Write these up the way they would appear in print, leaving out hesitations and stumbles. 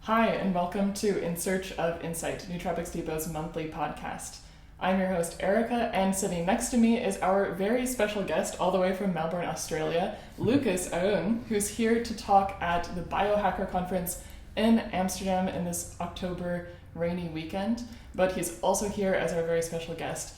Hi, and welcome to In Search of Insight, Nootropics Depot's monthly podcast. I'm your host, Erika, and sitting next to me is our very special guest, all the way from Melbourne, Australia, Lucas Aoun, who's here to talk at the Biohacker conference in Amsterdam in this October rainy weekend. But he's also here as our very special guest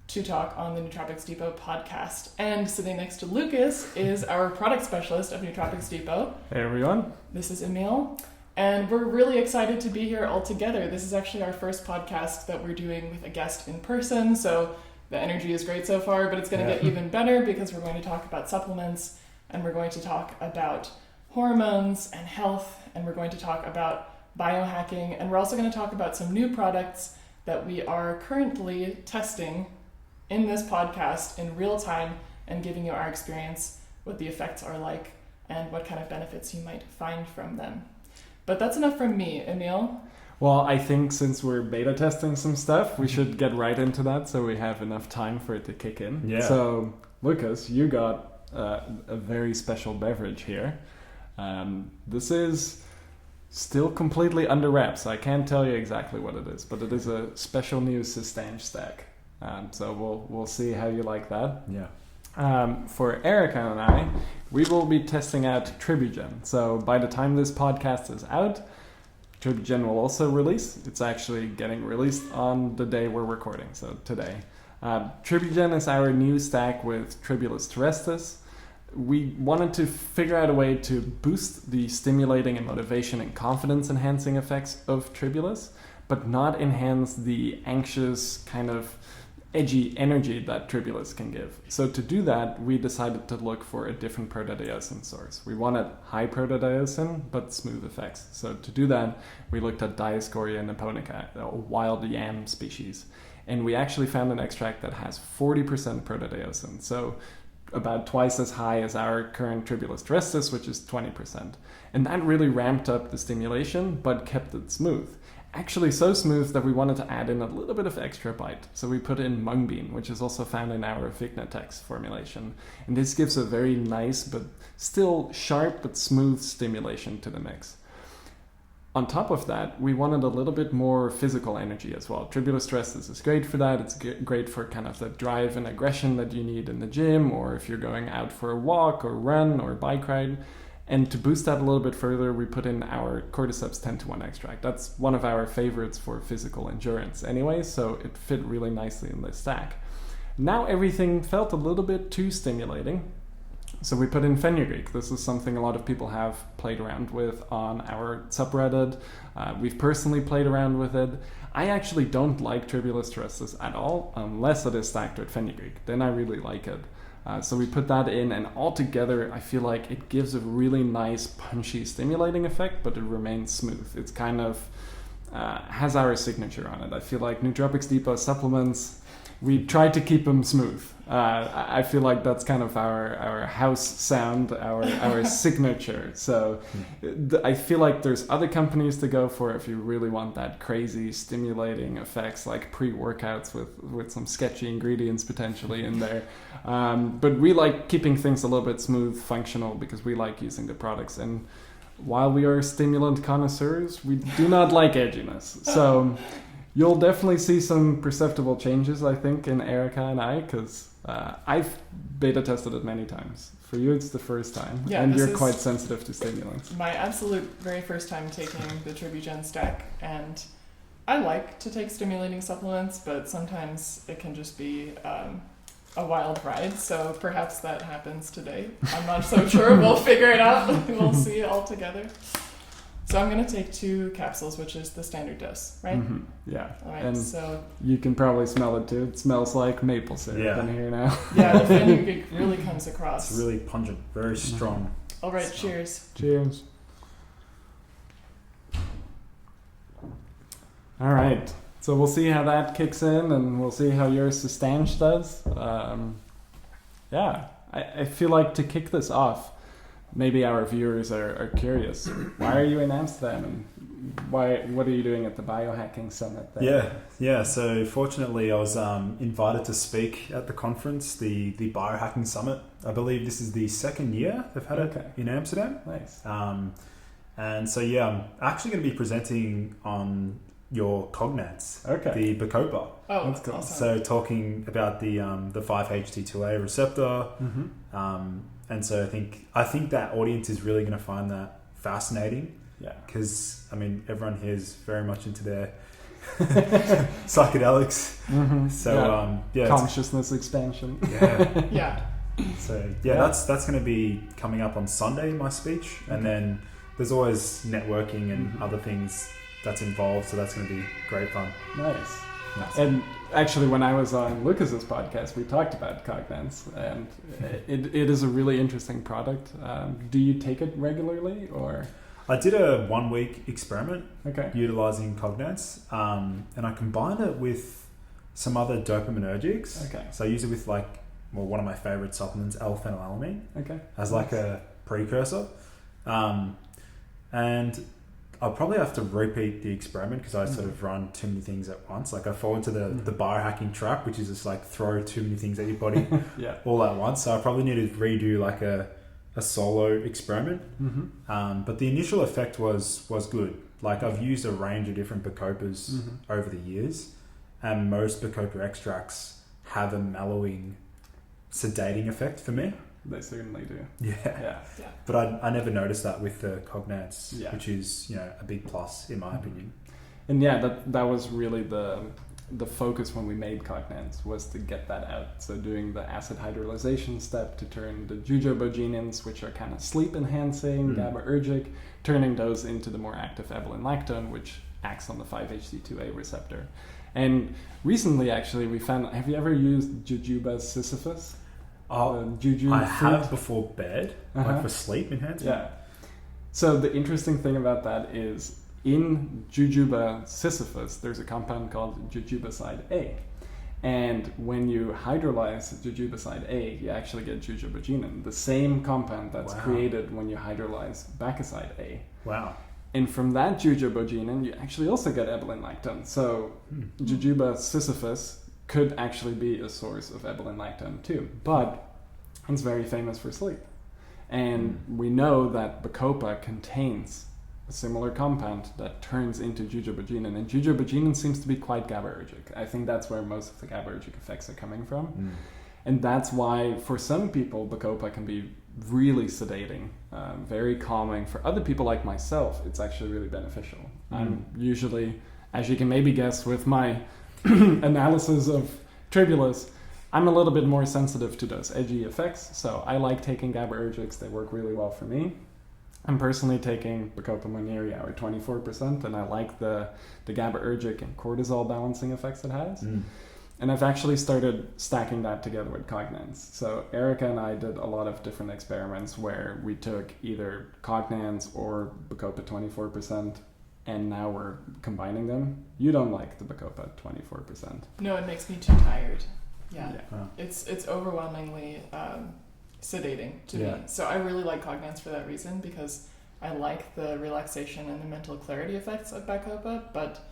to talk on the Nootropics Depot podcast. And sitting next to Lucas is our product specialist of Nootropics Depot. Hey everyone. This is Emiel. And we're really excited to be here all together. This is actually our first podcast that we're doing with a guest in person, so the energy is great so far, but it's going to get even better because we're going to talk about supplements, and we're going to talk about hormones and health, and we're going to talk about biohacking, and we're also going to talk about some new products that we are currently testing in this podcast in real time and giving you our experience, what the effects are like, and what kind of benefits you might find from them. But that's enough from me, Emiel. Well, I think since we're beta testing some stuff, we should get right into that so we have enough time for it to kick in. Yeah. So, Lucas, you got a very special beverage here. This is still completely under wraps. I can't tell you exactly what it is, but it is a special new Cistanche stack. So we'll see how you like that. Yeah. For Erika and I, we will be testing out Tribugen. So by the time this podcast is out, Tribugen will also release. It's actually getting released on the day we're recording, so today. Tribugen is our new stack with Tribulus terrestris. We wanted to figure out a way to boost the stimulating and motivation and confidence enhancing effects of Tribulus, but not enhance the anxious kind of edgy energy that Tribulus can give. So to do that, we decided to look for a different protodiosine source. We wanted high protodiosine, but smooth effects. So to do that, we looked at Dioscorea niponica, a wild yam species. And we actually found an extract that has 40% protodiosine. So about twice as high as our current Tribulus terrestris, which is 20%. And that really ramped up the stimulation, but kept it smooth. Actually so smooth that we wanted to add in a little bit of extra bite. So we put in mung bean, which is also found in our Vignatex formulation. And this gives a very nice, but still sharp but smooth stimulation to the mix. On top of that, we wanted a little bit more physical energy as well. Tribulus terrestris is great for that. It's great for kind of the drive and aggression that you need in the gym, or if you're going out for a walk or run or bike ride. And to boost that a little bit further, we put in our Cordyceps 10-to-1 extract. That's one of our favorites for physical endurance anyway, so it fit really nicely in this stack. Now everything felt a little bit too stimulating, so we put in fenugreek. This is something a lot of people have played around with on our subreddit. We've personally played around with it. I actually don't like Tribulus terrestris at all, unless it is stacked with fenugreek. Then I really like it. So we put that in, and altogether I feel like it gives a really nice punchy stimulating effect, but it remains smooth. It's kind of has our signature on it. I feel like Nootropics Depot supplements, we try to keep them smooth. I feel like that's kind of our house sound, our signature. So I feel like there's other companies to go for if you really want that crazy stimulating effects, like pre-workouts with some sketchy ingredients potentially in there. But we like keeping things a little bit smooth, functional, because we like using the products. And while we are stimulant connoisseurs, we do not like edginess. So you'll definitely see some perceptible changes, I think, in Erika and I, because I've beta tested it many times. For you, it's the first time, and you're quite sensitive to stimulants. My absolute very first time taking the Tribugen stack, and I like to take stimulating supplements, but sometimes it can just be a wild ride, so perhaps that happens today. I'm not so sure. We'll figure it out. We'll see all together. So I'm going to take 2 capsules, which is the standard dose, right? Mm-hmm. Yeah. All right, and so you can probably smell it too. It smells like maple syrup in here now. Yeah, the fenugreek really comes across. It's really pungent, very strong. All right, cheers. Cheers. All right. So we'll see how that kicks in, and we'll see how your Cistanche does. I feel like to kick this off, maybe our viewers are curious. Why are you in Amsterdam, and what are you doing at the Biohacking Summit there? Yeah. So fortunately, I was invited to speak at the conference, the Biohacking Summit. I believe this is the second year they've had it in Amsterdam. Nice. And so, yeah, I'm actually going to be presenting on your Cognance, the Bacopa. Oh, that's cool. Awesome. So talking about the 5-HT2A receptor. And so I think that audience is really going to find that fascinating. Yeah. Because, I mean, everyone here is very much into their psychedelics. So, consciousness expansion. Yeah. Yeah. So, that's going to be coming up on Sunday, my speech. And then there's always networking and other things that's involved. So that's going to be great fun. Nice. And actually, when I was on Lucas's podcast, we talked about Cognance, and it is a really interesting product. Do you take it regularly, or? I did a 1-week experiment utilizing Cognance, and I combined it with some other dopaminergics. So I use it with one of my favorite supplements, L-phenylalanine, as like a precursor. And I'll probably have to repeat the experiment because I sort of run too many things at once. Like I fall into the biohacking trap, which is just like throw too many things at your body all at once. So I probably need to redo like a solo experiment. But the initial effect was good. Like I've used a range of different Bacopas over the years, and most Bacopa extracts have a mellowing, sedating effect for me. They certainly do. Yeah. But I never noticed that with the Cognance, which is a big plus in my opinion. And that was really the focus when we made Cognance, was to get that out. So doing the acid hydrolyzation step to turn the jujubogenins, which are kind of sleep enhancing, GABAergic, turning those into the more active evelyn-lactone, which acts on the 5-HT2A receptor. And recently, actually, we found. Have you ever used Jojoba sisyphus? I have before bed, like for sleep enhancement. Yeah. So the interesting thing about that is in Jojoba sisyphus, there's a compound called jujubaside A. And when you hydrolyze jujubaside A, you actually get jujubogenin, the same compound that's created when you hydrolyze bacoside A. Wow. And from that jujubogenin, you actually also get evelyn-lactone. So Jojoba sisyphus could actually be a source of evelyn-lactone too, but it's very famous for sleep. And we know that Bacopa contains a similar compound that turns into jujubogenin, and jujubogenin seems to be quite GABAergic. I think that's where most of the GABAergic effects are coming from. And that's why for some people Bacopa can be really sedating, very calming. For other people like myself, it's actually really beneficial. I'm usually, as you can maybe guess with my analysis of tribulus, I'm a little bit more sensitive to those edgy effects, so I like taking GABAergics. They work really well for me. I'm personally taking Bacopa Monnieri Hour 24%, and I like the GABAergic and cortisol balancing effects it has. And I've actually started stacking that together with Cognance. So Erika and I did a lot of different experiments where we took either Cognance or Bacopa 24%, and now we're combining them. You don't like the Bacopa 24%. No, it makes me too tired. Yeah. It's overwhelmingly sedating to me. So I really like Cognance for that reason, because I like the relaxation and the mental clarity effects of Bacopa, but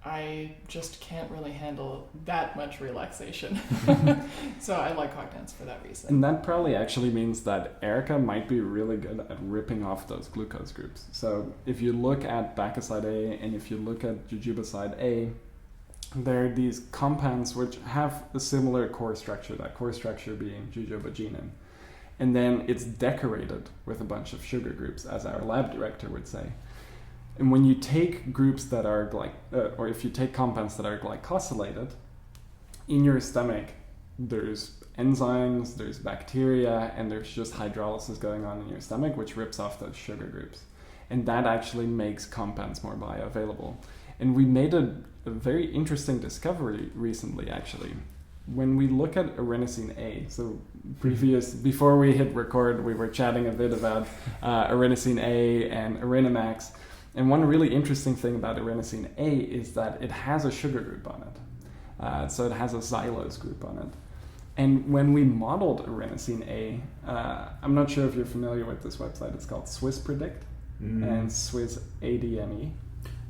I just can't really handle that much relaxation. So I like Cognance for that reason. And that probably actually means that Erika might be really good at ripping off those glucose groups. So if you look at bacoside A and if you look at jujubaside A, there are these compounds which have a similar core structure, that core structure being jujubogenin. And then it's decorated with a bunch of sugar groups, as our lab director would say. And when you take groups that are or if you take compounds that are glycosylated, in your stomach, there's enzymes, there's bacteria, and there's just hydrolysis going on in your stomach, which rips off those sugar groups. And that actually makes compounds more bioavailable. And we made a very interesting discovery recently, actually. When we look at adenosine A, so before we hit record, we were chatting a bit about adenosine A and Erinamax. And one really interesting thing about adenosine A is that it has a sugar group on it. So it has a xylose group on it. And when we modeled adenosine A, I'm not sure if you're familiar with this website. It's called Swiss Predict and Swiss ADME.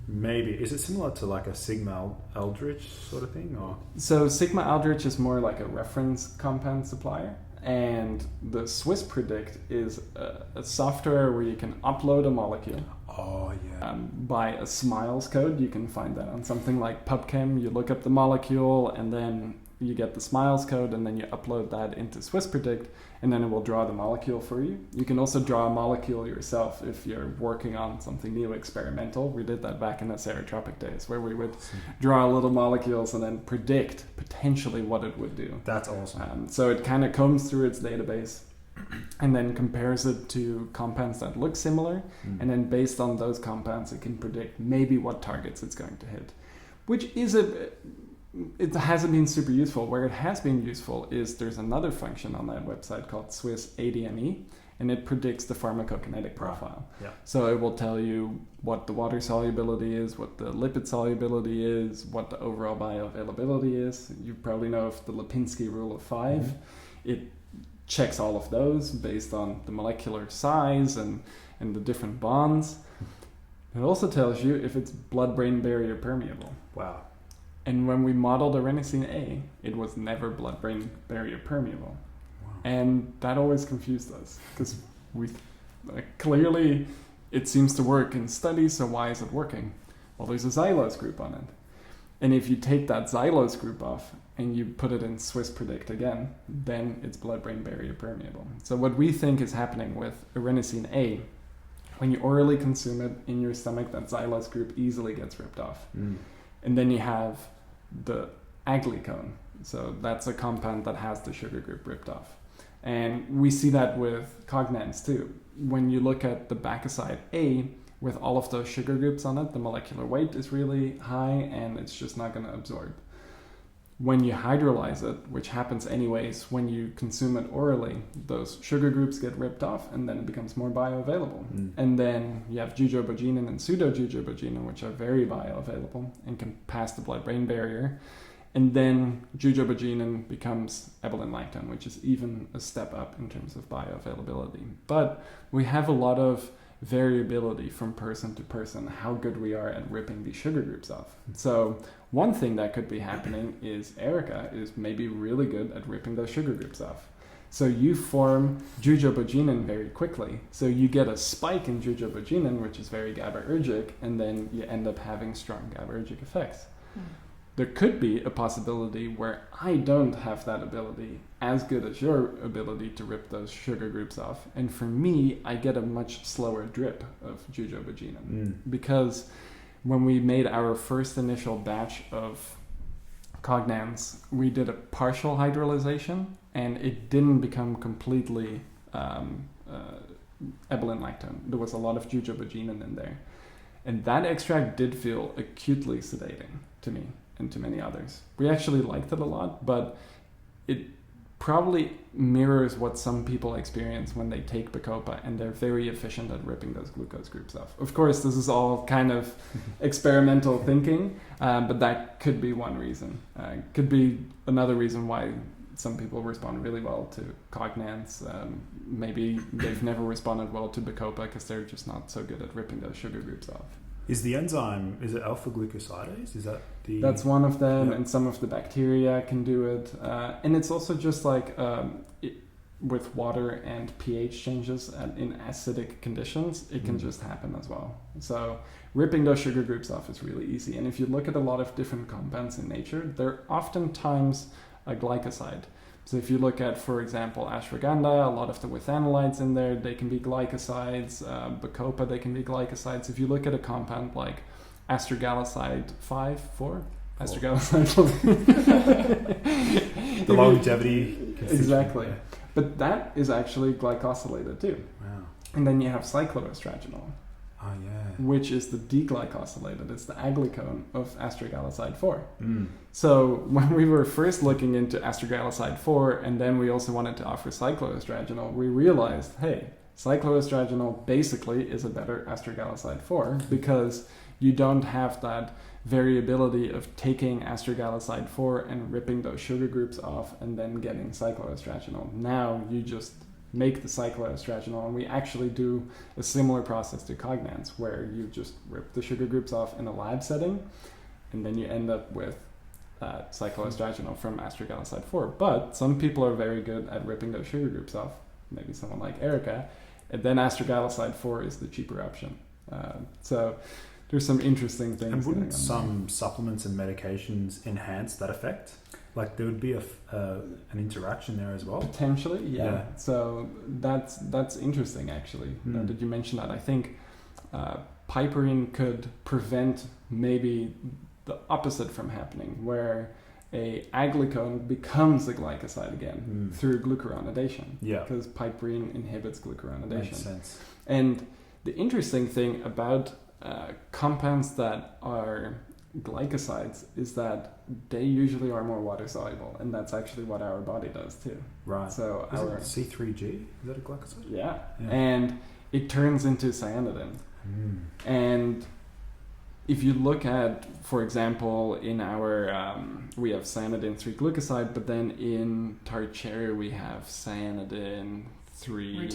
Maybe. Is it similar to like a Sigma Aldrich sort of thing? Or? So Sigma Aldrich is more like a reference compound supplier. And the Swiss Predict is a software where you can upload a molecule. Oh, yeah. By a SMILES code. You can find that on something like PubChem. You look up the molecule and then you get the SMILES code and then you upload that into Swiss Predict and then it will draw the molecule for you. You can also draw a molecule yourself if you're working on something new experimental. We did that back in the Naturopath days where we would draw little molecules and then predict potentially what it would do. That's awesome. So it kind of combs through its database and then compares it to compounds that look similar. And then based on those compounds, it can predict maybe what targets it's going to hit, which is it hasn't been super useful. Where it has been useful is there's another function on that website called Swiss ADME, and it predicts the pharmacokinetic profile. Yeah. So it will tell you what the water solubility is, what the lipid solubility is, what the overall bioavailability is. You probably know of the Lipinski rule of 5. It checks all of those based on the molecular size and the different bonds. It also tells you if it's blood-brain barrier permeable. Wow. And when we modeled adenosine A, it was never blood-brain barrier permeable. Wow. And that always confused us because we clearly it seems to work in studies, so why is it working? Well, there's a xylose group on it. And if you take that xylose group off and you put it in Swiss Predict again, then it's blood-brain barrier permeable. So what we think is happening with adenosine A, when you orally consume it in your stomach, that xylose group easily gets ripped off. And then you have the aglycone. So that's a compound that has the sugar group ripped off. And we see that with Cognance too. When you look at the Bacoside A, with all of those sugar groups on it, the molecular weight is really high and it's just not going to absorb. When you hydrolyze it, which happens anyways when you consume it orally, those sugar groups get ripped off and then it becomes more bioavailable. And then you have jujubogenin and pseudojujubogenin, which are very bioavailable and can pass the blood-brain barrier. And then jujubogenin becomes ebolin-lactone, which is even a step up in terms of bioavailability. But we have a lot of variability from person to person, how good we are at ripping these sugar groups off. So one thing that could be happening is Erika is maybe really good at ripping those sugar groups off. So you form jujubogenin very quickly. So you get a spike in jujubogenin, which is very GABAergic, and then you end up having strong GABAergic effects. There could be a possibility where I don't have that ability as good as your ability to rip those sugar groups off. And for me, I get a much slower drip of jujubogenin. Because when we made our first initial batch of Cognance, we did a partial hydrolyzation and it didn't become completely ebolin-lactone. There was a lot of jujubogenin in there. And that extract did feel acutely sedating to me and to many others. We actually liked it a lot, but it probably mirrors what some people experience when they take Bacopa, and they're very efficient at ripping those glucose groups off. Of course, this is all kind of experimental thinking, but that could be one reason. Could be another reason why some people respond really well to Cognance. Maybe they've never responded well to Bacopa because they're just not so good at ripping those sugar groups off. Is the enzyme, is it alpha-glucosidase? Is that the... That's one of them, and some of the bacteria can do it. And it's also just like with water and pH changes in acidic conditions, it can just happen as well. So ripping those sugar groups off is really easy. And if you look at a lot of different compounds in nature, they're oftentimes a glycoside. So if you look at, for example, ashwagandha, a lot of the withanolides in there, they can be glycosides. Bacopa, they can be glycosides. If you look at a compound like astragaloside 4? Astragaloside 4. The longevity. Exactly. But that is actually glycosylated too. Wow. And then you have cycloestragenol. Oh, yeah. Which is the deglycosylated. It's the aglycone of astragaloside 4. So when we were first looking into astragaloside 4, and then we also wanted to offer cycloestragenol, we realized, hey, cycloestragenol basically is a better astragaloside 4 because you don't have that variability of taking astragaloside 4 and ripping those sugar groups off and then getting cycloestragenol. Now you just make the cycloestragenol, and we actually do a similar process to Cognance where you just rip the sugar groups off in a lab setting and then you end up with cycloestragenol from astragaloside 4. But some people are very good at ripping those sugar groups off. Maybe someone like Erika. And then astragaloside 4 is the cheaper option. So there's some interesting things. And wouldn't some supplements and medications enhance that effect? Like there would be an interaction there as well? Potentially, yeah. So that's interesting actually. Did you mention that? I think piperine could prevent maybe the opposite from happening, where a aglycone becomes a glycoside again through glucuronidation. Yeah. Because piperine inhibits glucuronidation. Makes sense. And the interesting thing about compounds that are glycosides is that they usually are more water soluble, and that's actually what our body does too. Right. So is it C3G? Is that a glycoside? Yeah. And it turns into cyanidin. And if you look at, for example, in our we have cyanidin 3 glucoside, but then in tart cherry we have cyanidin 3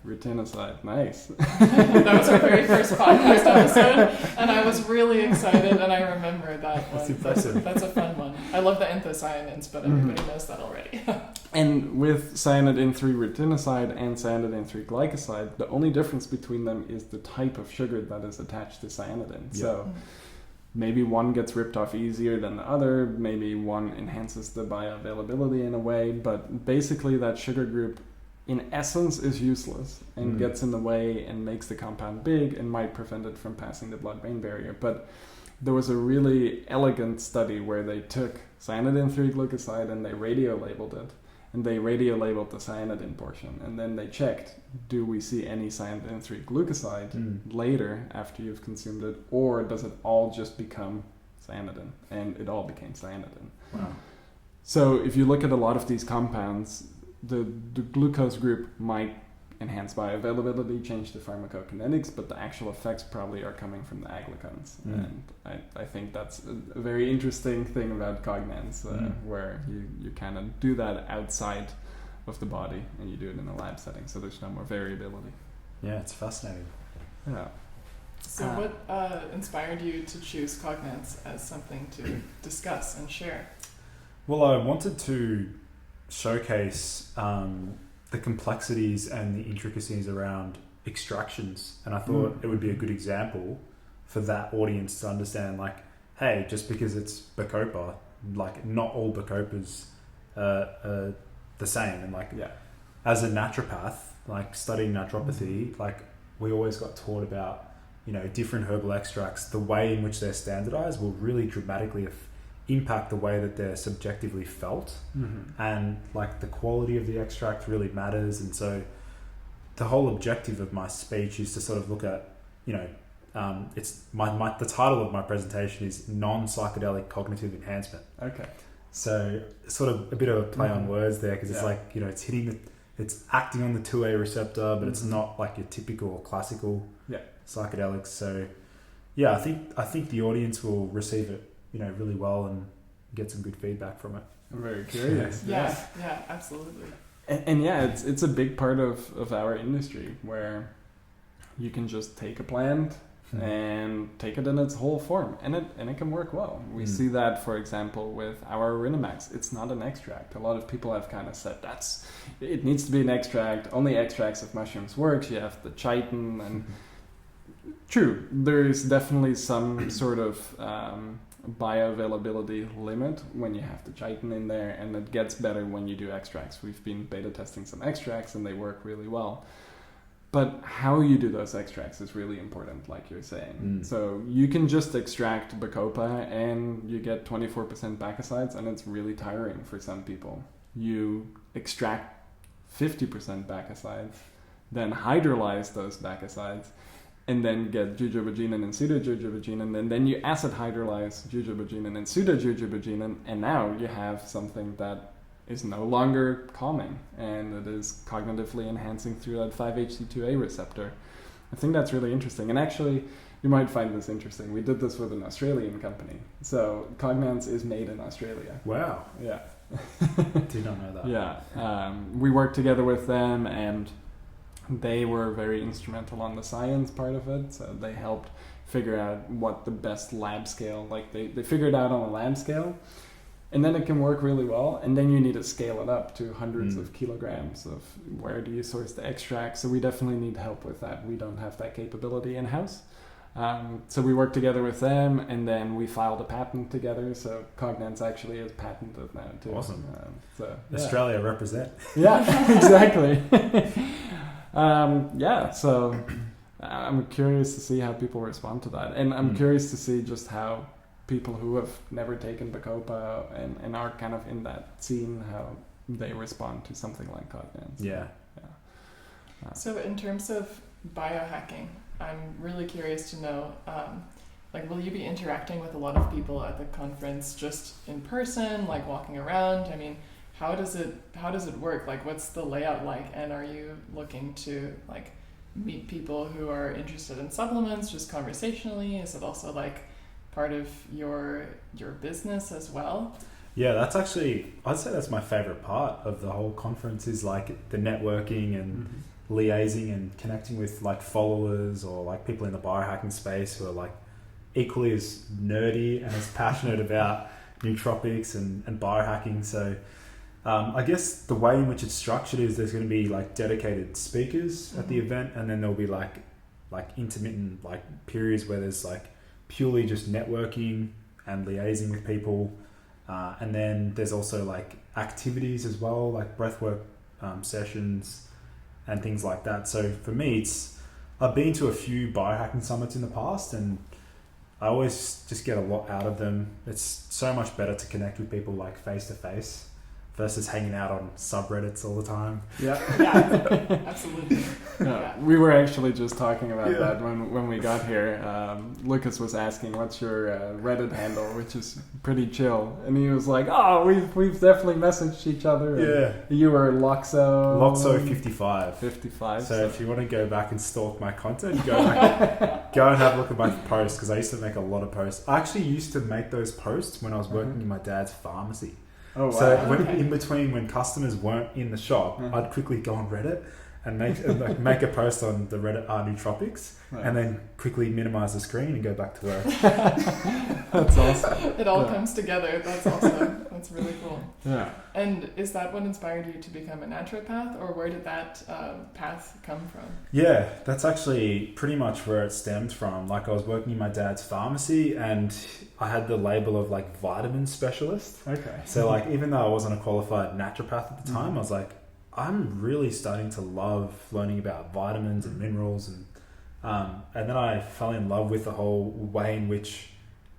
rutinoside. Nice. That was our very first podcast episode, and I was really excited, and I remember that one. That's impressive. That's a fun one. I love the anthocyanins, but everybody knows that already. And with cyanidin 3 rutinoside and cyanidin 3 glycoside, the only difference between them is the type of sugar that is attached to cyanidin. Yeah. So maybe one gets ripped off easier than the other, maybe one enhances the bioavailability in a way, but basically that sugar group in essence is useless and gets in the way and makes the compound big and might prevent it from passing the blood-brain barrier. But there was a really elegant study where they took cyanidin 3 glucoside and they radio-labeled it. And they radio-labeled the cyanidin portion. And then they checked, do we see any cyanidin 3 glucoside later after you've consumed it? Or does it all just become cyanidin? And it all became cyanidin. Wow. So if you look at a lot of these compounds, the glucose group might enhance bioavailability, change the pharmacokinetics, but the actual effects probably are coming from the aglycones. And I think that's a very interesting thing about Cognance, where you kind of do that outside of the body and you do it in a lab setting, so there's no more variability. Yeah, it's fascinating. Yeah. So what inspired you to choose Cognance as something to discuss and share? Well, I wanted to showcase the complexities and the intricacies around extractions, and I thought it would be a good example for that audience to understand, like, hey, just because it's Bacopa, like not all Bacopas are the same. And like as a naturopath, like studying naturopathy, like we always got taught about, you know, different herbal extracts, the way in which they're standardized will really dramatically impact the way that they're subjectively felt, and like the quality of the extract really matters. And so the whole objective of my speech is to sort of look at, you know, it's the title of my presentation is non-psychedelic cognitive enhancement. Okay. So sort of a bit of a play on words there, because it's like, you know, it's acting on the 2A receptor, but it's not like your typical or classical psychedelics. So yeah, I think the audience will receive it, you know, really well and get some good feedback from it. I'm very curious. Yeah, absolutely. And yeah, it's a big part of our industry where you can just take a plant and take it in its whole form, and it can work well. We see that, for example, with our Erinamax. It's not an extract. A lot of people have kind of said it needs to be an extract. Only extracts of mushrooms works. You have the chitin, and true, there is definitely some sort of bioavailability limit when you have the chitin in there, and it gets better when you do extracts. We've been beta testing some extracts and they work really well. But how you do those extracts is really important, like you're saying. So you can just extract Bacopa and you get 24% Bacosides, and it's really tiring for some people. You extract 50% Bacosides, then hydrolyze those Bacosides, and then get jujubagenin and pseudojujubagenin, and then you acid hydrolyze jujubagenin and pseudojujubagenin, and now you have something that is no longer calming, and it is cognitively enhancing through that 5-HT2A receptor. I think that's really interesting, and actually you might find this interesting. We did this with an Australian company. So Cognance is made in Australia. Wow. Yeah. Did not know that. Yeah. We worked together with them, and they were very instrumental on the science part of it. So they helped figure out what the best lab scale, like they figured out on a lab scale And then it can work really well, and then you need to scale it up to hundreds of kilograms of where do you source the extract. So we definitely need help with that. We don't have that capability in-house. So we worked together with them, and then we filed a patent together. So Cognance actually is patented now too. Awesome. So Australia represent. Yeah, exactly. So I'm curious to see how people respond to that, and I'm curious to see just how people who have never taken Bacopa and are kind of in that scene, how they respond to something like Cognance. Yeah. So in terms of biohacking, I'm really curious to know, will you be interacting with a lot of people at the conference just in person, like walking around? I mean, how does it work? Like, what's the layout like? And are you looking to like meet people who are interested in supplements just conversationally? Is it also like part of your business as well? Yeah, that's actually, I'd say that's my favorite part of the whole conference is like the networking and liaising and connecting with like followers or like people in the biohacking space who are like equally as nerdy and as passionate about nootropics and biohacking. So I guess the way in which it's structured is there's going to be like dedicated speakers at the event, and then there'll be like intermittent like periods where there's like purely just networking and liaising with people, and then there's also like activities as well, like breathwork sessions and things like that. So for me, I've been to a few biohacking summits in the past, and I always just get a lot out of them. It's so much better to connect with people like face to face versus hanging out on subreddits all the time. Yeah, absolutely. Yeah. We were actually just talking about that when we got here. Lucas was asking, what's your Reddit handle, which is pretty chill. And he was like, oh, we've definitely messaged each other. Yeah. You were Loxo55. 55. So if you want to go back and stalk my content, go and have a look at my posts, because I used to make a lot of posts. I actually used to make those posts when I was working in my dad's pharmacy. Oh, wow. So in between, when customers weren't in the shop, I'd quickly go on Reddit and make a post on the Reddit Nootropics, and then quickly minimize the screen and go back to work. That's awesome. It all comes together. That's awesome. That's really cool. Yeah. And is that what inspired you to become a naturopath, or where did that path come from? Yeah, that's actually pretty much where it stemmed from. Like, I was working in my dad's pharmacy, and I had the label of like vitamin specialist. Okay. So like, even though I wasn't a qualified naturopath at the time, I was like, I'm really starting to love learning about vitamins and minerals, and then I fell in love with the whole way in which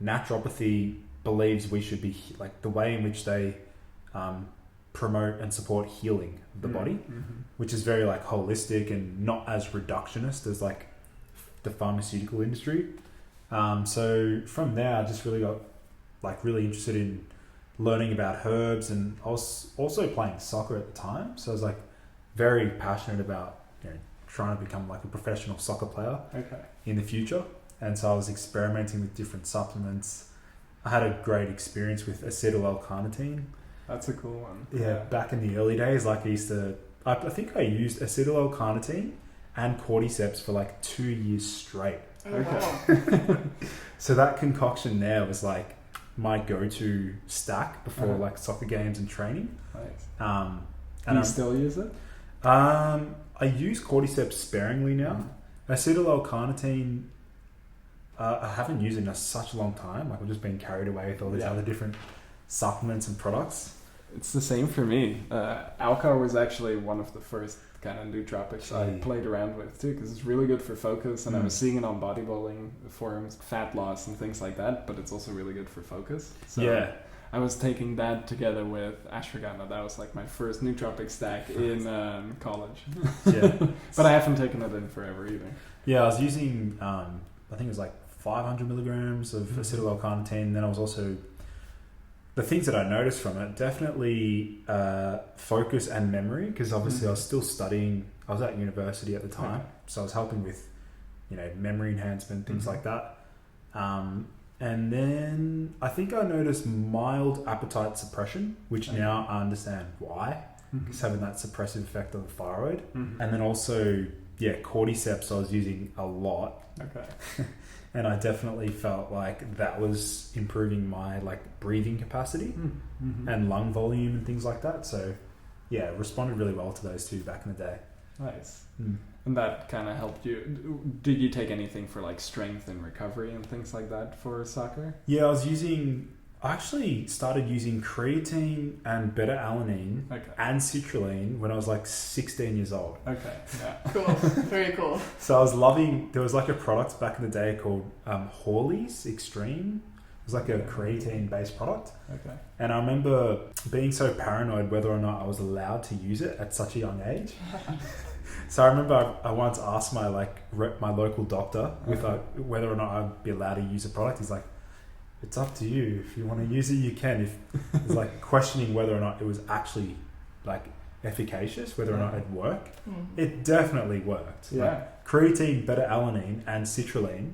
naturopathy believes we should be, like the way in which they promote and support healing of the body, which is very like holistic and not as reductionist as like the pharmaceutical industry. So from there, I just really got like really interested in learning about herbs, and I was also playing soccer at the time, so I was like very passionate about trying to become like a professional soccer player in the future. And so I was experimenting with different supplements. I had a great experience with acetyl L-Carnitine. That's a cool one. Yeah, back in the early days, like I think I used acetyl L-Carnitine and cordyceps for like 2 years straight. Oh, wow. So that concoction there was like my go-to stack before like soccer games and training. Nice. And Do you still use it? I use cordyceps sparingly now. Acetyl L-Carnitine, I haven't used it in such a long time. Like, I've just been carried away with all these other different supplements and products. It's the same for me. Alcar was actually one of the first kind of nootropics I played around with too, because it's really good for focus, and I was seeing it on bodybuilding forums, fat loss and things like that, but it's also really good for focus. So I was taking that together with ashwagandha. That was like my first nootropic stack in college. But I haven't taken it in forever either. Yeah, I was using, I think it was like 500 milligrams of acetyl L-Carnitine. Then I was also, the things that I noticed from it, definitely focus and memory, because obviously I was still studying. I was at university at the time, so I was helping with, memory enhancement, things like that. And then I think I noticed mild appetite suppression, which now I understand why. It's having that suppressive effect on the thyroid. And then also cordyceps I was using a lot. Okay. And I definitely felt like that was improving my like breathing capacity and lung volume and things like that. So yeah, responded really well to those two back in the day. Nice. And that kind of helped you. Did you take anything for like strength and recovery and things like that for soccer? Yeah, I actually started using creatine and beta-alanine and citrulline when I was like 16 years old. Okay, yeah. Cool, very cool. So I was loving, there was like a product back in the day called Hawley's Extreme. It was like a creatine-based product. Okay. And I remember being so paranoid whether or not I was allowed to use it at such a young age. So I remember I once asked my local doctor whether or not I'd be allowed to use a product. He's like, it's up to you. If you want to use it, you can. If it's like questioning whether or not it was actually like efficacious, whether or not it'd work. It definitely worked. Yeah. Like, creatine, beta-alanine, and citrulline,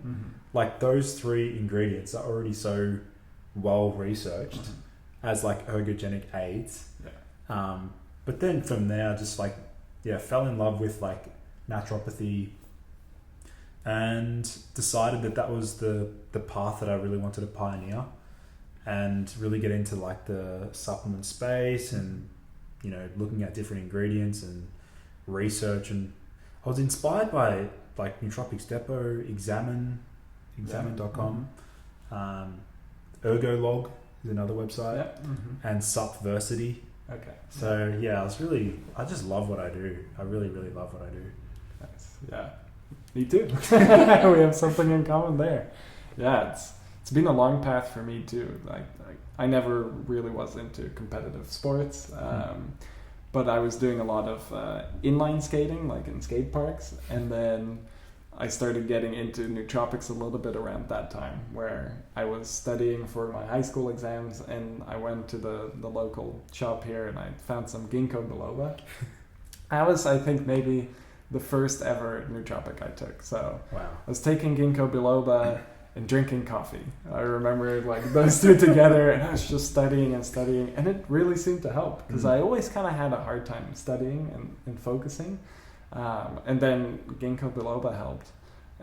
like those three ingredients are already so well researched as like ergogenic aids. Yeah. But then from there, I just like fell in love with like naturopathy and decided that was the path that I really wanted to pioneer and really get into like the supplement space and, you know, looking at different ingredients and research. And I was inspired by like Nootropics Depot, examine.com, Ergolog is another website, and Supversity. Okay. So yeah, I just love what I do. I really, really love what I do. Nice. Yeah. Me too. We have something in common there. Yeah, it's been a long path for me too. Like I never really was into competitive sports, but I was doing a lot of inline skating, like in skate parks, and then I started getting into nootropics a little bit around that time, where I was studying for my high school exams, and I went to the local shop here, and I found some Ginkgo Biloba. I think, maybe the first ever nootropic I took. So wow. I was taking Ginkgo Biloba and drinking coffee. I remember like those two together, and I was just studying, and it really seemed to help, because I always kind of had a hard time studying and focusing. And then Ginkgo Biloba helped.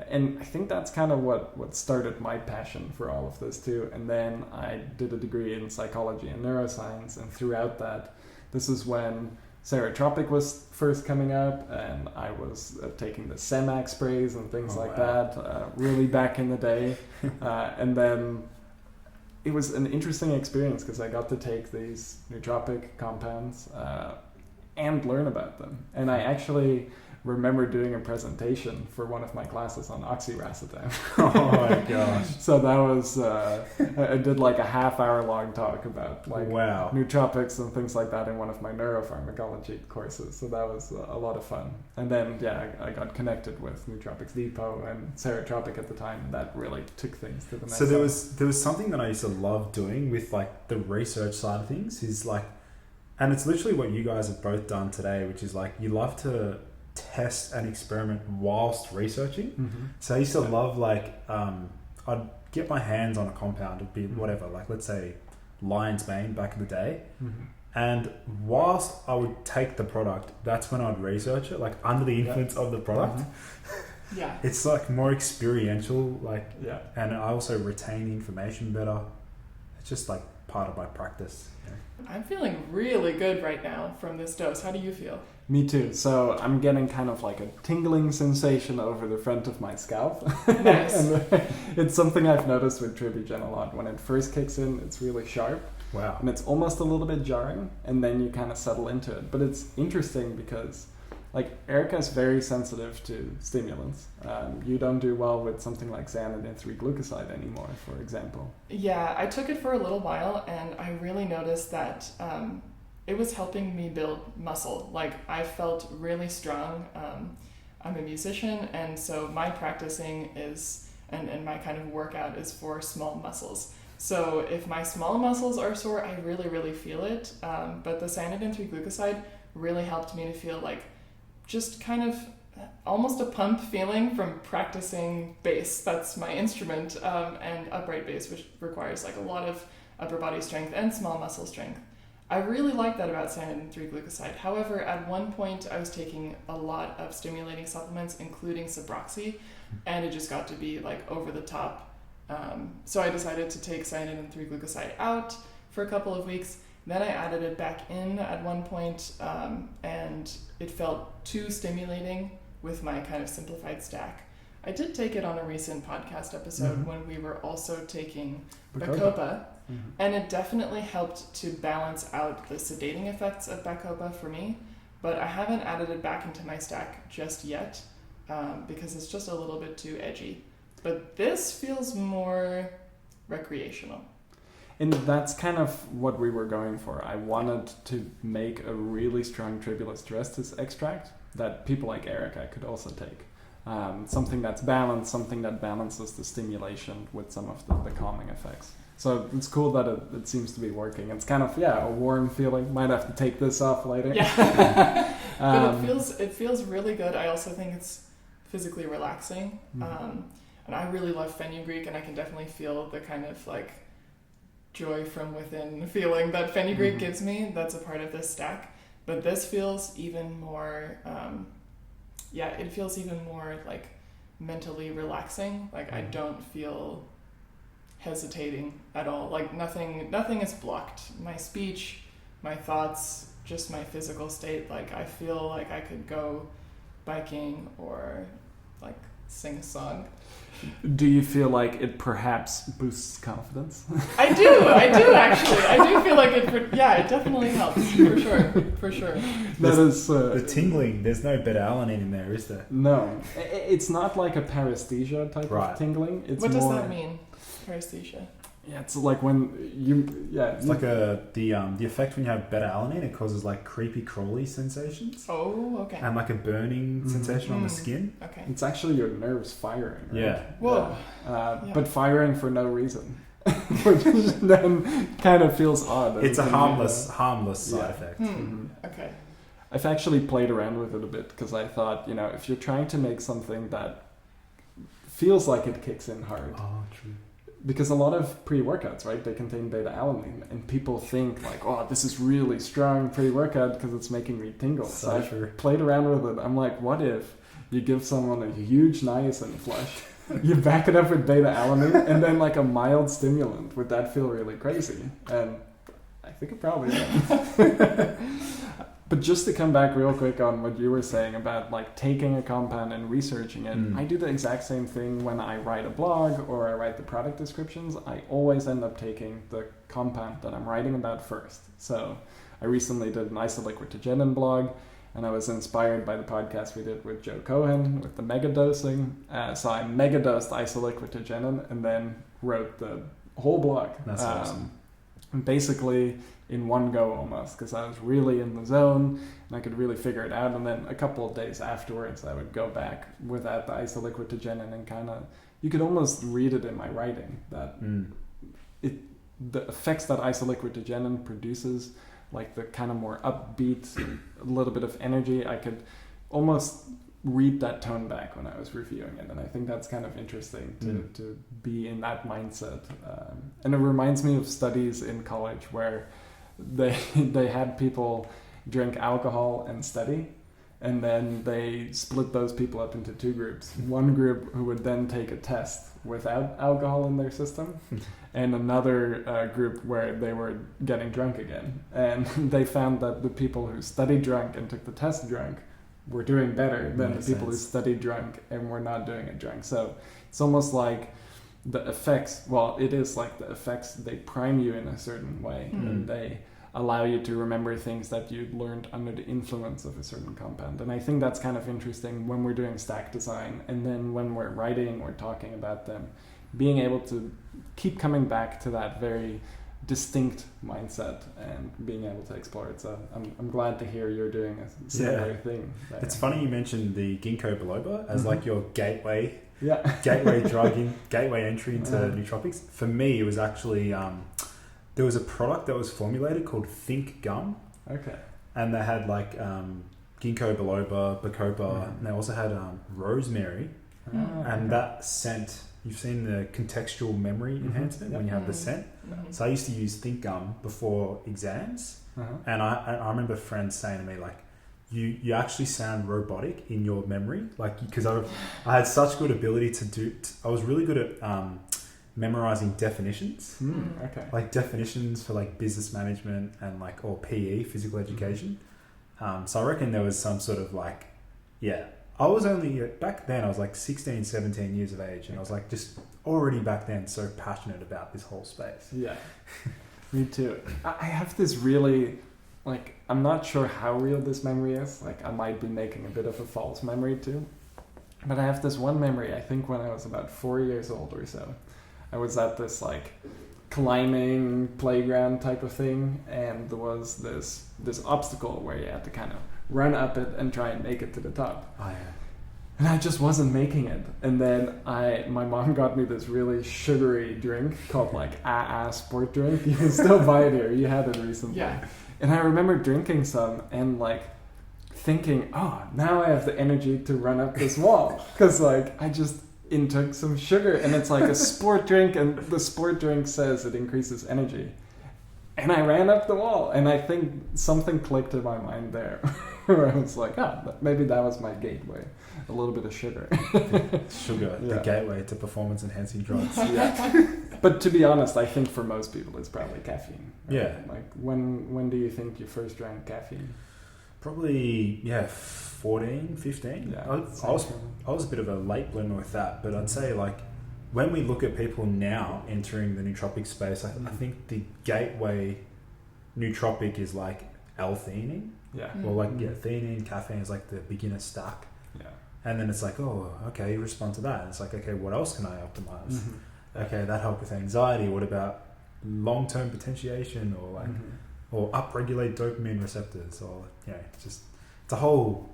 And I think that's kind of what started my passion for all of this too. And then I did a degree in psychology and neuroscience, and throughout that, this is when Naturopath was first coming up, and I was taking the Semax sprays and things that, really back in the day. And then it was an interesting experience, because I got to take these nootropic compounds and learn about them. And I actually remember doing a presentation for one of my classes on oxiracetam. Oh my gosh. So that was, I did like a half-hour long talk about like nootropics and things like that in one of my neuropharmacology courses. So that was a lot of fun. And then, I got connected with Nootropics Depot and Naturopath at the time, and that really took things to the next level. So there was something that I used to love doing with like the research side of things, is like, and it's literally what you guys have both done today, which is like, you love to test and experiment whilst researching. So I used to love like, I'd get my hands on a compound, it'd be whatever, like let's say lion's mane back in the day. And whilst I would take the product, that's when I'd research it, like under the influence of the product. It's like more experiential, like, and I also retain the information better. It's just like part of my practice. I'm feeling really good right now from this dose. How do you feel? Me too. So I'm getting kind of like a tingling sensation over the front of my scalp. Nice. And it's something I've noticed with Tribugen a lot. When it first kicks in, it's really sharp. Wow. And it's almost a little bit jarring, and then you kind of settle into it. But it's interesting because like Erika is very sensitive to stimulants. You don't do well with something like xanthine 3-glucoside anymore, for example. Yeah, I took it for a little while, and I really noticed that it was helping me build muscle. Like, I felt really strong. I'm a musician, and so my practicing is, and my kind of workout is for small muscles. So if my small muscles are sore, I really, really feel it. But the xanthine 3-glucoside really helped me to feel like just kind of almost a pump feeling from practicing bass. That's my instrument, and upright bass, which requires like a lot of upper body strength and small muscle strength. I really like that about cyanidin 3-glucoside. However, at one point I was taking a lot of stimulating supplements, including Sabroxy, and it just got to be like over the top. So I decided to take cyanidin 3-glucoside out for a couple of weeks. Then I added it back in at one point, and it felt too stimulating with my kind of simplified stack. I did take it on a recent podcast episode when we were also taking Bacopa, and it definitely helped to balance out the sedating effects of Bacopa for me, but I haven't added it back into my stack just yet because it's just a little bit too edgy. But this feels more recreational. And that's kind of what we were going for. I wanted to make a really strong tribulus terrestris extract that people like Erika could also take. Something that's balanced, something that balances the stimulation with some of the calming effects. So it's cool that it seems to be working. It's kind of, a warm feeling. Might have to take this off later. Yeah. But it feels really good. I also think it's physically relaxing. And I really love fenugreek, and I can definitely feel the kind of like joy from within feeling that fenugreek gives me. That's a part of this stack. But this feels even more, it feels even more like mentally relaxing. Like I don't feel hesitating at all. Like nothing has blocked my speech, my thoughts, just my physical state. Like I feel like I could go biking or like sing a song. Do you feel like it perhaps boosts confidence? I do actually. I do feel like it definitely helps, for sure. That is the tingling, there's no beta-alanine in there, is there? No. It's not like a paresthesia type of tingling. It's what does that mean, paresthesia? Yeah, it's like when you... Yeah. It's like the effect when you have beta-alanine, it causes like creepy crawly sensations. Oh, okay. And like a burning sensation on the skin. Okay. It's actually your nerves firing. Right? Yeah. Whoa. But firing for no reason. Which then kind of feels odd. It's a harmless side effect. Okay. I've actually played around with it a bit because I thought, if you're trying to make something that feels like it kicks in hard. Oh, true. Because a lot of pre-workouts, right, they contain beta-alanine, and people think like, oh, this is really strong pre-workout because it's making me tingle. So I played around with it. I'm like, what if you give someone a huge niacin flush, you back it up with beta-alanine, and then like a mild stimulant? Would that feel really crazy? And I think it probably would. But just to come back real quick on what you were saying about like taking a compound and researching it, I do the exact same thing when I write a blog or I write the product descriptions. I always end up taking the compound that I'm writing about first. So I recently did an isolicquid-to-genin blog, and I was inspired by the podcast we did with Joe Cohen with the mega dosing. So I mega dosed isolicquid-to-genin and then wrote the whole blog. That's awesome. And basically in one go almost, because I was really in the zone and I could really figure it out. And then a couple of days afterwards, I would go back without the isolicquid-to-genin and kind of, you could almost read it in my writing that the effects that isolicquid-to-genin produces, like the kind of more upbeat, a little bit of energy, I could almost read that tone back when I was reviewing it. And I think that's kind of interesting to be in that mindset. And it reminds me of studies in college where they had people drink alcohol and study, and then they split those people up into two groups. One group who would then take a test without alcohol in their system, and another group where they were getting drunk again. And they found that the people who studied drunk and took the test drunk were doing better than the people who studied drunk and were not doing it drunk. So it's almost like the effects, it is like the effects, they prime you in a certain way, and they allow you to remember things that you learned under the influence of a certain compound. And I think that's kind of interesting when we're doing stack design, and then when we're writing or talking about them, being able to keep coming back to that very distinct mindset and being able to explore it. So I'm glad to hear you're doing a similar thing there. It's funny you mentioned the Ginkgo Biloba as like your gateway drug, gateway entry into nootropics. For me, it was actually there was a product that was formulated called Think Gum. Okay. And they had like Ginkgo Biloba, Bacopa, and they also had rosemary. And that scent, you've seen the contextual memory enhancement when you have the scent. So I used to use Think Gum before exams. And I remember friends saying to me, like, you actually sound robotic in your memory, like, because I had such good ability I was really good at memorizing definitions, like definitions for like business management and like, or PE, physical education. So I reckon there was some sort of like, I was only, back then I was like 16, 17 years of age, and I was like just already back then so passionate about this whole space. Yeah, me too. I have this really, like, I'm not sure how real this memory is. Like, I might be making a bit of a false memory too. But I have this one memory, I think when I was about 4 years old or so. I was at this, like, climbing playground type of thing, and there was this obstacle where you had to kind of run up it and try and make it to the top. Oh, yeah. And I just wasn't making it. And then my mom got me this really sugary drink called, like, sport drink. You can still buy it here. You had it recently. Yeah. And I remember drinking some and, like, thinking, oh, now I have the energy to run up this wall. Because, like, I just intook some sugar, and it's like a sport drink, and the sport drink says it increases energy. And I ran up the wall, and I think something clicked in my mind there. Where I was like, maybe that was my gateway. A little bit of sugar. Sugar, the gateway to performance-enhancing drugs. But to be honest, I think for most people it's probably caffeine. Right? Yeah. Like, when do you think you first drank caffeine? Probably, 14, 15. Yeah, I was a bit of a late bloomer with that, but I'd say, like, when we look at people now entering the nootropic space, I think the gateway nootropic is like L-theanine. Yeah. Or like, theanine, caffeine is like the beginner stack. Yeah. And then it's like, oh, okay, you respond to that. And it's like, okay, what else can I optimize? Okay, that helped with anxiety. What about long-term potentiation, or like, or upregulate dopamine receptors, or it's a whole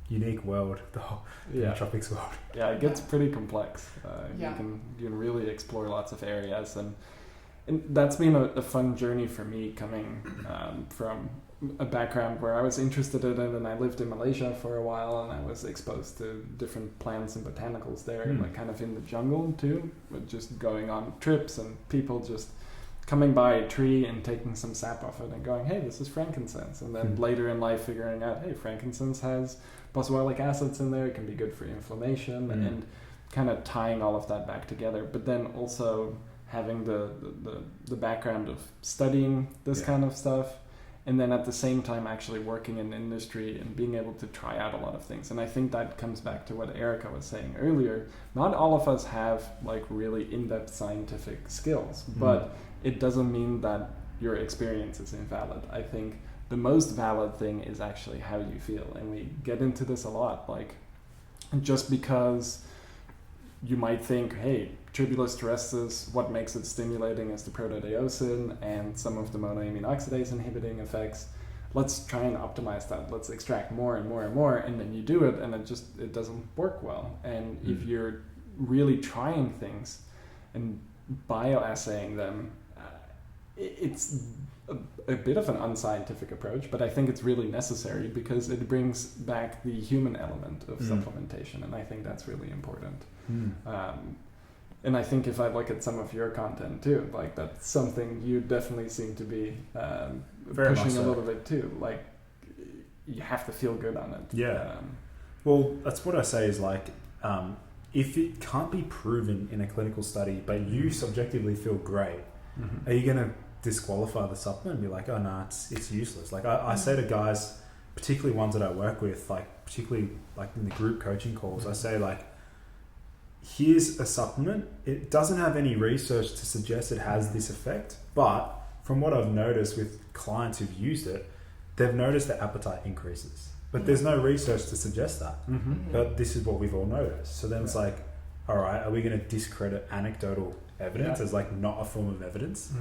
unique world, the whole nootropics world. Yeah, it gets pretty complex. Yeah. You can really explore lots of areas, and that's been a fun journey for me, coming from a background where I was interested in it, and I lived in Malaysia for a while, and I was exposed to different plants and botanicals there, like kind of in the jungle too, with just going on trips and people just coming by a tree and taking some sap off it and going, hey, this is frankincense. And then later in life figuring out, hey, frankincense has boswellic acids in there, it can be good for inflammation, and kind of tying all of that back together. But then also having the background of studying this kind of stuff, and then at the same time actually working in industry and being able to try out a lot of things. And I think that comes back to what Erika was saying earlier. Not all of us have like really in-depth scientific skills, but it doesn't mean that your experience is invalid. I think the most valid thing is actually how you feel. And we get into this a lot, like, just because you might think, hey, Tribulus terrestris, what makes it stimulating is the protodiosine and some of the monoamine oxidase inhibiting effects. Let's try and optimize that. Let's extract more and more and more, and then you do it, and it doesn't work well. And if you're really trying things and bioassaying them, it's a bit of an unscientific approach, but I think it's really necessary because it brings back the human element of supplementation, and I think that's really important. And I think if I look at some of your content too, like that's something you definitely seem to be pushing a little bit too. Like, you have to feel good on it. Yeah. Well, that's what I say is like, if it can't be proven in a clinical study, but you subjectively feel great, are you going to disqualify the supplement and be like, oh no, it's useless? Like I say to guys, particularly ones that I work with, like particularly like in the group coaching calls, I say like, here's a supplement. It doesn't have any research to suggest it has this effect, but from what I've noticed with clients who've used it, they've noticed the appetite increases. But there's no research to suggest that. But this is what we've all noticed. So then it's like, all right, are we going to discredit anecdotal evidence as like not a form of evidence?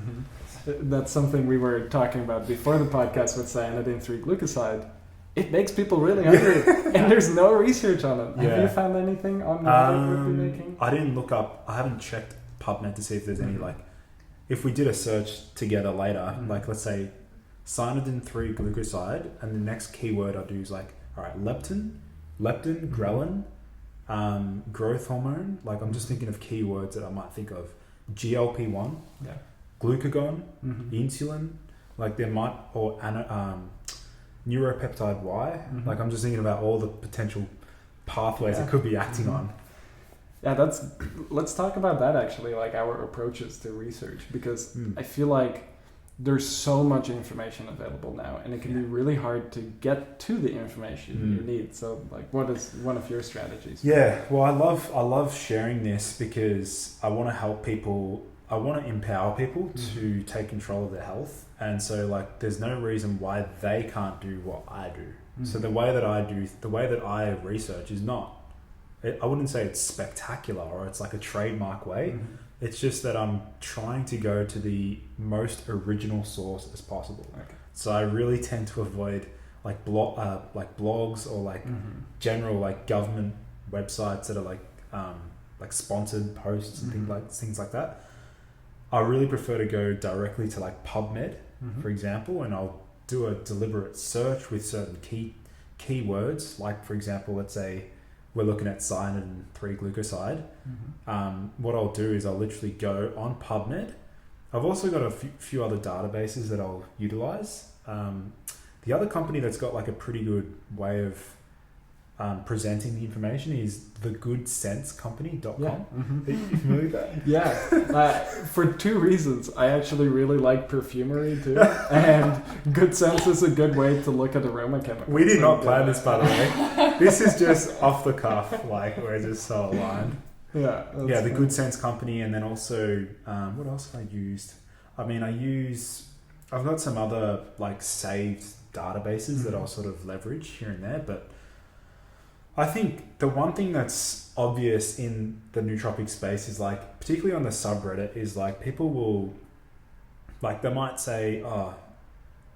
That's something we were talking about before the podcast with cyanidin 3 glucoside. It makes people really hungry, and there's no research on it. Have you found anything on what it would be making? I didn't look up. I haven't checked PubMed to see if there's any, like, if we did a search together later, like let's say cyanidin 3 glucoside, and the next keyword I do is like, all right, leptin, ghrelin, growth hormone. Like, I'm just thinking of keywords that I might think of. GLP-1, glucagon, insulin, like there might, or neuropeptide Y. Like I'm just thinking about all the potential pathways it could be acting on. Yeah, let's talk about that actually, like our approaches to research, because I feel like there's so much information available now, and it can be really hard to get to the information you need. So, like, what is one of your strategies? Yeah, well, I love sharing this because I want to help people. I want to empower people to take control of their health, and so like, there's no reason why they can't do what I do. So the way that I research is not. I wouldn't say it's spectacular or it's like a trademark way. It's just that I'm trying to go to the most original source as possible. Okay. So I really tend to avoid like blogs or like general like government websites that are like sponsored posts and things like that. I really prefer to go directly to like PubMed, for example, and I'll do a deliberate search with certain keywords. Like for example, let's say we're looking at cyanide 3-glucoside. What I'll do is I'll literally go on PubMed. I've also got a few other databases that I'll utilize. The other company that's got like a pretty good way of presenting the information is thegoodsensecompany.com. Are you familiar with that? Yeah. For two reasons. I actually really like perfumery too. And Good Sense is a good way to look at aroma chemicals. We did not plan this, by the way. This is just off the cuff. Like, we're just so aligned. Yeah. Yeah, the Good Sense Company. And then also, what else have I used? I mean, I've got some other like saved databases that I'll sort of leverage here and there, but I think the one thing that's obvious in the nootropic space is like, particularly on the subreddit, is like people will, like they might say,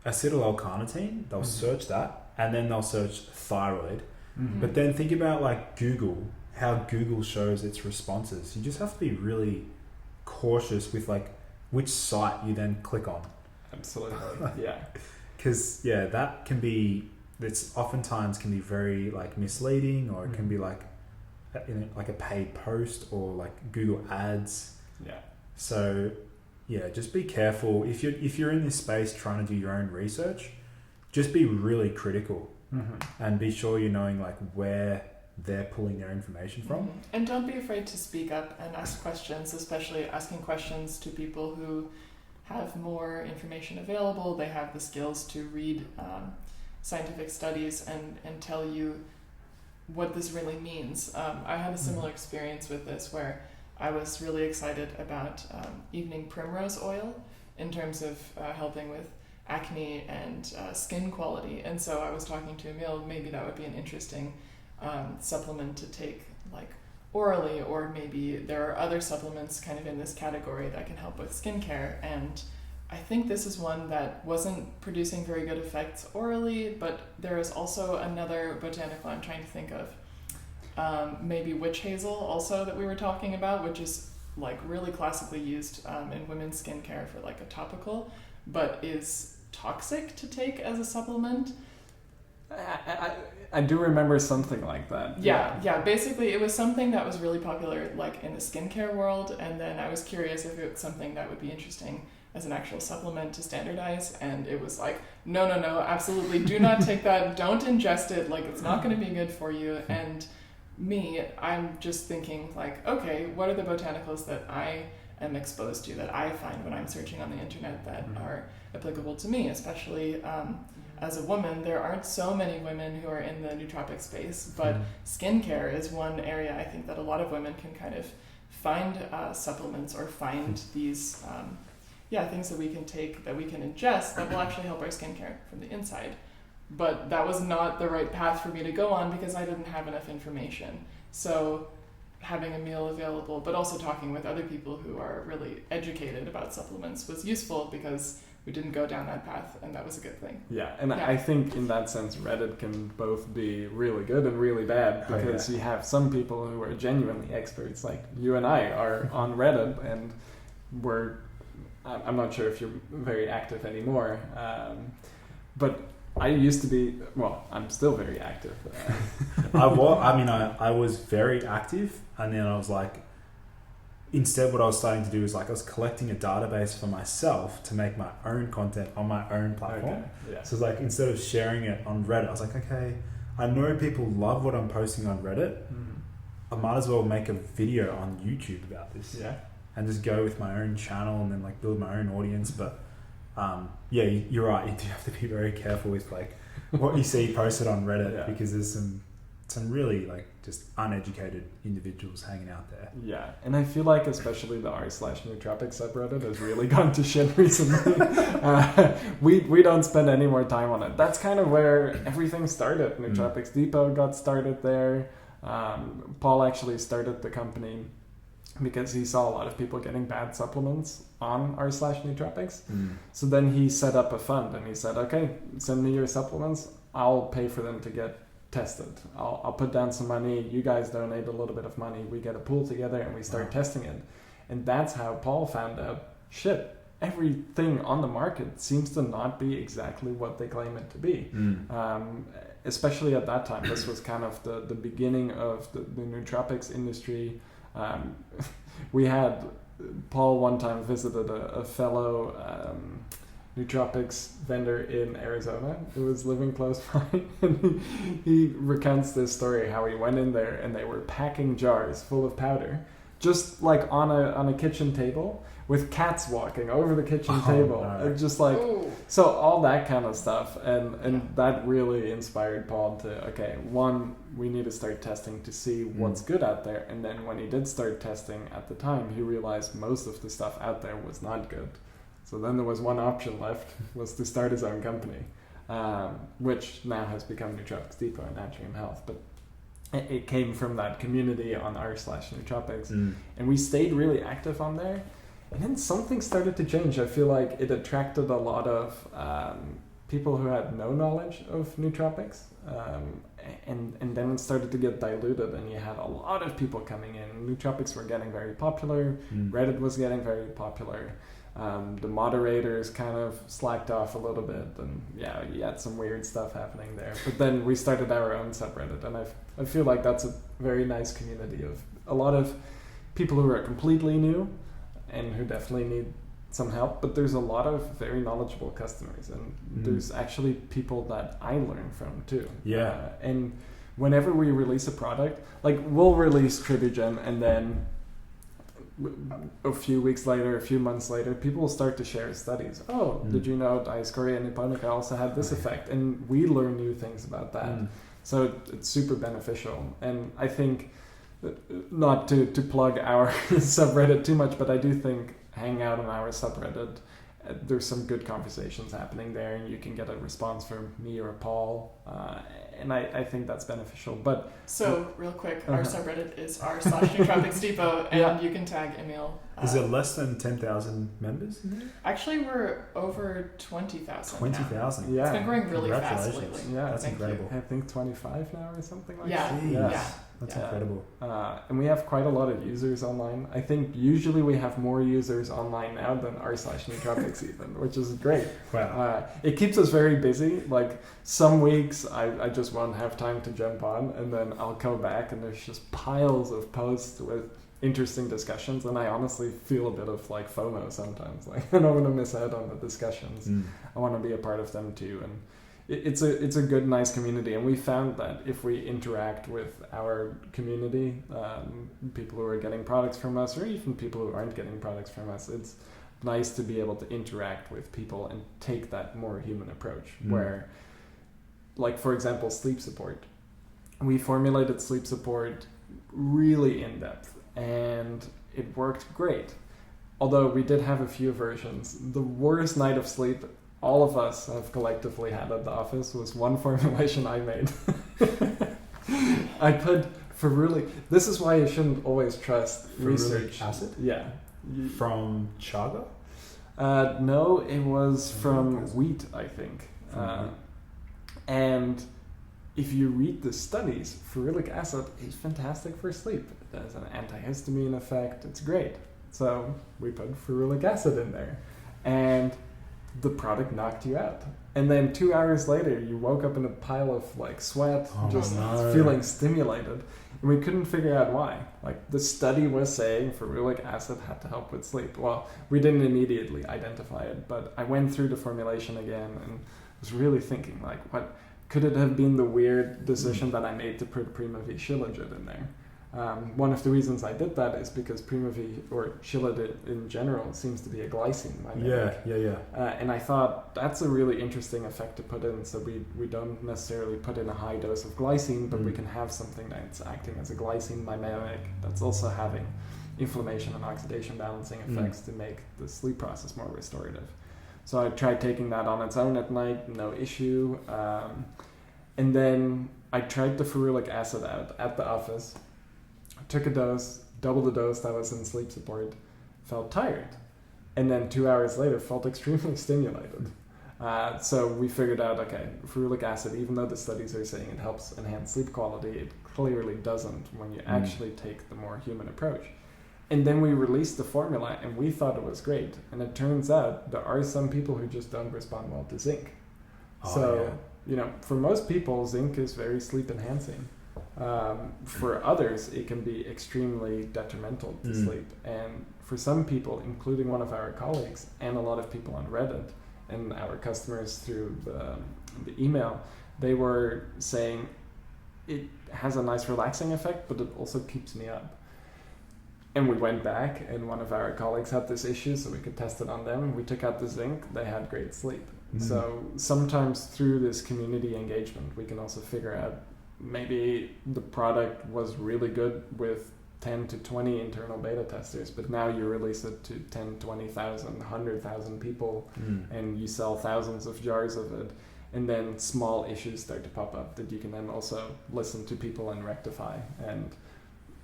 acetyl L-Carnitine, they'll search that, and then they'll search thyroid. But then think about like Google, how Google shows its responses. You just have to be really cautious with like which site you then click on. Absolutely, yeah. Because that can be, it's oftentimes can be very like misleading, or it can be like a paid post or like Google ads. Yeah. So just be careful if you're in this space trying to do your own research. Just be really critical and be sure you're knowing like where they're pulling their information from. And don't be afraid to speak up and ask questions, especially asking questions to people who have more information available. They have the skills to read scientific studies and tell you what this really means. I had a similar experience with this where I was really excited about evening primrose oil in terms of helping with acne and skin quality. And so I was talking to Emiel, maybe that would be an interesting supplement to take like orally, or maybe there are other supplements kind of in this category that can help with skincare. And I think this is one that wasn't producing very good effects orally, but there is also another botanical I'm trying to think of. Maybe witch hazel also that we were talking about, which is like really classically used in women's skincare for like a topical, but is toxic to take as a supplement. I do remember something like that. Yeah. Basically, it was something that was really popular like in the skincare world, and then I was curious if it was something that would be interesting as an actual supplement to standardize, and it was like, no, absolutely do not take that, don't ingest it, like it's not going to be good for you. And I'm just thinking like, okay, what are the botanicals that I am exposed to, that I find when I'm searching on the internet that are applicable to me, especially as a woman. There aren't so many women who are in the nootropic space, but skincare is one area I think that a lot of women can kind of find supplements or find these things that we can take, that we can ingest, that will actually help our skincare from the inside. But that was not the right path for me to go on because I didn't have enough information. So having Emiel available, but also talking with other people who are really educated about supplements was useful, because we didn't go down that path, and that was a good thing. I think in that sense Reddit can both be really good and really bad, because you have some people who are genuinely experts, like you and I are on Reddit, and I'm not sure if you're very active anymore, but I used to be, I'm still very active. I was very active, and then I was like, instead what I was starting to do is like I was collecting a database for myself to make my own content on my own platform. Okay. Yeah. So it's like instead of sharing it on Reddit, I was like, okay, I know people love what I'm posting on Reddit. I might as well make a video on YouTube about this. Yeah. And just go with my own channel and then like build my own audience. But yeah, you're right. You do have to be very careful with like what you see posted on Reddit because there's some really like just uneducated individuals hanging out there. Yeah, and I feel like especially the r/Nootropic subreddit has really gone to shit recently. We don't spend any more time on it. That's kind of where everything started. Nootropics Depot got started there. Paul actually started the company because he saw a lot of people getting bad supplements on r/Nootropics. So then he set up a fund and he said, okay, send me your supplements. I'll pay for them to get tested. I'll put down some money. You guys donate a little bit of money. We get a pool together and we start testing it. And that's how Paul found out, shit, everything on the market seems to not be exactly what they claim it to be. Especially at that time. This was kind of the beginning of the nootropics industry. We had, Paul one time visited a fellow nootropics vendor in Arizona who was living close by, and he recounts this story how he went in there and they were packing jars full of powder just like on a kitchen table with cats walking over the kitchen table. No. Just like so all that kind of stuff, and that really inspired Paul to, okay, one, we need to start testing to see what's good out there. And then when he did start testing at the time, he realized most of the stuff out there was not good. So then there was one option left, was to start his own company, which now has become Nootropics Depot and Atrium Health. But it came from that community on r/Nootropics. And we stayed really active on there. And then something started to change. I feel like it attracted a lot of people who had no knowledge of nootropics. And then it started to get diluted and you had a lot of people coming in. Nootropics were getting very popular. Reddit was getting very popular. The moderators kind of slacked off a little bit, and you had some weird stuff happening there. But then we started our own subreddit, and I feel like that's a very nice community of a lot of people who are completely new and who definitely need some help. But there's a lot of very knowledgeable customers, and there's actually people that I learn from too. And whenever we release a product, like we'll release Tribugen, and then a few weeks later, a few months later, people will start to share studies. Did you know Diascorea niponica also had this effect? And we learn new things about that. So it's super beneficial. And I think, not to plug our subreddit too much, but I do think hang out on our subreddit, there's some good conversations happening there, and you can get a response from me or Paul, and I think that's beneficial. But so real quick, our subreddit is r/Nootropics Depot, and you can tag Emiel. Is it less than 10,000 members in there? Actually, we're over 20,000. 20,000. It's been growing really fast lately. Yeah, that's incredible. I think 25 now or something like that. That's incredible. And we have quite a lot of users online. I think usually we have more users online now than r/Nootropics even, which is great. Wow. It keeps us very busy. Like some weeks I just won't have time to jump on, and then I'll go back and there's just piles of posts with interesting discussions, and I honestly feel a bit of like FOMO sometimes. Like I don't want to miss out on the discussions. I want to be a part of them too. And it's a good, nice community, and we found that if we interact with our community, people who are getting products from us, or even people who aren't getting products from us, it's nice to be able to interact with people and take that more human approach. Where, like for example, sleep support. We formulated sleep support really in depth, and it worked great. Although we did have a few versions. The worst night of sleep all of us have collectively had at the office was one formulation I made. I put ferulic. This is why you shouldn't always trust research. Acid? Yeah. From chaga? No, it was from wheat, I think. And if you read the studies, ferulic acid is fantastic for sleep. It has an antihistamine effect. It's great. So we put ferulic acid in there. And the product knocked you out. And then 2 hours later, you woke up in a pile of like sweat, feeling stimulated. And we couldn't figure out why. Like the study was saying ferulic acid had to help with sleep. Well, we didn't immediately identify it, but I went through the formulation again and was really thinking like, what could it have been the weird decision that I made to put Prima V Shilajit in there? One of the reasons I did that is because Prima V, or Shilajit in general, seems to be a glycine mimetic. And I thought that's a really interesting effect to put in. So we don't necessarily put in a high dose of glycine, but we can have something that's acting as a glycine mimetic that's also having inflammation and oxidation balancing effects to make the sleep process more restorative. So I tried taking that on its own at night, no issue. And then I tried the ferulic acid out at the office. Took a dose, double the dose that was in sleep support, felt tired. And then 2 hours later, felt extremely stimulated. So we figured out, okay, ferulic acid, even though the studies are saying it helps enhance sleep quality, it clearly doesn't when you actually take the more human approach. And then we released the formula, and we thought it was great. And it turns out there are some people who just don't respond well to zinc. You know, for most people, zinc is very sleep enhancing. For others, it can be extremely detrimental to sleep. And for some people, including one of our colleagues and a lot of people on Reddit and our customers through the email, they were saying it has a nice relaxing effect, but it also keeps me up. And we went back, and one of our colleagues had this issue, so we could test it on them. And we took out the zinc; they had great sleep. So sometimes through this community engagement, we can also figure out maybe the product was really good with 10 to 20 internal beta testers, but now you release it to 10, 20,000, 100,000 people, and you sell thousands of jars of it. And then small issues start to pop up that you can then also listen to people and rectify. And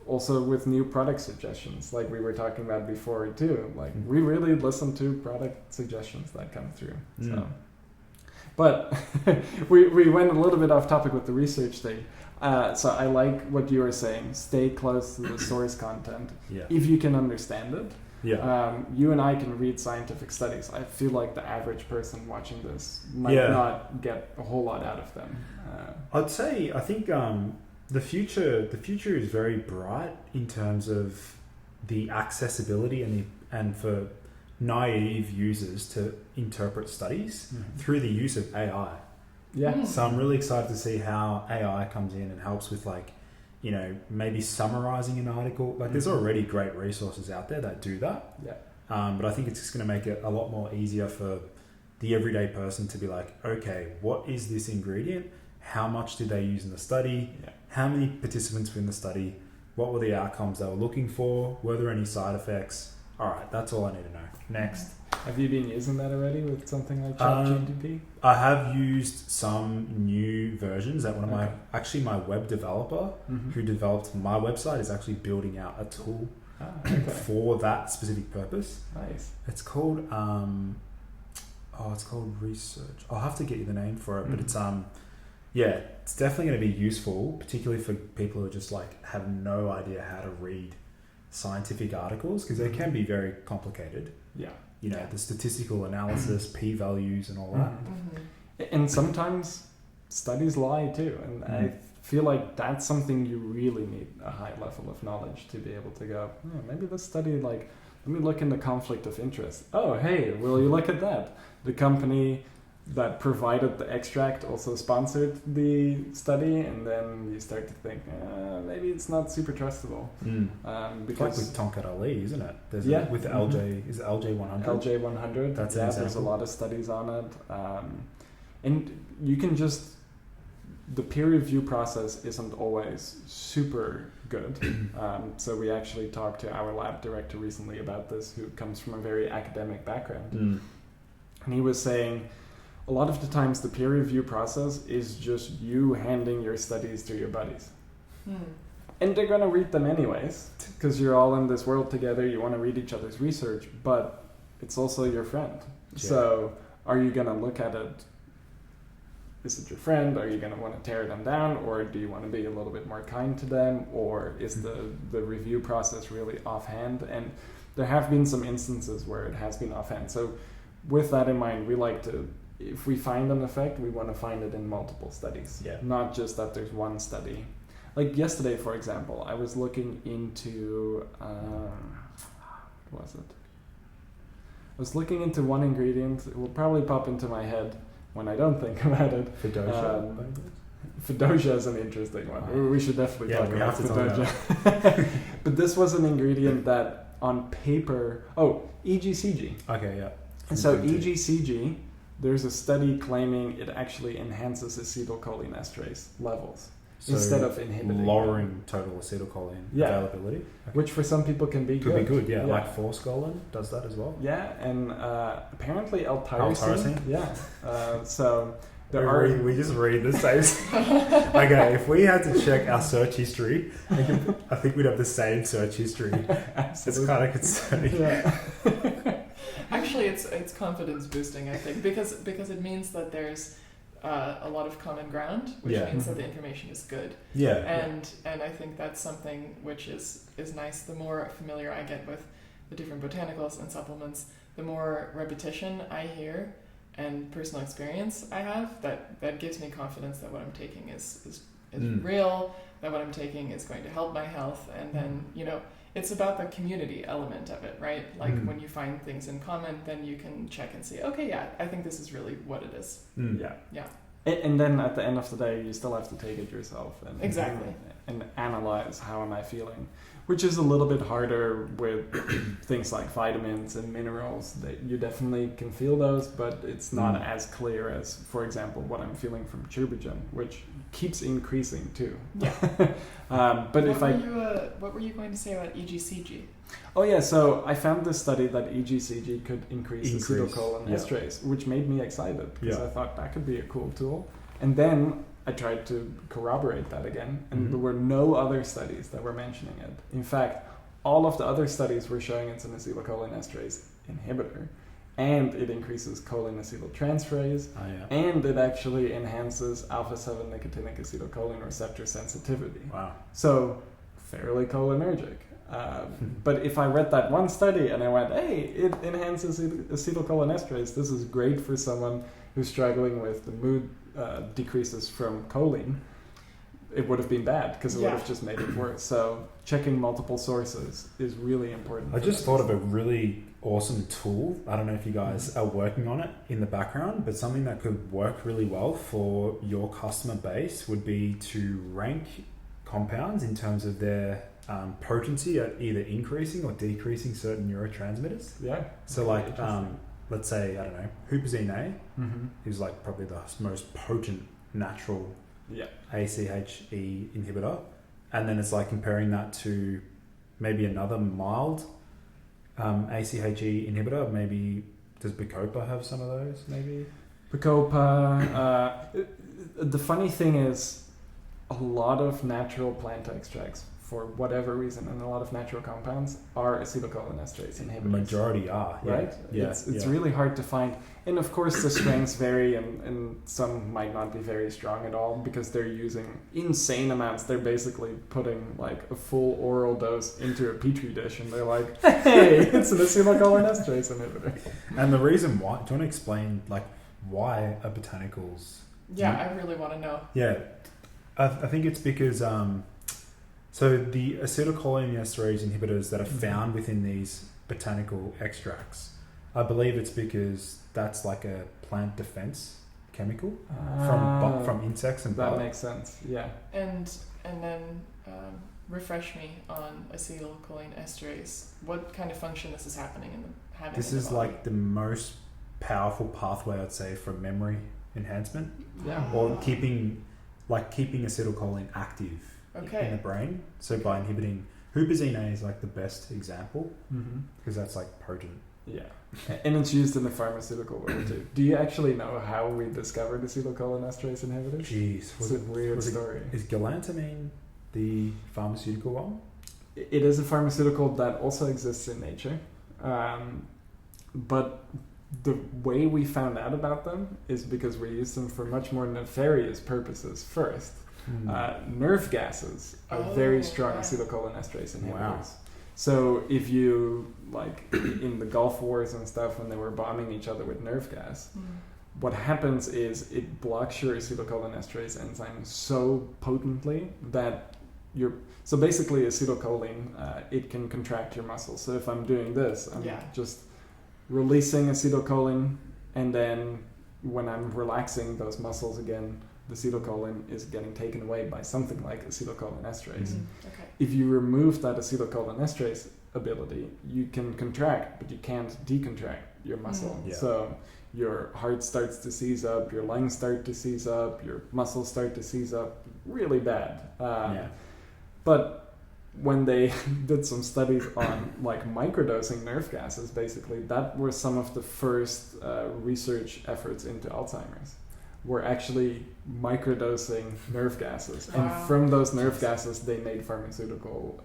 also with new product suggestions, like we were talking about before too, like we really listen to product suggestions that come through. So, but we went a little bit off topic with the research thing. So I like what you were saying, stay close to the source content if you can understand it. You and I can read scientific studies. I feel like the average person watching this might not get a whole lot out of them. I think the future is very bright in terms of the accessibility and for naive users to interpret studies through the use of AI. So I'm really excited to see how AI comes in and helps with, like, you know, maybe summarizing an article. Like there's already great resources out there that do that. But I think it's just going to make it a lot more easier for the everyday person to be like, okay, what is this ingredient? How much did they use in the study? How many participants were in the study? What were the outcomes they were looking for? Were there any side effects? All right, that's all I need to know. Next. Have you been using that already with something like ChatGPT? I have used some new versions that my web developer who developed my website is actually building out a tool for that specific purpose. Nice. It's called it's called Research. I'll have to get you the name for it, but it's it's definitely going to be useful, particularly for people who just like have no idea how to read scientific articles, because they can be very complicated. You know, the statistical analysis, p-values and all that. And sometimes studies lie too, and I feel like that's something you really need a high level of knowledge to be able to go, maybe this study, like, let me look into conflict of interest. Oh, hey, will you look at that? The company that provided the extract also sponsored the study, and then you start to think, maybe it's not super trustable. Because like with Tonkat Ali, isn't it? There's with LJ, is it LJ100? LJ100. That's there's a lot of studies on it. And you can just, the peer review process isn't always super good. So we actually talked to our lab director recently about this, who comes from a very academic background. And he was saying, a lot of the times the peer review process is just you handing your studies to your buddies. And they're going to read them anyways, because you're all in this world together, you want to read each other's research, but it's also your friend. So are you going to look at it, is it your friend? Are you going to want to tear them down, or do you want to be a little bit more kind to them, or is the review process really offhand? And there have been some instances where it has been offhand. So with that in mind, we like to, if we find an effect, we want to find it in multiple studies. Yeah. Not just that there's one study. Like yesterday, for example, I was looking into, what was it? I was looking into one ingredient. It will probably pop into my head when I don't think about it. Fadogia. Fadogia is an interesting one. We should definitely talk about Fadogia. But this was an ingredient that on paper... Oh, EGCG. Okay, yeah. And so EGCG, there's a study claiming it actually enhances acetylcholinesterase levels. So instead of inhibiting, lowering total acetylcholine availability, which for some people can be could be good. Yeah, like forskolin does that as well. Yeah, and apparently L-tyrosine. Yeah, so we just read the same. Okay, if we had to check our search history, I think we'd have the same search history. It's kind of concerning. Yeah. Actually, it's confidence boosting, I think, because it means that there's a lot of common ground, which means that the information is good. Yeah. And I think that's something which is nice. The more familiar I get with the different botanicals and supplements, the more repetition I hear and personal experience I have, that gives me confidence that what I'm taking is real, that what I'm taking is going to help my health. And then, it's about the community element of it, right? Like when you find things in common, then you can check and see, okay, yeah, I think this is really what it is. Yeah. Yeah. And then at the end of the day, you still have to take it yourself exactly and analyze how am I feeling, which is a little bit harder with things like vitamins and minerals. That you definitely can feel those, but it's not as clear as, for example, what I'm feeling from Tribugen, which keeps increasing too. Yeah. But what were you going to say about EGCG? Oh yeah, so I found this study that EGCG could increase acetylcholinesterase, which made me excited because I thought that could be a cool tool. And then I tried to corroborate that again, and there were no other studies that were mentioning it. In fact, all of the other studies were showing it's an acetylcholinesterase inhibitor, and it increases choline-acetyltransferase, and it actually enhances alpha-7 nicotinic acetylcholine receptor sensitivity. Wow. So, fairly cholinergic. But if I read that one study and I went, hey, it enhances acetylcholinesterase, this is great for someone who's struggling with the mood decreases from choline, it would have been bad because it would have just made it worse. So checking multiple sources is really important. I just thought of a really awesome tool. I don't know if you guys are working on it in the background, but something that could work really well for your customer base would be to rank compounds in terms of their potency at either increasing or decreasing certain neurotransmitters. Yeah. So like, let's say, I don't know, huperzine A is like probably the most potent natural ACHE inhibitor. And then it's like comparing that to maybe another mild ACHE inhibitor. Maybe, does Bacopa have some of those maybe? Bacopa. The funny thing is, a lot of natural plant extracts, for whatever reason, and a lot of natural compounds are acetylcholinesterase inhibitors. The majority are, right? Yeah. It's really hard to find. And of course the strengths vary, and some might not be very strong at all because they're using insane amounts. They're basically putting like a full oral dose into a petri dish and they're like, hey, it's an acetylcholinesterase inhibitor. And the reason why, do you want to explain like why are botanicals? Yeah, I really want to know. Yeah, I think it's because so the acetylcholinesterase inhibitors that are found within these botanical extracts, I believe it's because that's like a plant defense chemical from insects and bugs. That makes sense. Yeah. And then refresh me on acetylcholinesterase. What kind of function this is happening in the This is like the most powerful pathway, I'd say, for memory enhancement. Yeah. Or keeping acetylcholine active in the brain. So by inhibiting, huperzine A is like the best example because that's like potent. Yeah. And it's used in the pharmaceutical world too. Do you actually know how we discovered acetylcholinesterase inhibitors? Jeez, it's a weird story. Is galantamine the pharmaceutical one? It is a pharmaceutical that also exists in nature. But the way we found out about them is because we used them for much more nefarious purposes first. Nerve gases are very strong acetylcholinesterase inhibitors. Wow. So if you, like, in the Gulf Wars and stuff, when they were bombing each other with nerve gas, what happens is it blocks your acetylcholinesterase enzyme so potently that so basically acetylcholine, it can contract your muscles. So if I'm doing this, I'm just releasing acetylcholine, and then when I'm relaxing those muscles again, the acetylcholine is getting taken away by something like acetylcholinesterase. Okay. If you remove that acetylcholinesterase ability, you can contract, but you can't decontract your muscle. So your heart starts to seize up, your lungs start to seize up, your muscles start to seize up really bad. But when they did some studies on like microdosing nerve gases, basically that were some of the first research efforts into Alzheimer's. Were actually microdosing nerve gases, and from those nerve gases they made pharmaceutical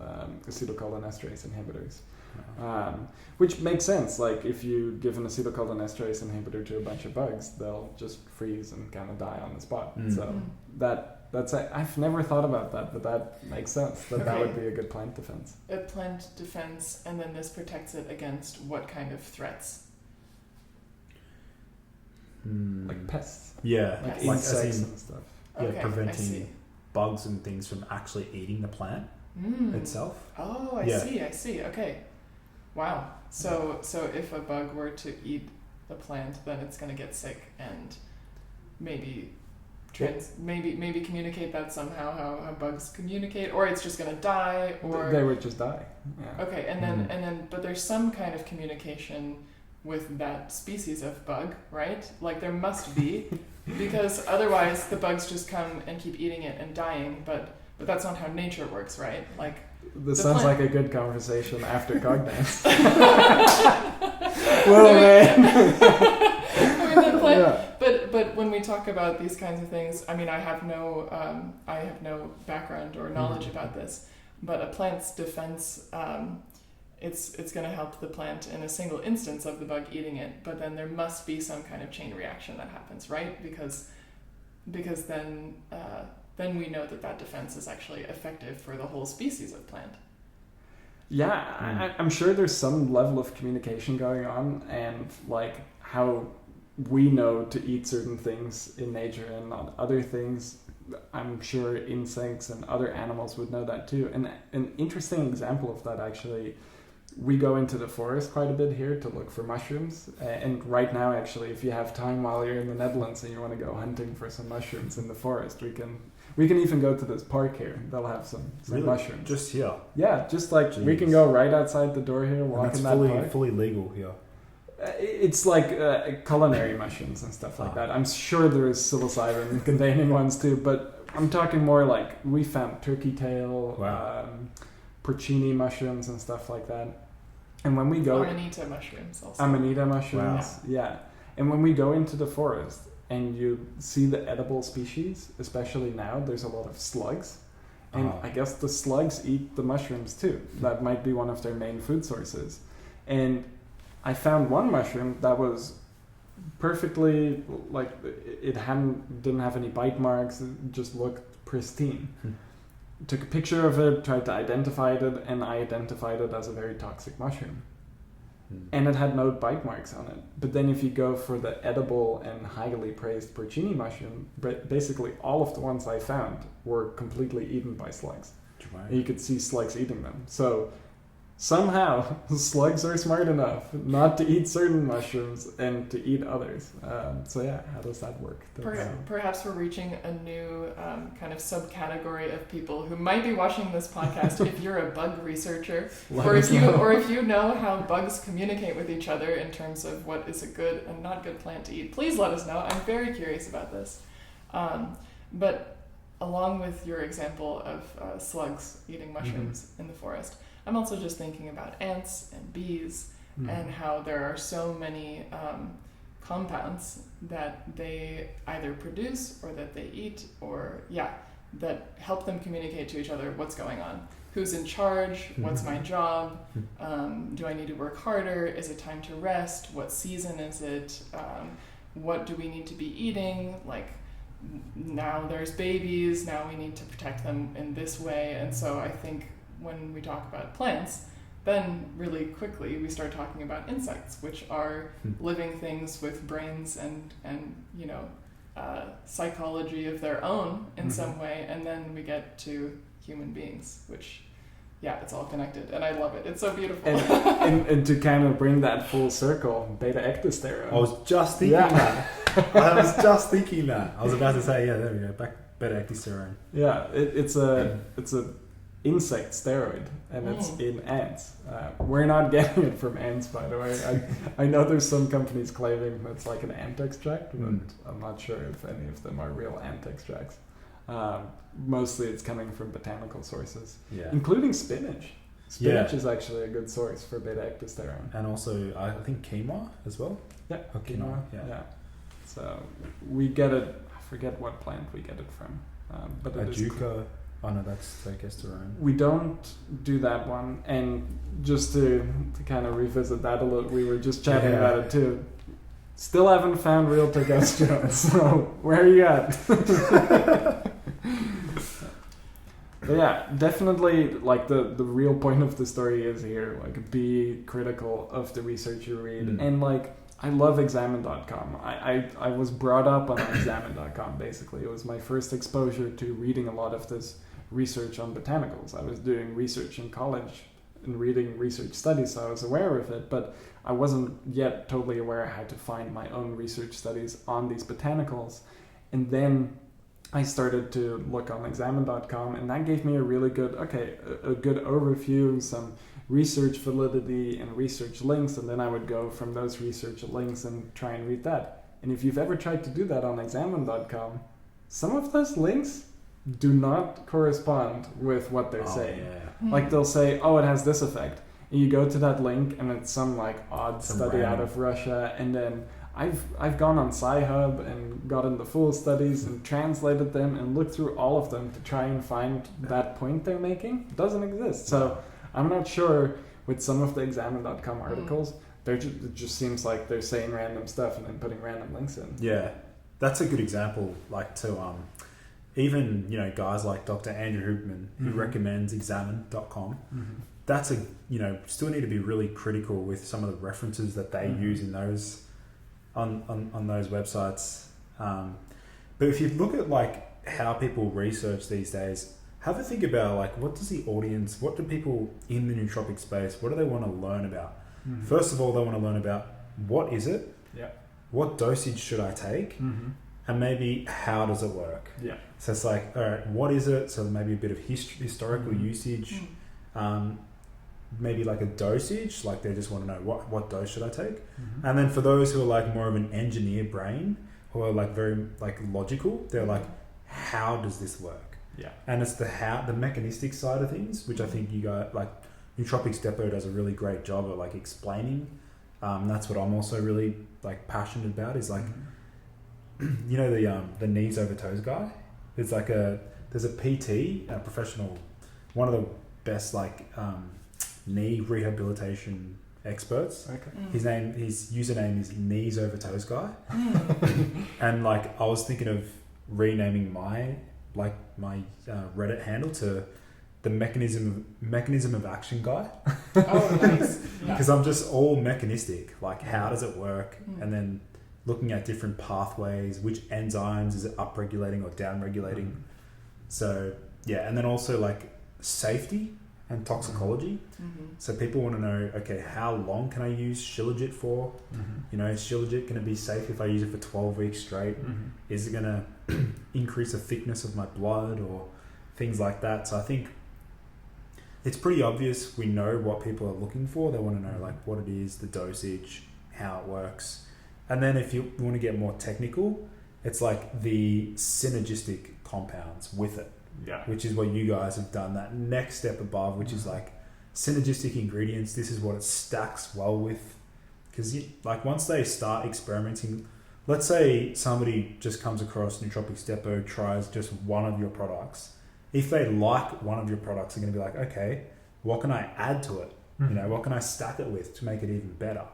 acetylcholinesterase inhibitors, which makes sense. Like if you give an acetylcholinesterase inhibitor to a bunch of bugs, they'll just freeze and kind of die on the spot. So that's I've never thought about that, but that makes sense. That would be a good plant defense. A plant defense, and then this protects it against what kind of threats? Like pests. Yeah, like insects and stuff. Okay, preventing bugs and things from actually eating the plant itself. Oh, I see. Okay. Wow. So if a bug were to eat the plant, then it's going to get sick and maybe maybe communicate that somehow, how bugs communicate, or it's just going to die, or they would just die. Yeah. Okay, and then but there's some kind of communication with that species of bug, right? Like there must be, because otherwise the bugs just come and keep eating it and dying, but that's not how nature works, right? Like this sounds like a good conversation after Cognance. Whoa, man. But when we talk about these kinds of things, I mean, I have no background or knowledge about this, but a plant's defense, it's going to help the plant in a single instance of the bug eating it, but then there must be some kind of chain reaction that happens, right? Because then we know that defense is actually effective for the whole species of plant. Yeah, I'm sure there's some level of communication going on, and like how we know to eat certain things in nature and not other things. I'm sure insects and other animals would know that too. And an interesting example of that, actually, we go into the forest quite a bit here to look for mushrooms. And right now, actually, if you have time while you're in the Netherlands and you want to go hunting for some mushrooms in the forest, we can even go to this park here. They'll have some really? Mushrooms. Just here? Yeah, just like we can go right outside the door here, walk in that park. Fully legal here. It's like culinary mushrooms and stuff like that. I'm sure there is psilocybin containing ones too, but I'm talking more like we found turkey tail, porcini mushrooms and stuff like that. And when we go... Amanita mushrooms also. Amanita mushrooms, yeah. And when we go into the forest and you see the edible species, especially now, there's a lot of slugs. And I guess the slugs eat the mushrooms too. That might be one of their main food sources. And I found one mushroom that was perfectly, like, it didn't have any bite marks, it just looked pristine. Took a picture of it, tried to identify it, and I identified it as a very toxic mushroom. And it had no bite marks on it. But then if you go for the edible and highly praised porcini mushroom, basically all of the ones I found were completely eaten by slugs. And you could see slugs eating them. So somehow slugs are smart enough not to eat certain mushrooms and to eat others. So yeah, how does that work? Perhaps we're reaching a new kind of subcategory of people who might be watching this podcast. If you're a bug researcher, or if you know how bugs communicate with each other in terms of what is a good and not good plant to eat, please let us know. I'm very curious about this. But along with your example of slugs eating mushrooms in the forest, I'm also just thinking about ants and bees and how there are so many compounds that they either produce or that they eat or, that help them communicate to each other what's going on. Who's in charge? What's my job? Do I need to work harder? Is it time to rest? What season is it? What do we need to be eating? Like, now there's babies, now we need to protect them in this way. And so I think when we talk about plants, then really quickly we start talking about insects, which are living things with brains and psychology of their own in some way, and then we get to human beings, which it's all connected, and I love it. It's so beautiful. And to kind of bring that full circle, beta-ecdysterone. I was just thinking that. I was just thinking that. I was about to say, there we go, beta-ecdysterone. Yeah, it's a insect steroid, and it's in ants. We're not getting it from ants, by the way. I know there's some companies claiming it's like an ant extract, but I'm not sure if any of them are real ant extracts. Mostly it's coming from botanical sources, including spinach. Spinach is actually a good source for beta-ecdysterone. And also, I think quinoa as well. Yeah, quinoa. Yeah. So we get it, I forget what plant we get it from. But it is... Oh no, that's progesterone. We don't do that one. And just to kind of revisit that a little, we were just chatting about it too. Still haven't found real progesterone, so where are you at? But yeah, definitely, like the real point of the story is here, like, be critical of the research you read. And like, I love examine.com. I was brought up on examine.com, basically. It was my first exposure to reading a lot of this research on botanicals. I was doing research in college and reading research studies, so I was aware of it, but I wasn't yet totally aware how to find my own research studies on these botanicals. And then I started to look on examine.com, and that gave me a really good, a good overview, some research validity and research links, and then I would go from those research links and try and read that. And if you've ever tried to do that on examine.com, some of those links do not correspond with what they're saying. Like they'll say, it has this effect. And you go to that link and it's some like odd study out of Russia, and then I've gone on Sci-Hub and gotten the full studies and translated them and looked through all of them to try and find that point they're making. It doesn't exist. So I'm not sure with some of the examine.com articles, it just seems like they're saying random stuff and then putting random links in. Yeah, that's a good example. Like to even guys like Dr. Andrew Hoopman, who recommends examine.com. That's still need to be really critical with some of the references that they use in those on those websites. But if you look at like how people research these days, have a think about like what do people in the nootropic space, what do they want to learn about? First of all, they want to learn about what is it? What dosage should I take? And maybe how does it work? So it's like, all right, what is it? So maybe a bit of historical usage, maybe like a dosage, like they just want to know what dose should I take? And then for those who are like more of an engineer brain, who are like very like logical, they're like, how does this work? And it's the mechanistic side of things, which I think you got like Nootropics Depot does a really great job of like explaining. That's what I'm also really like passionate about is like, the knees over toes guy. There's a PT, a professional, one of the best like knee rehabilitation experts. His username is knees over toes guy. And like I was thinking of renaming my Reddit handle to the mechanism of action guy. Oh, nice. Because I'm just all mechanistic, like how does it work, and then looking at different pathways, which enzymes is it upregulating or downregulating. So and then also like safety and toxicology. So people want to know, okay, how long can I use Shilajit for? Is Shilajit going to be safe if I use it for 12 weeks straight? Is it going to increase the thickness of my blood or things like that? So I think it's pretty obvious we know what people are looking for. They want to know like what it is, the dosage, how it works. And then if you want to get more technical, it's like the synergistic compounds with it. Which is what you guys have done, that next step above, which is like synergistic ingredients. This is what it stacks well with. Because like once they start experimenting, let's say somebody just comes across Nootropics Depot, tries just one of your products. If they like one of your products, they're going to be like, okay, what can I add to it? What can I stack it with to make it even better?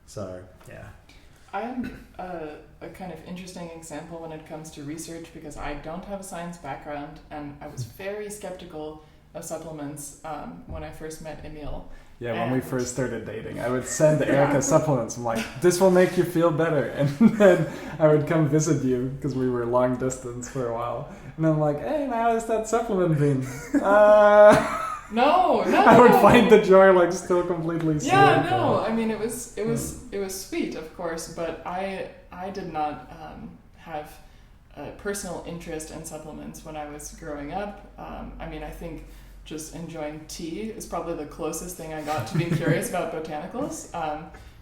So, I'm a kind of interesting example when it comes to research because I don't have a science background, and I was very skeptical of supplements when I first met Emiel. Yeah, when we first started dating, I would send Erika supplements. I'm like, this will make you feel better. And then I would come visit you because we were long distance for a while. And I'm like, hey, now is that supplement been? No. I would find the jar like still completely sealed. Yeah, no. I mean, it was sweet, of course, but I did not have a personal interest in supplements when I was growing up. I mean, I think just enjoying tea is probably the closest thing I got to being curious about botanicals,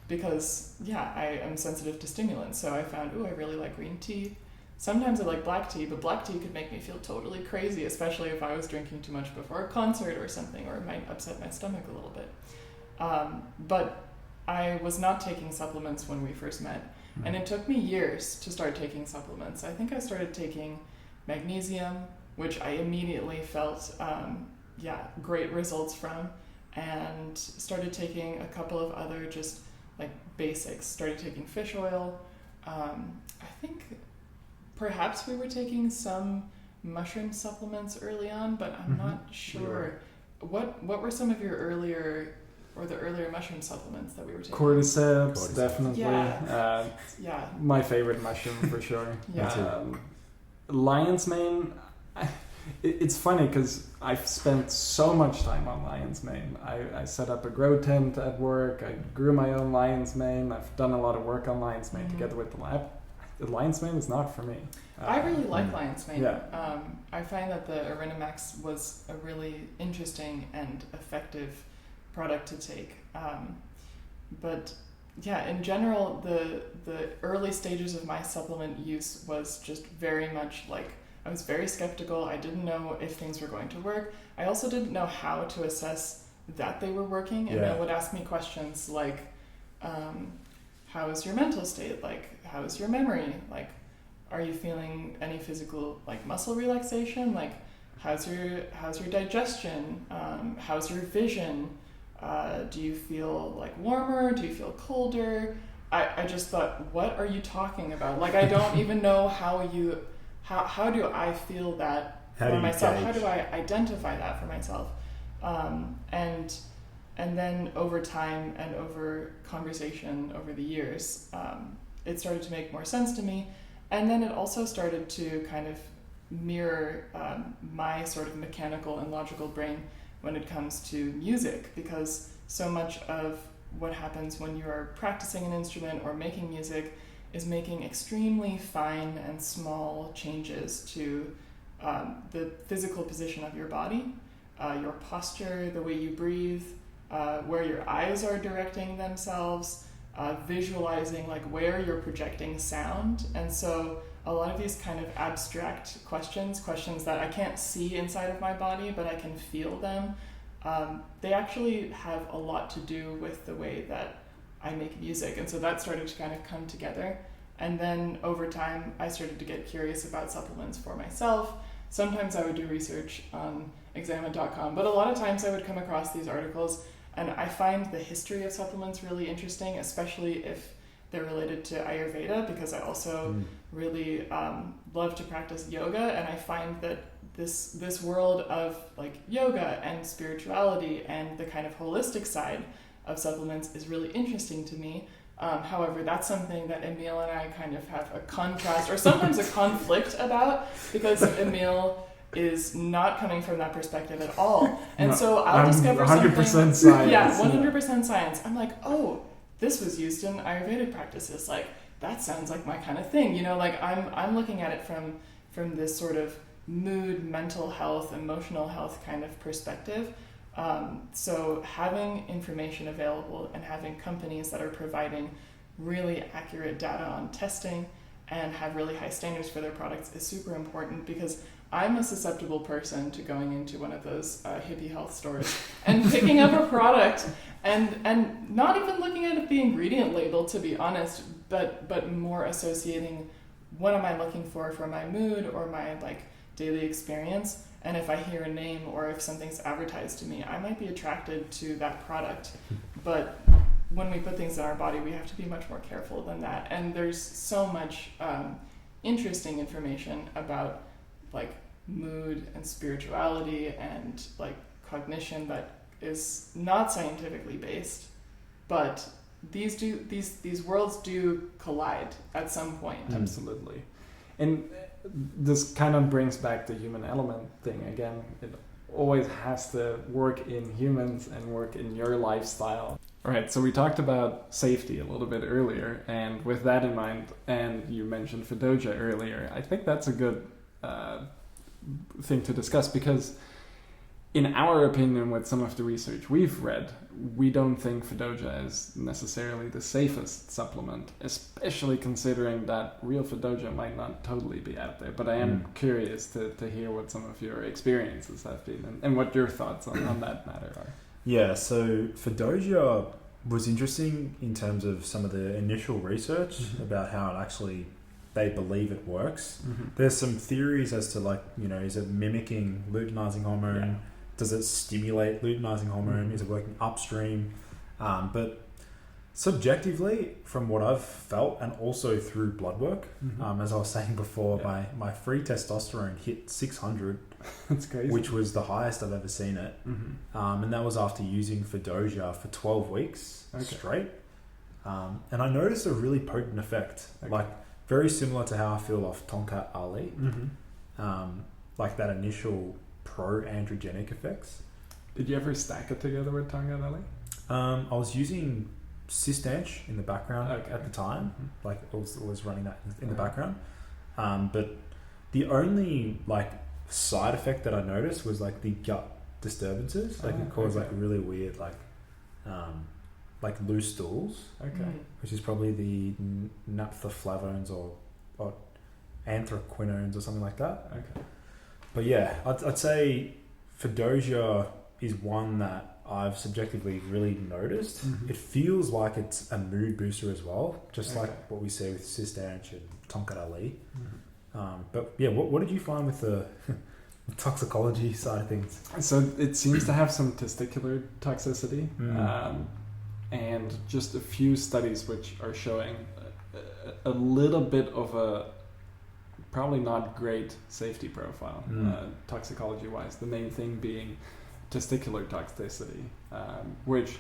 because I am sensitive to stimulants. So I found, I really like green tea. Sometimes I like black tea, but black tea could make me feel totally crazy, especially if I was drinking too much before a concert or something, or it might upset my stomach a little bit. But I was not taking supplements when we first met, and it took me years to start taking supplements. I think I started taking magnesium, which I immediately felt great results from, and started taking a couple of other just like basics. Started taking fish oil. I think perhaps we were taking some mushroom supplements early on, but I'm not sure. What were some of your earlier mushroom supplements that we were taking? Cordyceps, definitely. Yeah. My favorite mushroom for sure. Lion's mane. It's funny because I've spent so much time on lion's mane. I set up a grow tent at work. I grew my own lion's mane. I've done a lot of work on lion's mane together with the lab. The lion's mane is not for me. I really like lion's mane. Yeah. I find that the Erinamax was a really interesting and effective product to take. But in general, the early stages of my supplement use was just very much like, I was very skeptical. I didn't know if things were going to work. I also didn't know how to assess that they were working. And they would ask me questions like, how is your mental state? Like, how is your memory? Like, are you feeling any physical, like, muscle relaxation? Like, how's your digestion? How's your vision? Do you feel like warmer? Do you feel colder? I just thought, what are you talking about? Like, I don't even know how do I feel that for myself? How do I identify that for myself? And then over time and over conversation over the years, it started to make more sense to me. And then it also started to kind of mirror my sort of mechanical and logical brain when it comes to music, because so much of what happens when you're practicing an instrument or making music is making extremely fine and small changes to the physical position of your body, your posture, the way you breathe, where your eyes are directing themselves, visualizing like where you're projecting sound. And so a lot of these kind of abstract questions that I can't see inside of my body, but I can feel them, they actually have a lot to do with the way that I make music. And so that started to kind of come together. And then over time, I started to get curious about supplements for myself. Sometimes I would do research on examine.com, but a lot of times I would come across these articles, and I find the history of supplements really interesting, especially if they're related to Ayurveda, because I also really love to practice yoga, and I find that this world of like yoga and spirituality and the kind of holistic side of supplements is really interesting to me. However, that's something that Emiel and I kind of have a contrast or sometimes a conflict about, because Emiel is not coming from that perspective at all. And so I'll discover 100% something. science. Yeah, 100% science. I'm like, oh, this was used in Ayurvedic practices. Like, that sounds like my kind of thing. You know, like I'm looking at it from this sort of mood, mental health, emotional health kind of perspective. So having information available and having companies that are providing really accurate data on testing and have really high standards for their products is super important, because I'm a susceptible person to going into one of those hippie health stores and picking up a product and not even looking at the ingredient label, to be honest, but more associating what am I looking for my mood or my like daily experience. And if I hear a name or if something's advertised to me, I might be attracted to that product. But when we put things in our body, we have to be much more careful than that. And there's so much interesting information about like mood and spirituality and like cognition that is not scientifically based, but these worlds do collide at some point. Absolutely. And this kind of brings back the human element thing again. It always has to work in humans and work in your lifestyle. All right, so we talked about safety a little bit earlier, and with that in mind, and you mentioned Fadogia earlier, I think that's a good thing to discuss, because in our opinion, with some of the research we've read, we don't think Fadogia is necessarily the safest supplement, especially considering that real Fadogia might not totally be out there. But I am curious to hear what some of your experiences have been and what your thoughts on that matter are. Yeah, so Fadogia was interesting in terms of some of the initial research about how it actually, they believe it works. There's some theories as to like, you know, is it mimicking luteinizing hormone? Yeah. Does it stimulate luteinizing hormone? Is it working upstream? But subjectively, from what I've felt, and also through blood work, as I was saying before, my free testosterone hit 600. That's crazy. Which was the highest I've ever seen it. And that was after using Fadogia for 12 weeks straight. And I noticed a really potent effect, like very similar to how I feel off Tonkat Ali. Like that initial pro-androgenic effects. Did you ever stack it together with Tonkat Ali? I was using Cistanche in the background at the time. Like I was running that in the background. But the only like side effect that I noticed was like the gut disturbances. Like it caused like really weird like loose stools. Which is probably the naphthaflavones or anthraquinones or something like that. But yeah, I'd say Fadogia is one that I've subjectively really noticed. It feels like it's a mood booster as well, just like what we see with Cistanche and Tonkat Ali. But yeah, what did you find with the toxicology side of things? So it seems to have some testicular toxicity, and just a few studies which are showing a little bit of a probably not great safety profile, toxicology-wise. The main thing being testicular toxicity, which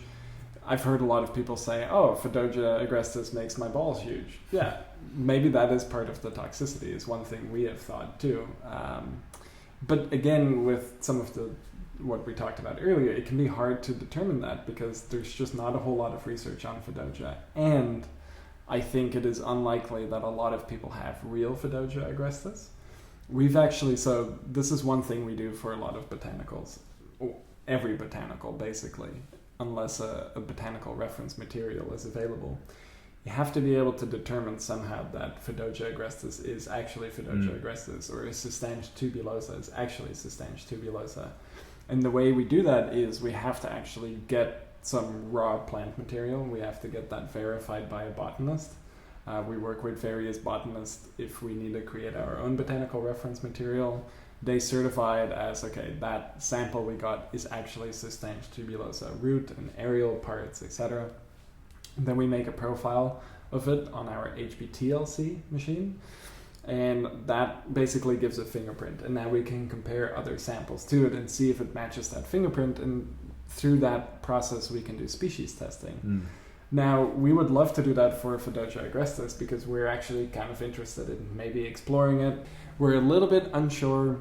I've heard a lot of people say, oh, Fadogia agrestis makes my balls huge. Yeah, maybe that is part of the toxicity, is one thing we have thought too. But again, with some of what we talked about earlier, it can be hard to determine that because there's just not a whole lot of research on Fadogia. And I think it is unlikely that a lot of people have real Fadogia agrestis. We've actually, so this is one thing we do for a lot of botanicals. Every botanical, basically, unless a botanical reference material is available. You have to be able to determine somehow that Fadogia agrestis is actually Fadogia agrestis, or Cistanche tubulosa is actually Cistanche tubulosa. And the way we do that is we have to actually get some raw plant material. We have to get that verified by a botanist. We work with various botanists if we need to create our own botanical reference material. They certify it as, okay, that sample we got is actually Cistanche tubulosa root and aerial parts, etc. Then we make a profile of it on our HBTLC machine, and that basically gives a fingerprint. And now we can compare other samples to it and see if it matches that fingerprint, and through that process we can do species testing. Now, we would love to do that for Fadogia agrestis because we're actually kind of interested in maybe exploring it. We're a little bit unsure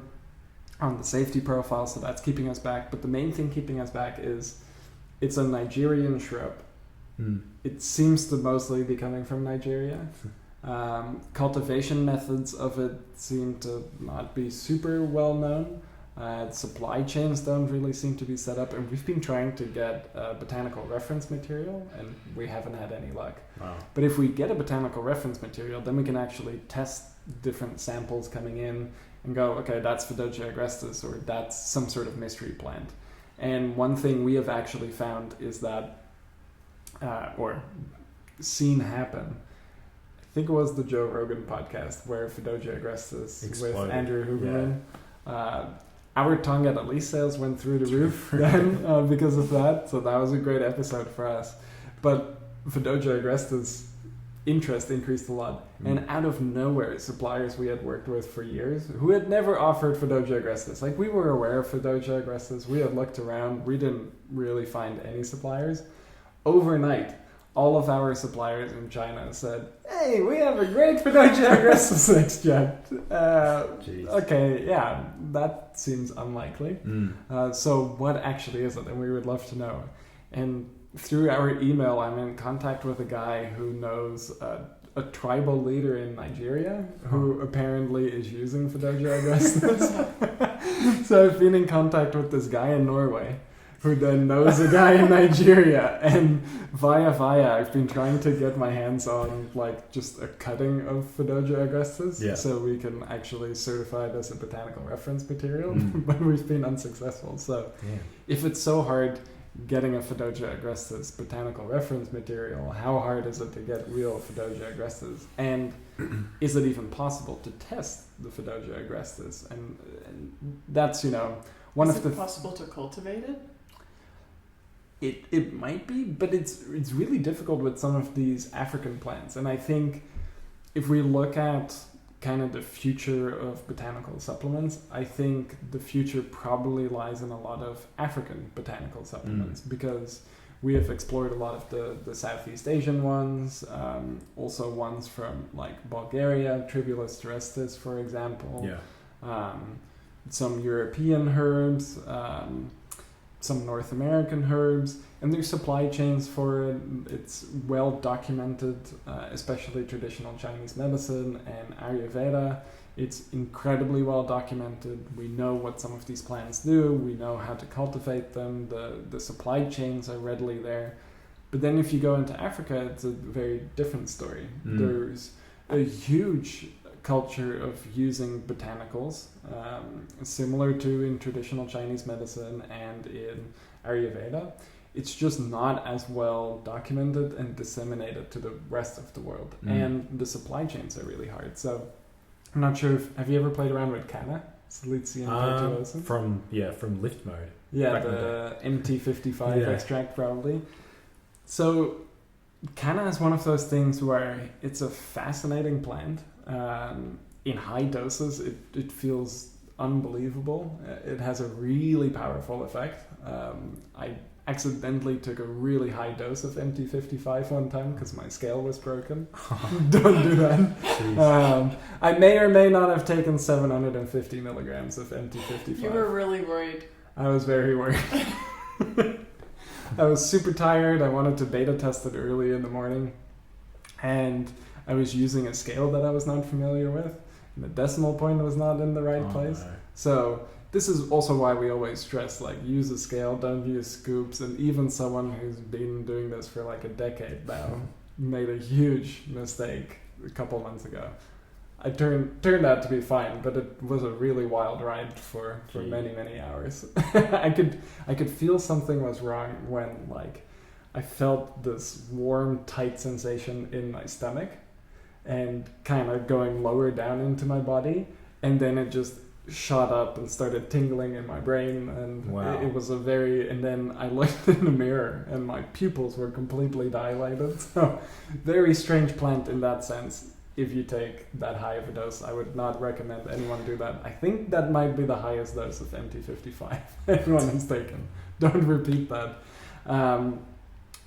on the safety profile, so that's keeping us back. But the main thing keeping us back is it's a Nigerian shrub. It seems to mostly be coming from Nigeria. Cultivation methods of it seem to not be super well known. Supply chains don't really seem to be set up, and we've been trying to get botanical reference material, and we haven't had any luck. But if we get a botanical reference material, then we can actually test different samples coming in and go, okay, that's Fadogia agrestis, or that's some sort of mystery plant. And one thing we have actually found is that, or seen happen, I think it was the Joe Rogan podcast where Fadogia agrestis exploded with Andrew Huberman. Our Tonkat Ali sales went through the roof then because of that. So that was a great episode for us. But Fadogia agrestis interest increased a lot. And out of nowhere, suppliers we had worked with for years who had never offered Fadogia agrestis. Like, we were aware of Fadogia agrestis. We had looked around. We didn't really find any suppliers. Overnight, all of our suppliers in China said, hey, we have a great Fadogia agrestis extract. Okay, yeah, that seems unlikely. So what actually is it? And we would love to know. And through our email, I'm in contact with a guy who knows a tribal leader in Nigeria who apparently is using Fadogia agrestis. So I've been in contact with this guy in Norway who then knows a guy in Nigeria, and via I've been trying to get my hands on like just a cutting of Fadogia agrestis so we can actually certify it as a botanical reference material, but we've been unsuccessful. So if it's so hard getting a Fadogia agrestis botanical reference material, how hard is it to get real Fadogia agrestis? And is it even possible to test the Fadogia agrestis? And that's, one is of the... Is it possible to cultivate it? It might be, but it's really difficult with some of these African plants. And I think if we look at kind of the future of botanical supplements, I think the future probably lies in a lot of African botanical supplements because we have explored a lot of the Southeast Asian ones, also ones from like Bulgaria, Tribulus terrestris, for example, some European herbs, some North American herbs, and there's supply chains for it. It's well documented, especially traditional Chinese medicine and Ayurveda. It's incredibly well documented. We know what some of these plants do. We know how to cultivate them. The supply chains are readily there. But then if you go into Africa, it's a very different story. There's a huge culture of using botanicals, similar to in traditional Chinese medicine and in Ayurveda. It's just not as well documented and disseminated to the rest of the world. And the supply chains are really hard. So I'm not sure have you ever played around with Canna? Silicium virtuosum? From lift mode. Yeah, the MT55 extract probably. So Canna is one of those things where it's a fascinating plant. In high doses, it feels unbelievable. It has a really powerful effect. I accidentally took a really high dose of MT55 one time because my scale was broken. Don't do that. I may or may not have taken 750 milligrams of MT55. You were really worried. I was very worried. I was super tired. I wanted to beta test it early in the morning. And I was using a scale that I was not familiar with. And the decimal point was not in the right place. No. So this is also why we always stress, like, use a scale, don't use scoops. And even someone who's been doing this for like a decade now made a huge mistake a couple months ago. I turned out to be fine, but it was a really wild ride for many, many hours. I could feel something was wrong when, like, I felt this warm, tight sensation in my stomach and kind of going lower down into my body, and then it just shot up and started tingling in my brain, and it was and then I looked in the mirror and my pupils were completely dilated. So very strange plant in that sense. If you take that high of a dose, I would not recommend anyone do that. I think that might be the highest dose of MT55 anyone has taken. Don't repeat that.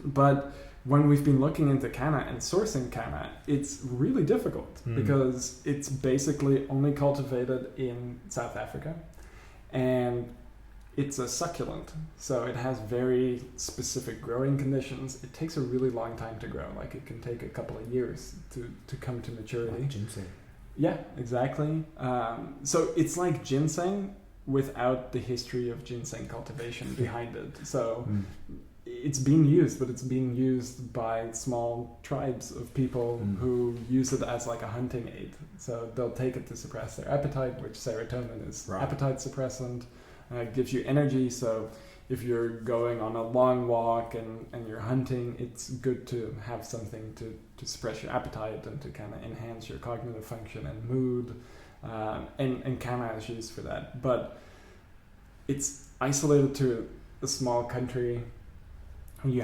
But when we've been looking into Canna and sourcing Canna, it's really difficult because it's basically only cultivated in South Africa, and it's a succulent, so it has very specific growing conditions. It takes a really long time to grow. Like, it can take a couple of years to come to maturity. Like ginseng. Yeah, exactly. So it's like ginseng without the history of ginseng cultivation behind it. So it's being used, but it's being used by small tribes of people who use it as like a hunting aid. So they'll take it to suppress their appetite, which serotonin is appetite suppressant. Gives you energy, so if you're going on a long walk and you're hunting, it's good to have something to suppress your appetite and to kind of enhance your cognitive function and mood, and Canna is used for that. But it's isolated to a small country you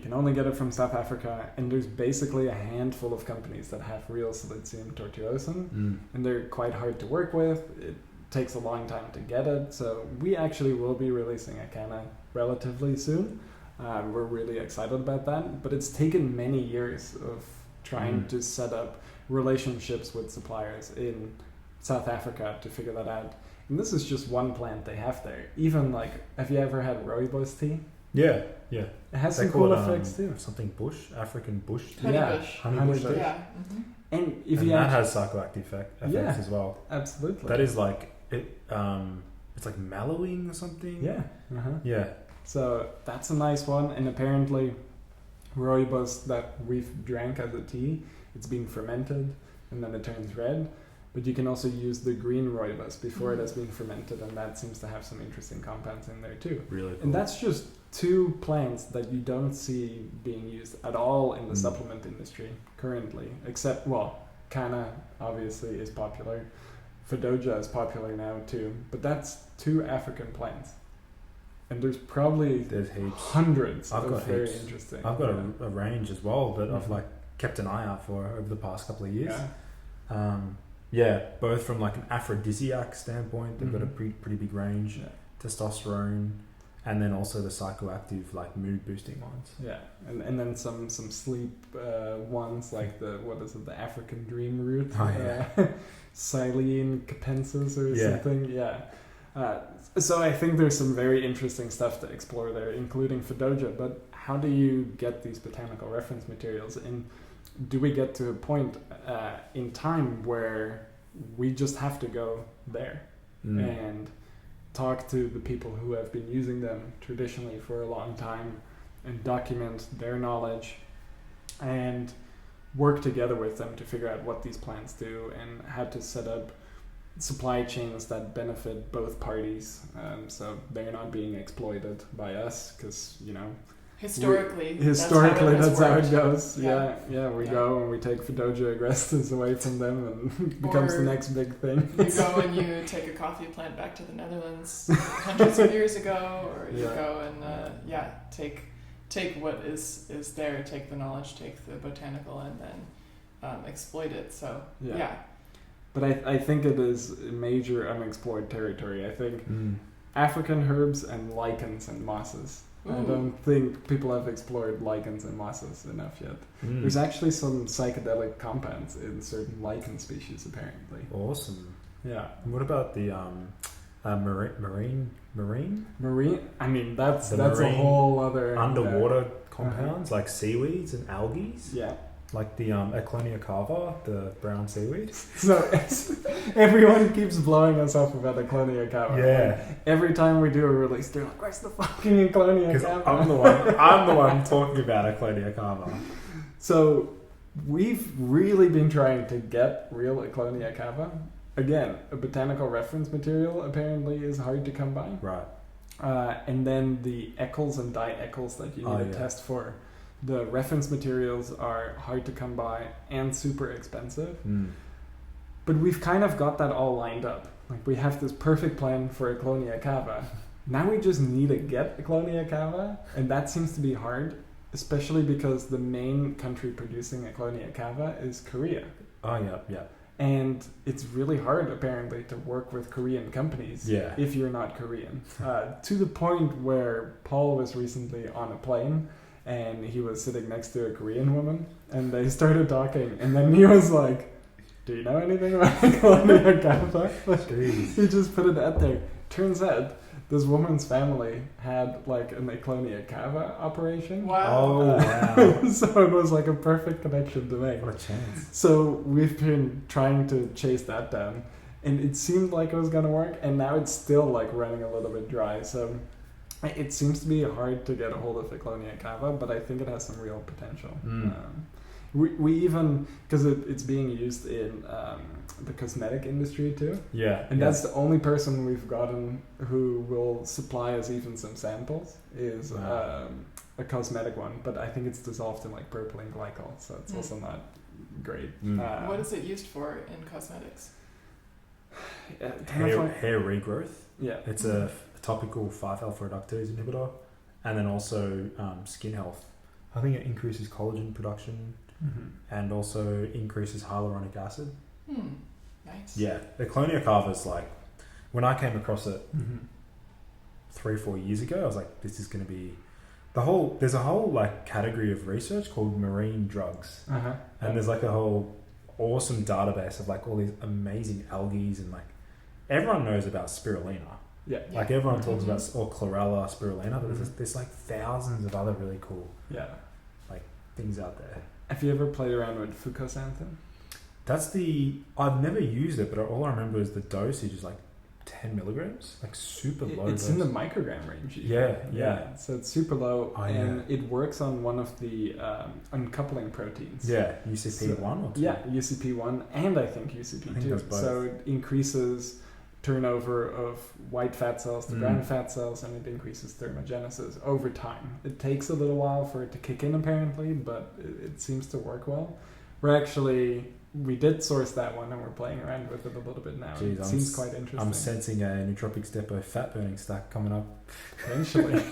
can only get it from South Africa, and there's basically a handful of companies that have real Silicium tortuosum, and they're quite hard to work with. It takes a long time to get it, so we actually will be releasing a canna relatively soon. We're really excited about that, but it's taken many years of trying to set up relationships with suppliers in South Africa to figure that out. And this is just one plant they have there. Even like, have you ever had rooibos tea? Yeah. It has some cool effects too. Something bush, African bush tea. Honey bush. Tea. Yeah. And that has psychoactive effects as well. Absolutely. That is like it. It's like mellowing or something. Yeah. Yeah. So that's a nice one. And apparently, rooibos that we've drank as a tea, it's been fermented and then it turns red. But you can also use the green rooibos before it has been fermented, and that seems to have some interesting compounds in there too. Really cool. And that's just 2 plants that you don't see being used at all in the supplement industry currently, except, canna obviously is popular. Fadogia is popular now too, but that's 2 African plants. And there's heaps. Hundreds I've of got very heaps. interesting. I've got a range as well that I've like kept an eye out for over the past couple of years. Both from like an aphrodisiac standpoint, they've got a pretty big range. Testosterone, and then also the psychoactive like mood boosting ones. Yeah, and then some sleep ones like the African dream root. Silene capensis or something. So I think there's some very interesting stuff to explore there, including Fadogia. But how do you get these botanical reference materials? And do we get to a point in time where we just have to go there and talk to the people who have been using them traditionally for a long time and document their knowledge and work together with them to figure out what these plants do and how to set up supply chains that benefit both parties, so they're not being exploited by us, because historically that's how it goes. We go and we take Fadogia agrestis away from them, and it becomes the next big thing. You go and you take a coffee plant back to the Netherlands hundreds of years ago, or you go and take what is there, take the knowledge, take the botanical, and then exploit it. So But I think it is a major unexplored territory. I think African herbs and lichens and mosses. I don't think people have explored lichens and mosses enough yet. There's actually some psychedelic compounds in certain lichen species, apparently. Awesome. Yeah. And what about the marine? I mean, that's a whole other underwater compounds like seaweeds and algae. Yeah. Like the Eclonia cava, the brown seaweed. So everyone keeps blowing us up about Eclonia cava. Yeah. Like, every time we do a release, they're like, "Where's the fucking Eclonia cava?" I'm the one talking about Eclonia cava. So we've really been trying to get real Eclonia cava. Again, a botanical reference material apparently is hard to come by. Right. And then the eccles and dieccles that you need to test for. The reference materials are hard to come by and super expensive. But we've kind of got that all lined up. Like, we have this perfect plan for Eclonia cava. Now we just need to get Eclonia cava, and that seems to be hard, especially because the main country producing Eclonia cava is Korea. Oh, yeah. And it's really hard, apparently, to work with Korean companies if you're not Korean. To the point where Paul was recently on a plane, and he was sitting next to a Korean woman, and they started talking, and then he was like, "Do you know anything about Eclonia cava?" He just put it out there. Turns out this woman's family had like an Eclonia cava operation. Wow. Wow. So it was like a perfect connection to make. What a chance. So we've been trying to chase that down, and it seemed like it was going to work, and now it's still like running a little bit dry. So it seems to be hard to get a hold of Eclonia cava, but I think it has some real potential. We even, because it's being used in the cosmetic industry too. Yeah. And that's the only person we've gotten who will supply us even some samples is a cosmetic one, but I think it's dissolved in like propylene glycol, so it's also not great. What is it used for in cosmetics? Hair regrowth. Yeah. It's a topical 5-alpha reductase inhibitor, and then also skin health. I think it increases collagen production and also increases hyaluronic acid. Nice. Yeah, the Colonia Cava is like, when I came across it 3-4 years ago, I was like, this is going to be there's a whole like category of research called marine drugs, and there's like a whole awesome database of like all these amazing algae, and like everyone knows about spirulina. Like everyone talks about, or chlorella, spirulina, but there's like thousands of other really cool like things out there. Have you ever played around with fucosanthin? I've never used it, but all I remember is the dosage is like 10 milligrams, like super low. It's dose. in the microgram range. Yeah. So it's super low, and it works on one of the uncoupling proteins. Yeah, UCP1 or 2? Yeah, UCP1 and I think UCP2. So it increases turnover of white fat cells to brown fat cells, and it increases thermogenesis over time. It takes a little while for it to kick in apparently, but it seems to work well. We did source that one, and we're playing around with it a little bit now. Jeez, it seems quite interesting. I'm sensing a Nootropics Depot fat burning stack coming up. Eventually.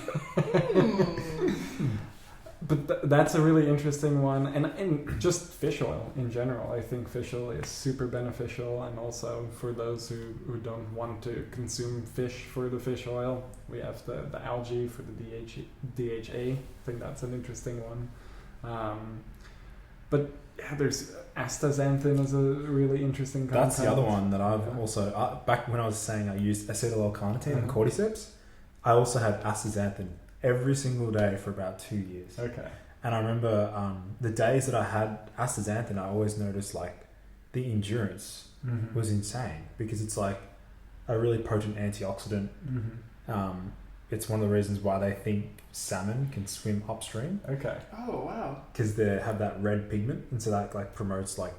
But that's a really interesting one. And just fish oil in general. I think fish oil is super beneficial. And also for those who don't want to consume fish for the fish oil, we have the algae for the DHA. I think that's an interesting one. But yeah, there's astaxanthin is a really interesting compound. That's the other one that I've also... back when I was saying I used acetyl L-Carnitine and cordyceps, I also had astaxanthin every single day for about 2 years. Okay. And I remember the days that I had astaxanthin, I always noticed like the endurance was insane, because it's like a really potent antioxidant. It's one of the reasons why they think salmon can swim upstream. Okay. Oh, wow. Because they have that red pigment, and so that like promotes like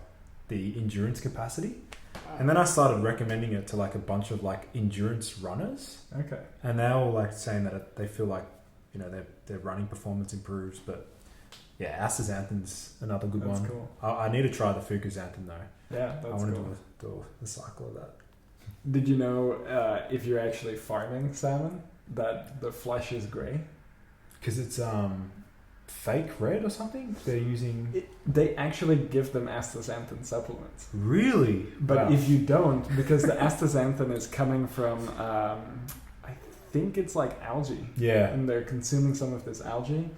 the endurance capacity. Wow. And then I started recommending it to like a bunch of like endurance runners. Okay. And they're all like saying that they feel like, you know, their running performance improves. But yeah, astaxanthin's another good one. That's cool. I need to try the fucosanthin though. Yeah, that's I want cool. to do the cycle of that. Did you know if you're actually farming salmon that the flesh is grey? Because it's fake red or something? They're using... They actually give them astaxanthin supplements. Really? But if you don't, because the astaxanthin is coming from, I think it's like algae. Yeah. And they're consuming some of this algae,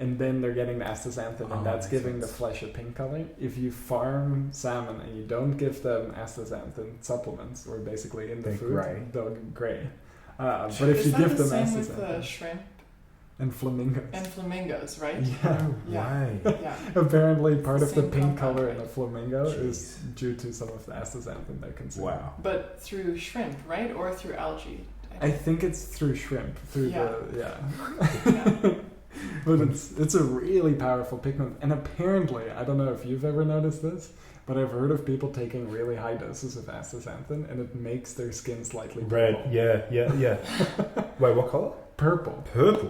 and then they're getting the astaxanthin, and that's giving the flesh a pink color. If you farm salmon and you don't give them astaxanthin supplements, or basically in the food, they'll get grey. But if you give them astaxanthin... Is that the same with shrimp? And flamingos. And flamingos, right? Yeah. Apparently part of the pink color in a flamingo is due to some of the astaxanthin they're consuming. Wow. But through shrimp, right? Or through algae? I think it's through shrimp. But it's a really powerful pigment. And apparently, I don't know if you've ever noticed this, but I've heard of people taking really high doses of astaxanthin, and it makes their skin slightly red. purple. Yeah. Wait, what color? Purple.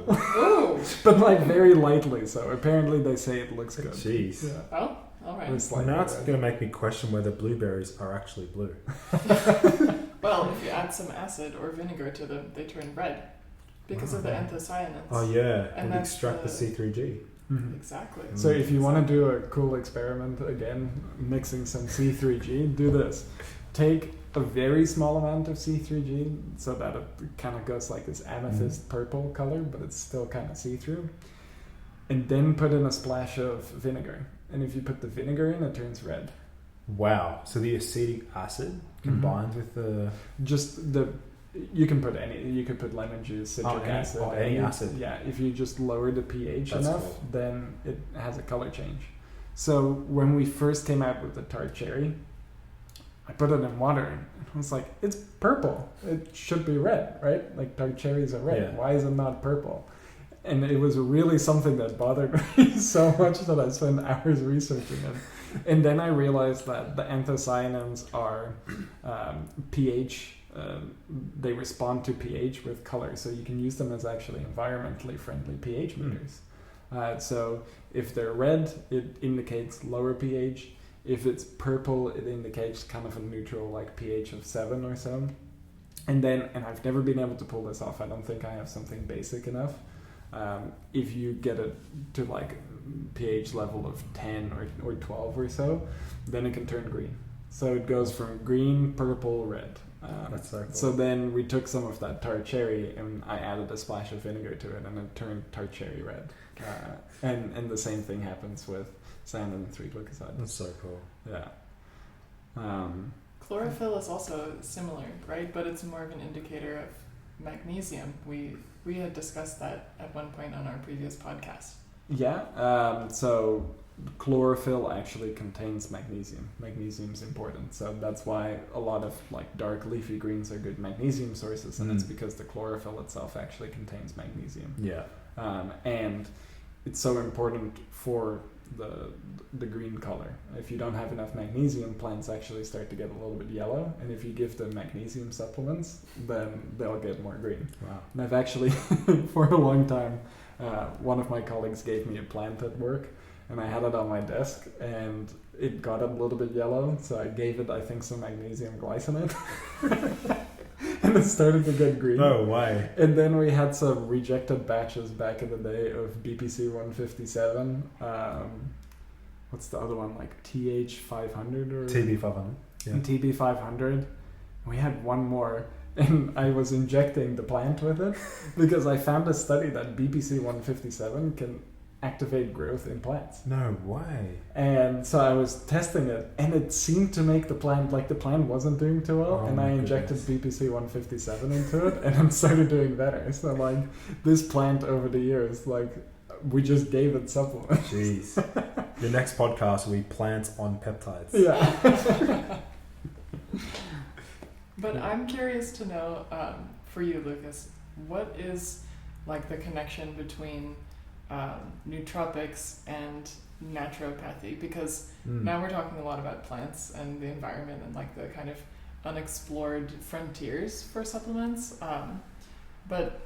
Oh! But like very lightly, so apparently they say it looks good. Jeez. Yeah. Oh, alright. Now it's going to make me question whether blueberries are actually blue. Well, if you add some acid or vinegar to them, they turn red because of the anthocyanins. Oh yeah, and it extract the C3G. Exactly. So if you want to do a cool experiment, again, mixing some C3G, do this. Take a very small amount of C3G so that it kind of goes like this amethyst purple color, but it's still kind of see-through. And then put in a splash of vinegar. And if you put the vinegar in, it turns red. Wow. So the acetic acid combines with the... You can put you could put lemon juice, citric acid. Any acid. Yeah, if you just lower the pH enough, then it has a color change. So when we first came out with the tart cherry, I put it in water, and I was like, it's purple. It should be red, right? Like tart cherries are red. Yeah. Why is it not purple? And it was really something that bothered me so much that I spent hours researching it. And then I realized that the anthocyanins are pH. They respond to pH with color, so you can use them as actually environmentally friendly pH meters. So if they're red, it indicates lower pH. If it's purple, it indicates kind of a neutral, like pH of 7 or so. And I've never been able to pull this off. I don't think I have something basic enough. if you get it to like pH level of 10 or 12 or so, then it can turn green. So it goes from green, purple, red. That's so cool. So then we took some of that tart cherry and I added a splash of vinegar to it, and it turned tart cherry red. And the same thing happens with sand and 3-glycosides. That's so cool. Yeah. Chlorophyll is also similar, right? But it's more of an indicator of magnesium. We had discussed that at one point on our previous podcast. Yeah. So chlorophyll actually contains magnesium. Magnesium's important, so that's why a lot of like dark leafy greens are good magnesium sources, and it's because the chlorophyll itself actually contains magnesium. Yeah. And it's so important for the green color. If you don't have enough magnesium, plants actually start to get a little bit yellow, and if you give them magnesium supplements, then they'll get more green. Wow. And I've actually for a long time, one of my colleagues gave me a plant at work, and I had it on my desk, and it got a little bit yellow, so I gave it, I think, some magnesium glycinate. And it started to get green. No way. And then we had some rejected batches back in the day of BPC 157. What's the other one? Like TH 500 or TB 500. Yeah. TB 500. We had one more, and I was injecting the plant with it because I found a study that BPC 157 can activate growth in plants. No way. And so I was testing it, and it seemed to make the plant wasn't doing too well, Oh and my I injected goodness. BPC 157 into it, and it started doing better. So like this plant over the years, like we just gave it supplements. Jeez. The next podcast will be plants on peptides. Yeah. But I'm curious to know, for you, Lucas, what is like the connection between nootropics and naturopathy? Because now we're talking a lot about plants and the environment and like the kind of unexplored frontiers for supplements. But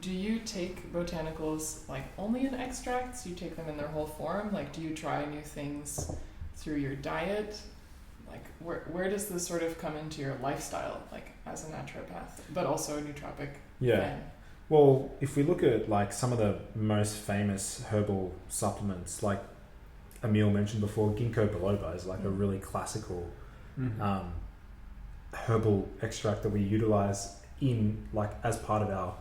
do you take botanicals like only in extracts? Do you take them in their whole form? Like, do you try new things through your diet? Like, where does this sort of come into your lifestyle, like as a naturopath, but also a nootropic fan? Well, if we look at like some of the most famous herbal supplements, like Emiel mentioned before, Ginkgo Biloba is like a really classical herbal extract that we utilize in like as part of our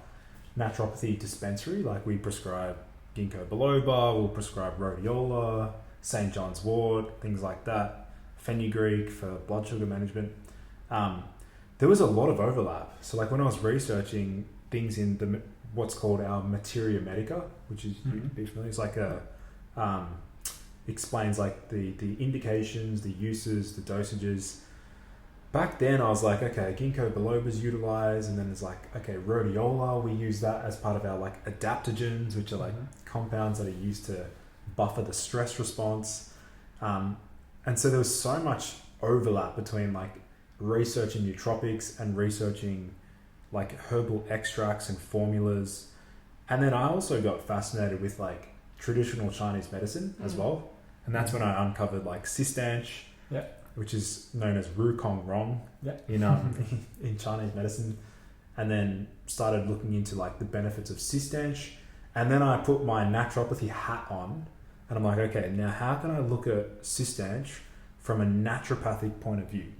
naturopathy dispensary. Like we prescribe Ginkgo Biloba, we'll prescribe rhodiola, St. John's wort, things like that, fenugreek for blood sugar management. There was a lot of overlap. So like when I was researching things in the what's called our Materia Medica, which is you'd be familiar. It's like a explains like the indications, the uses, the dosages. Back then I was like, okay, Ginkgo Biloba is utilized, and then there's like, okay, rhodiola, we use that as part of our like adaptogens, which are like compounds that are used to buffer the stress response. And so there was so much overlap between like researching nootropics and researching like herbal extracts and formulas. And then I also got fascinated with like traditional Chinese medicine as well. And that's when I uncovered like Cistanche, which is known as Wukong Rong in Chinese medicine. And then started looking into like the benefits of Cistanche. And then I put my naturopathy hat on, and I'm like, okay, now how can I look at Cistanche from a naturopathic point of view?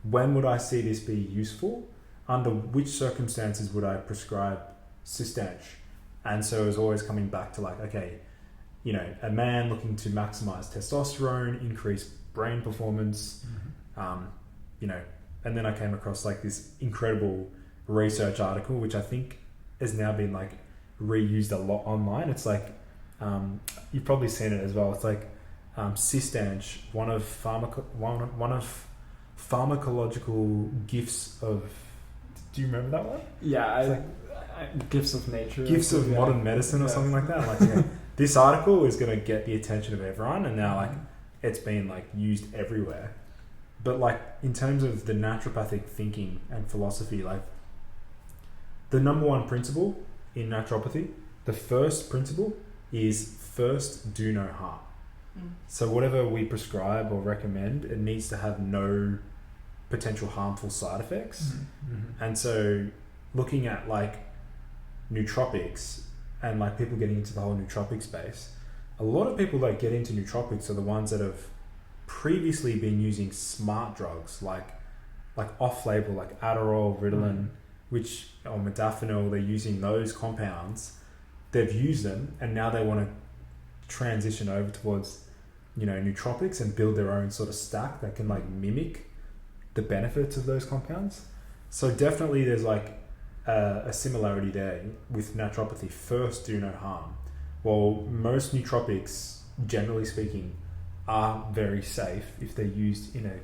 When would I see this be useful? Under which circumstances would I prescribe Cistanche? And so it was always coming back to like, okay, you know, a man looking to maximize testosterone, increase brain performance, you know, and then I came across like this incredible research article, which I think has now been like reused a lot online. It's like, you've probably seen it as well. It's like Cistanche, one of pharmacological gifts of. Do you remember that one? Yeah, gifts of nature. Gifts of modern medicine or something like that. I'm like, okay, this article is going to get the attention of everyone, and now like it's been like used everywhere. But like in terms of the naturopathic thinking and philosophy, like the number one principle in naturopathy, the first principle is first do no harm. So whatever we prescribe or recommend, it needs to have no potential harmful side effects. And so looking at like nootropics, and like people getting into the whole nootropic space, a lot of people that get into nootropics are the ones that have previously been using smart drugs like off-label, like Adderall, Ritalin, or modafinil. They're using those compounds. They've used them, and now they want to transition over towards, nootropics and build their own sort of stack that can like mimic the benefits of those compounds. So definitely there's like a similarity there with naturopathy. First, do no harm. Well, most nootropics, generally speaking, are very safe if they're used in a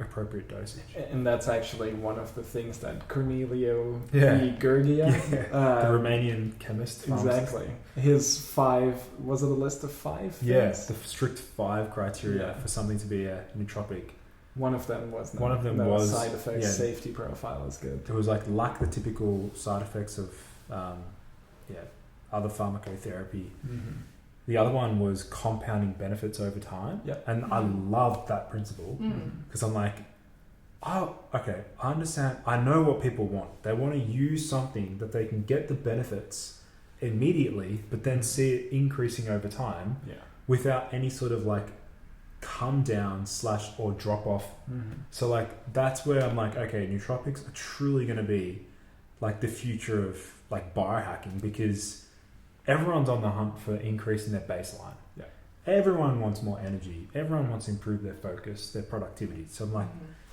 appropriate dosage. And that's actually one of the things that Cornelio Gurgia, the Romanian chemist, exactly. His 5, was it a list of 5 things? Yes, the strict 5 criteria for something to be a nootropic. One of them was side effects, safety profile is good. It was like lack the typical side effects of other pharmacotherapy. The other one was compounding benefits over time. And I loved that principle because I'm like, oh, okay, I understand. I know what people want. They want to use something that they can get the benefits immediately, but then see it increasing over time without any sort of like come down / or drop off. So like that's where I'm like, okay, nootropics are truly going to be like the future of like biohacking, because everyone's on the hunt for increasing their baseline. Everyone wants more energy. Everyone wants to improve their focus, their productivity. So I'm like,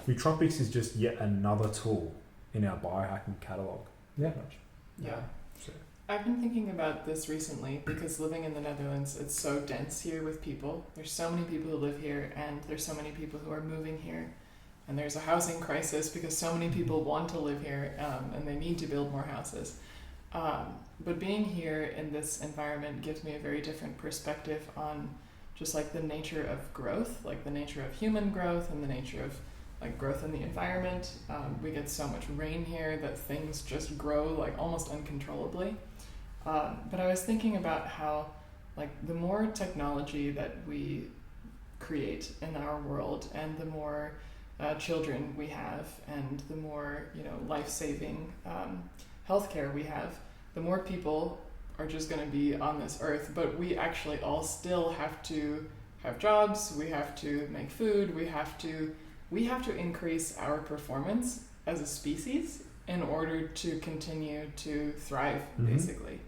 nootropics is just yet another tool in our biohacking catalog. So I've been thinking about this recently because living in the Netherlands, it's so dense here with people. There's so many people who live here, and there's so many people who are moving here. And there's a housing crisis because so many people want to live here, and they need to build more houses. But being here in this environment gives me a very different perspective on just like the nature of growth, like the nature of human growth and the nature of like growth in the environment. We get so much rain here that things just grow like almost uncontrollably. But I was thinking about how like the more technology that we create in our world, and the more children we have, and the more life-saving healthcare we have, the more people are just going to be on this earth. But we actually all still have to have jobs, we have to make food, we have to increase our performance as a species in order to continue to thrive, basically.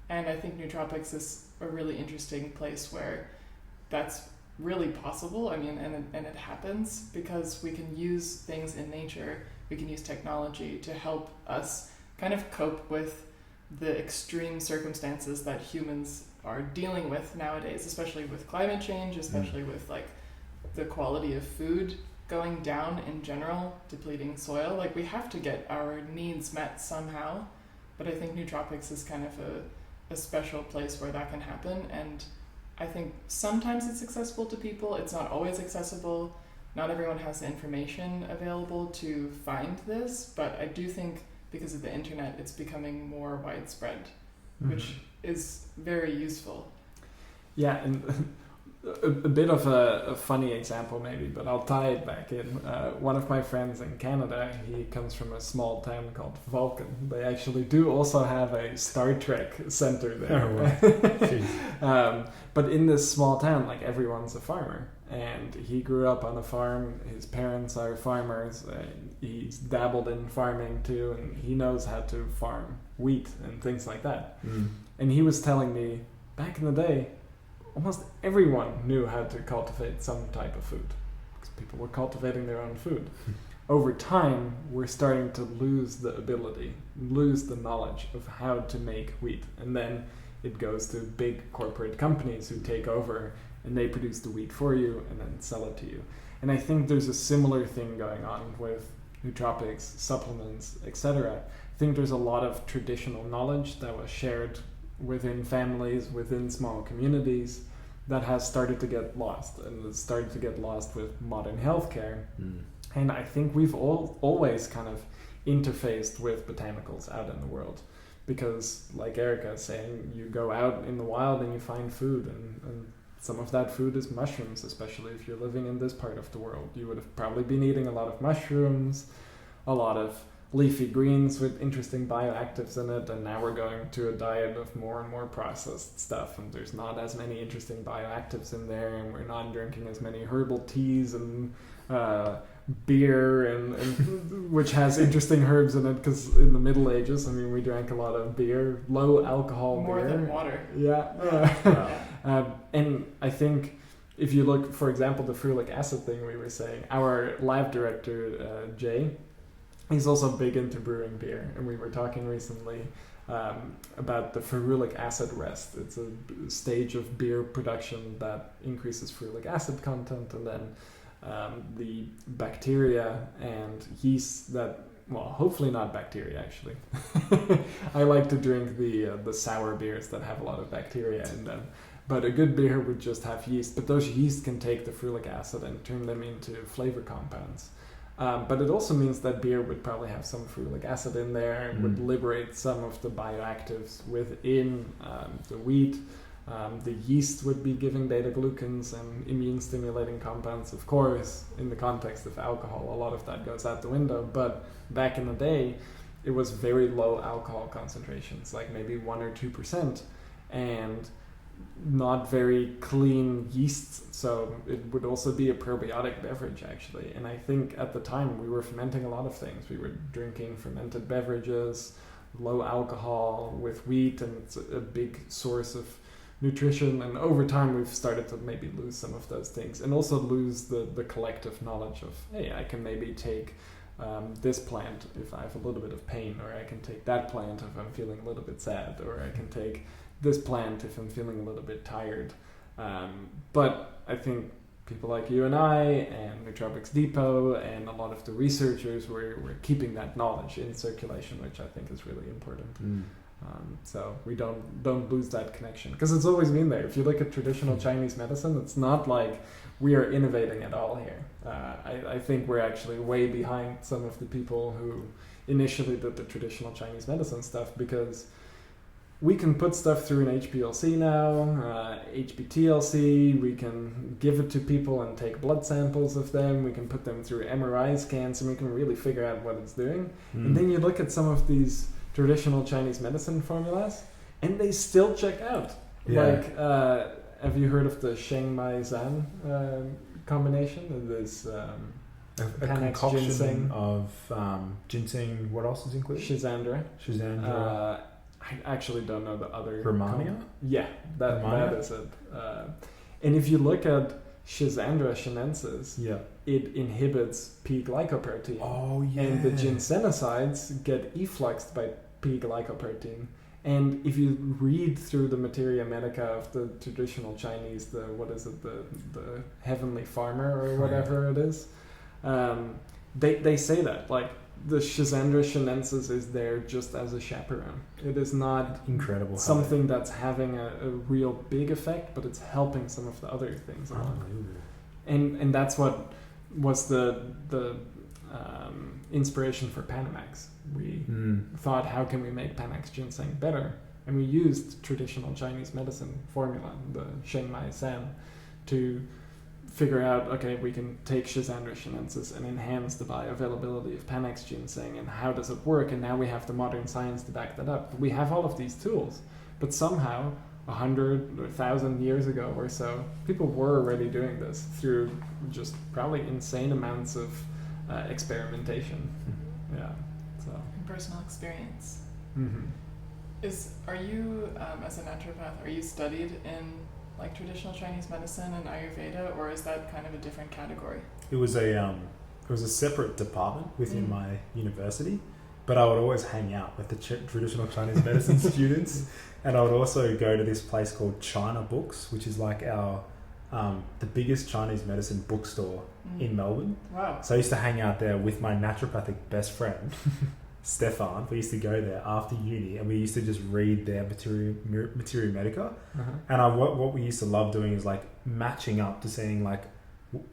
And I think nootropics is a really interesting place where that's really possible. I mean, and it happens because we can use things in nature, we can use technology to help us kind of cope with the extreme circumstances that humans are dealing with nowadays, especially with climate change, especially with like the quality of food going down in general, depleting soil. Like we have to get our needs met somehow, but I think nootropics is kind of a special place where that can happen. And I think sometimes it's accessible to people, it's not always accessible, not everyone has the information available to find this, but I do think because of the internet, it's becoming more widespread, which is very useful. Yeah, and a bit of a funny example maybe, but I'll tie it back in. One of my friends in Canada, he comes from a small town called Vulcan. They actually do also have a Star Trek center there. Oh, wow. But in this small town, like everyone's a farmer. And he grew up on a farm. His parents are farmers. He's dabbled in farming too, and he knows how to farm wheat and things like that. And he was telling me, back in the day, almost everyone knew how to cultivate some type of food, because people were cultivating their own food. Over time, we're starting to lose the ability, lose the knowledge of how to make wheat. And then it goes to big corporate companies who take over, and they produce the wheat for you and then sell it to you. And I think there's a similar thing going on with nootropics, supplements, etc. I think there's a lot of traditional knowledge that was shared within families, within small communities, that has started to get lost, and it's started to get lost with modern healthcare. And I think we've always kind of interfaced with botanicals out in the world, because like Erika is saying, you go out in the wild and you find food, and some of that food is mushrooms, especially if you're living in this part of the world. You would have probably been eating a lot of mushrooms, a lot of leafy greens with interesting bioactives in it, and now we're going to a diet of more and more processed stuff, and there's not as many interesting bioactives in there, and we're not drinking as many herbal teas and beer and which has interesting herbs in it, because in the Middle Ages, I mean, we drank a lot of beer, low alcohol more beer. than water. Yeah. And I think if you look, for example, the ferulic acid thing we were saying, our lab director, Jay, he's also big into brewing beer, and we were talking recently about the ferulic acid rest. It's a stage of beer production that increases ferulic acid content, and then the bacteria and yeast that, well, hopefully not bacteria actually. I like to drink the sour beers that have a lot of bacteria in them. But a good beer would just have yeast, but those yeast can take the ferulic acid and turn them into flavor compounds. But it also means that beer would probably have some ferulic acid in there, and would liberate some of the bioactives within the wheat. The yeast would be giving beta-glucans and immune-stimulating compounds. Of course, in the context of alcohol, a lot of that goes out the window. But back in the day, it was very low alcohol concentrations, like maybe 1 or 2%, and not very clean yeasts. So it would also be a probiotic beverage, actually. And I think at the time we were fermenting a lot of things. We were drinking fermented beverages, low alcohol with wheat, and it's a big source of nutrition. And over time we've started to maybe lose some of those things, and also lose the collective knowledge of, hey, I can maybe take this plant if I have a little bit of pain, or I can take that plant if I'm feeling a little bit sad, or I can take this plant if I'm feeling a little bit tired. But I think people like you and I and Nootropics Depot and a lot of the researchers we're keeping that knowledge in circulation, which I think is really important. So we don't lose that connection, because it's always been there. If you look at traditional Chinese medicine, it's not like we are innovating at all here. I think we're actually way behind some of the people who initially did the traditional Chinese medicine stuff, because we can put stuff through an HPLC now, HPTLC, we can give it to people and take blood samples of them, we can put them through MRI scans, and we can really figure out what it's doing. And then you look at some of these traditional Chinese medicine formulas, and they still check out. Like, have you heard of the Sheng Mai Zan combination? There's a concoction ginseng of ginseng. What else is included? Shizandra. I actually don't know the other. Romania? Yeah, that is it. And if you look at Shizandra Chinensis, it inhibits P-glycoprotein. Oh, yeah. And the ginsenosides get effluxed by P-glycoprotein. And if you read through the Materia Medica of the traditional Chinese, the Heavenly Farmer or whatever it is, they say that, like, the Shizandra Chinensis is there just as a chaperone. It is not incredible something that's having a real big effect, but it's helping some of the other things along. And that's what was the inspiration for Panamax. We thought, how can we make Panax ginseng better? And we used traditional Chinese medicine formula, the Sheng Mai San, to figure out, okay, we can take Shizandra Chinensis and enhance the bioavailability of Panax ginseng, and how does it work? And now we have the modern science to back that up. We have all of these tools, but somehow 100 or 1,000 years ago or so, people were already doing this through just probably insane amounts of experimentation. So Personal experience. Are you, as a naturopath, are you studied in like traditional Chinese medicine and Ayurveda, or is that kind of a different category? It was a separate department within my university, but I would always hang out with the traditional Chinese medicine students, and I would also go to this place called China Books, which is like our the biggest Chinese medicine bookstore in Melbourne. Wow! So I used to hang out there with my naturopathic best friend. Stefan. We used to go there after uni, and we used to just read their Materia Medica. And what we used to love doing is like matching up to seeing like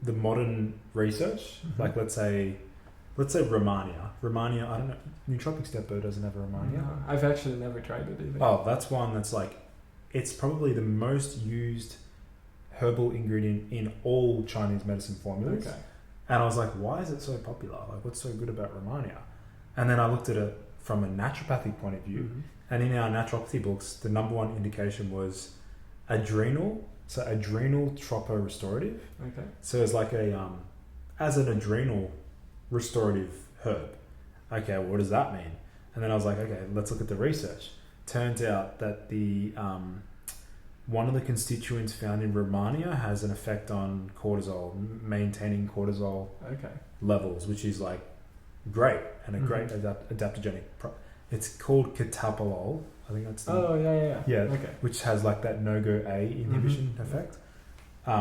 the modern research. Like let's say Romania. I don't know. Nootropics Depot doesn't have a Romania. No, I've actually never tried it either. Oh, that's one that's like, it's probably the most used herbal ingredient in all Chinese medicine formulas. Okay. And I was like, why is it so popular? Like, what's so good about Romania? And then I looked at it from a naturopathic point of view. And in our naturopathy books, the number one indication was adrenal. So adrenal tropo-restorative. Okay. So it's like as an adrenal restorative herb. Okay, what does that mean? And then I was like, okay, let's look at the research. Turns out that the one of the constituents found in Romania has an effect on cortisol, maintaining cortisol levels, which is like great and a great adaptogenic. It's called catapolol. I think that's the which has like that no-go-A inhibition effect,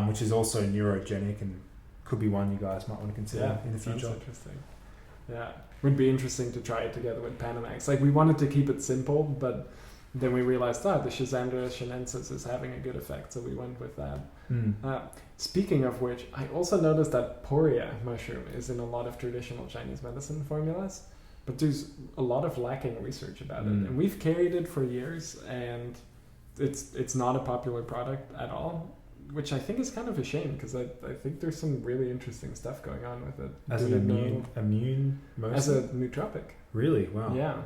which is also neurogenic and could be one you guys might want to consider in the future. That's interesting. Yeah, would be interesting to try it together with Panamax. Like we wanted to keep it simple, but then we realized the Shizandra Chinensis is having a good effect, so we went with that. Speaking of which, I also noticed that Poria mushroom is in a lot of traditional Chinese medicine formulas, but there's a lot of lacking research about it, and we've carried it for years, and it's not a popular product at all, which I think is kind of a shame because I think there's some really interesting stuff going on with it. As an immune mostly? As a nootropic. Really? Wow. Yeah.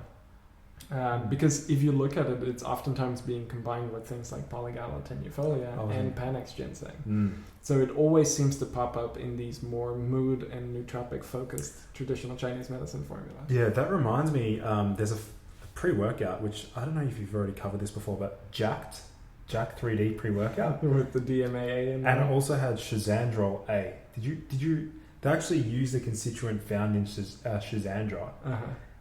Because if you look at it, it's oftentimes being combined with things like Polygala tenuifolia and Panax ginseng. So it always seems to pop up in these more mood and nootropic focused traditional Chinese medicine formulas. Yeah, that reminds me, there's a pre-workout, which I don't know if you've already covered this before, but Jack 3D pre-workout. With the DMAA and it also had Shizandra A. Did you they actually use the constituent found in Shizandra.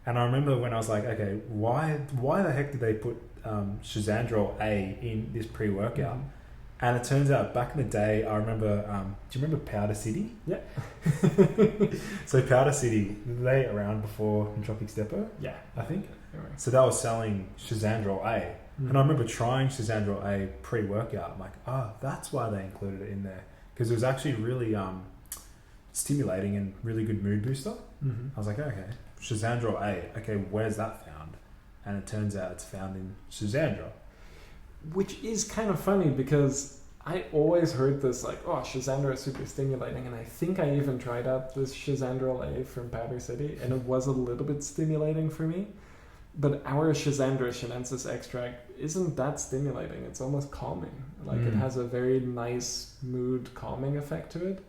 And I remember when I was like, okay, why the heck did they put Shizandra A in this pre-workout? And it turns out back in the day, I remember, do you remember Powder City? Yeah. So Powder City, were they around before Nootropics Depot? Yeah. I think. So they were selling Shizandra A. And I remember trying Shizandra A pre-workout. I'm like, that's why they included it in there. Because it was actually really stimulating and really good mood booster. I was like, okay, Shizandra A, okay, where's that found? And it turns out it's found in Shizandra. Which is kind of funny because I always heard this like, Shizandra is super stimulating, and I think I even tried out this Shizandra A from Powder City, and it was a little bit stimulating for me. But our Shizandra Chinensis extract isn't that stimulating. It's almost calming. Like it has a very nice mood calming effect to it.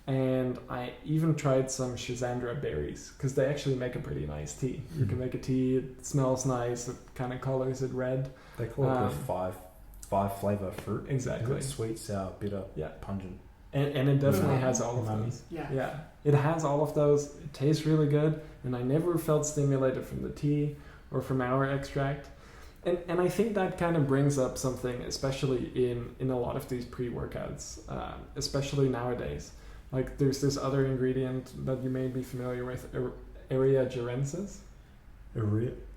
And I even tried some Shizandra berries because they actually make a pretty nice tea. You can make a tea, it smells nice, it kind of colors it red. They call it the five flavor fruit. Exactly. Sweet, sour, bitter, pungent. And it definitely has all of those. Yeah. It has all of those. It tastes really good. And I never felt stimulated from the tea or from our extract. And I think that kind of brings up something, especially in a lot of these pre-workouts, especially nowadays. Like there's this other ingredient that you may be familiar with, Eria Jarensis.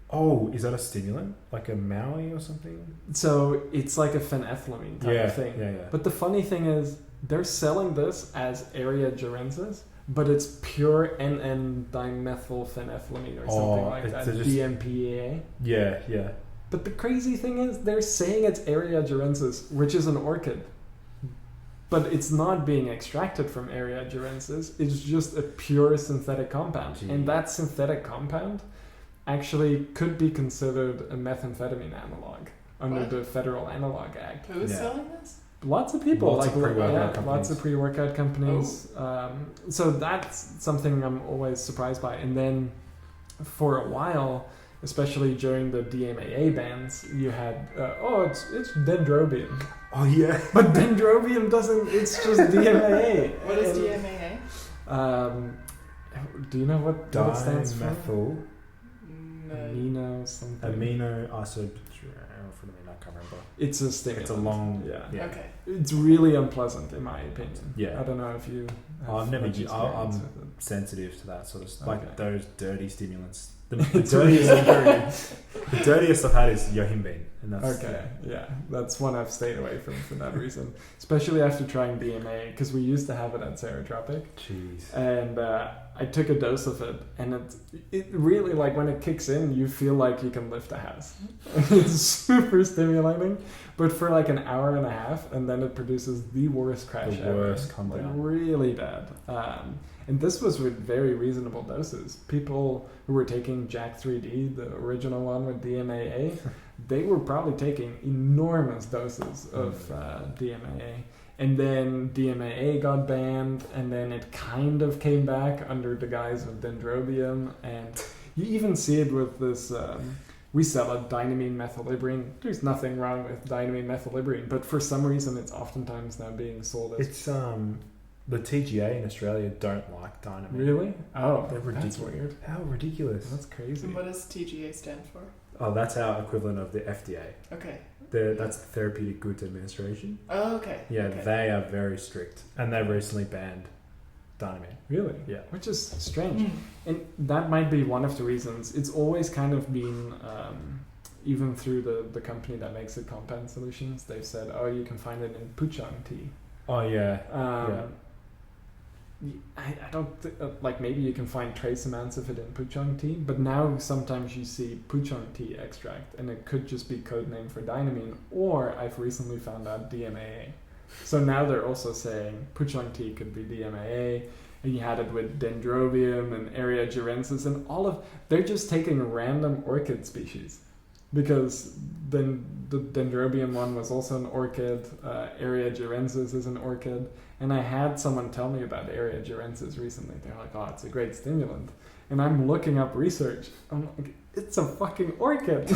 Oh, is that a stimulant? Like a Maui or something? So it's like a phenethylamine type of thing. Yeah. But the funny thing is, they're selling this as Eria Jarensis, but it's pure N,N-dimethylphenethylamine or something like that, DMPA. Yeah. But the crazy thing is, they're saying it's Eria Jarensis, which is an orchid. But it's not being extracted from Eria Jarensis. It's just a pure synthetic compound. Gee. And that synthetic compound actually could be considered a methamphetamine analog under the Federal Analog Act. Who is selling this? Lots of people. Lots of pre-workout companies. So that's something I'm always surprised by. And then for a while, especially during the DMAA bans, you had, it's dendrobium. Oh, yeah. But dendrobium doesn't, it's just DMAA. What is DMAA? Do you know what it stands for? Dimethyl. Amino something. Amino isobutyramine. I can't remember. It's a stimulant. It's a long... Yeah. Okay. It's really unpleasant, in my opinion. Yeah. I don't know if you... I'm sensitive to that sort of stuff. Like those dirty stimulants. The dirtiest I've had is yohimbine. And that's, that's one I've stayed away from for that reason. Especially after trying DMA, because we used to have it at Naturopath. Jeez. And I took a dose of it, and it really, like, when it kicks in, you feel like you can lift a house. It's super stimulating, but for like an hour and a half, and then it produces the worst crash ever. The worst come like, down. really bad. And this was with very reasonable doses. People who were taking Jack 3D, the original one with DMAA, they were probably taking enormous doses of DMAA. And then DMAA got banned, and then it kind of came back under the guise of dendrobium. And you even see it with this, we sell a dynamine methylliberine. There's nothing wrong with dynamine methylliberine, but for some reason it's oftentimes now being sold as... It's, the TGA in Australia don't like dynamine. Really? Oh, they're ridiculous. That's weird. How ridiculous. That's crazy. And what does TGA stand for? Oh, that's our equivalent of the FDA. Okay. That's the Therapeutic Goods Administration. Oh, okay. Yeah, okay. they are very strict. And they've recently banned dynamine. Really? Yeah. Which is strange. And that might be one of the reasons. It's always kind of been, even through the company that makes the compound solutions, they've said, oh, you can find it in Puchang tea. Oh, yeah. I don't like, maybe you can find trace amounts of it in Puchang tea, but now sometimes you see Puchang tea extract, and it could just be code name for dynamine, or I've recently found out DMAA. So now they're also saying Puchang tea could be DMAA, and you had it with dendrobium and Eria Jarensis, and they're just taking random orchid species, because then the dendrobium one was also an orchid, Eria Jarensis is an orchid. And I had someone tell me about Eria Jarensis recently. They're like, oh, it's a great stimulant. And I'm looking up research. I'm like, it's a fucking orchid.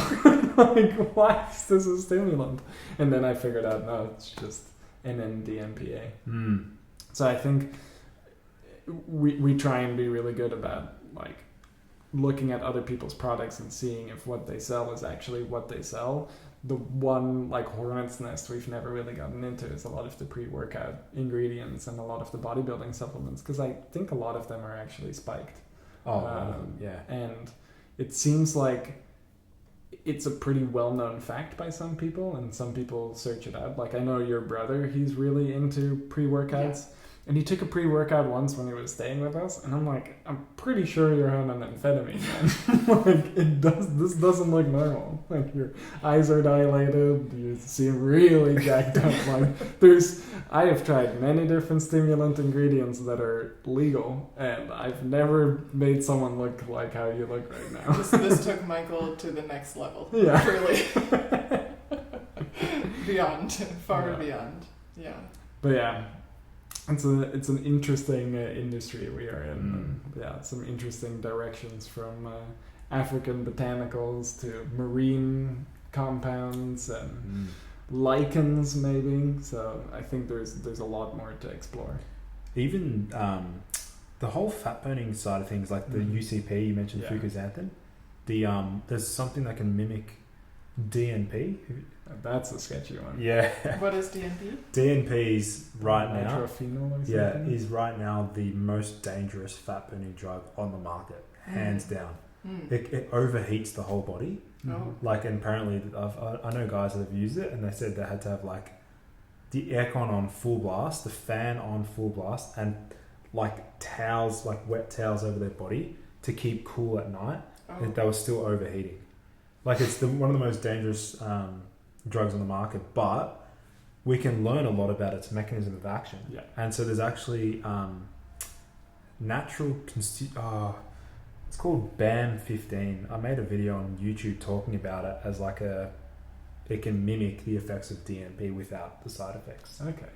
Like, why is this a stimulant? And then I figured out, no, it's just NN-DMPA. So I think we try and be really good about, like, looking at other people's products and seeing if what they sell is actually what they sell. The one, like, hornet's nest we've never really gotten into is a lot of the pre-workout ingredients and a lot of the bodybuilding supplements, because I think a lot of them are actually spiked. Yeah. And it seems like it's a pretty well-known fact by some people, and some people search it out. Like, I know your brother, he's really into pre-workouts. And he took a pre-workout once when he was staying with us, and I'm like, I'm pretty sure you're on an amphetamine, man. Like, this doesn't look normal. Like, your eyes are dilated, you seem really jacked up. Like, I have tried many different stimulant ingredients that are legal, and I've never made someone look like how you look right now. This took Michael to the next level. Yeah. Truly. Far beyond. Yeah. But yeah. It's an interesting industry we are in. Some interesting directions from African botanicals to marine compounds and lichens maybe. So I think there's a lot more to explore. Even the whole fat burning side of things, like the UCP you mentioned, fucoxanthin. There's something that can mimic DNP. That's a sketchy one. Yeah. What is DNP? DNP is right now. Nitrophenol or something? Yeah, is right now the most dangerous fat burning drug on the market, hands down. It overheats the whole body. Oh. Like, and apparently, I know guys that have used it, and they said they had to have, like, the aircon on full blast, the fan on full blast, and like towels, like wet towels over their body to keep cool at night. Oh. They were still overheating. Like, it's one of the most dangerous drugs on the market, but we can learn a lot about its mechanism of action. Yeah. And so there's actually it's called BAM15. I made a video on YouTube talking about it as like it can mimic the effects of DNP without the side effects. Okay.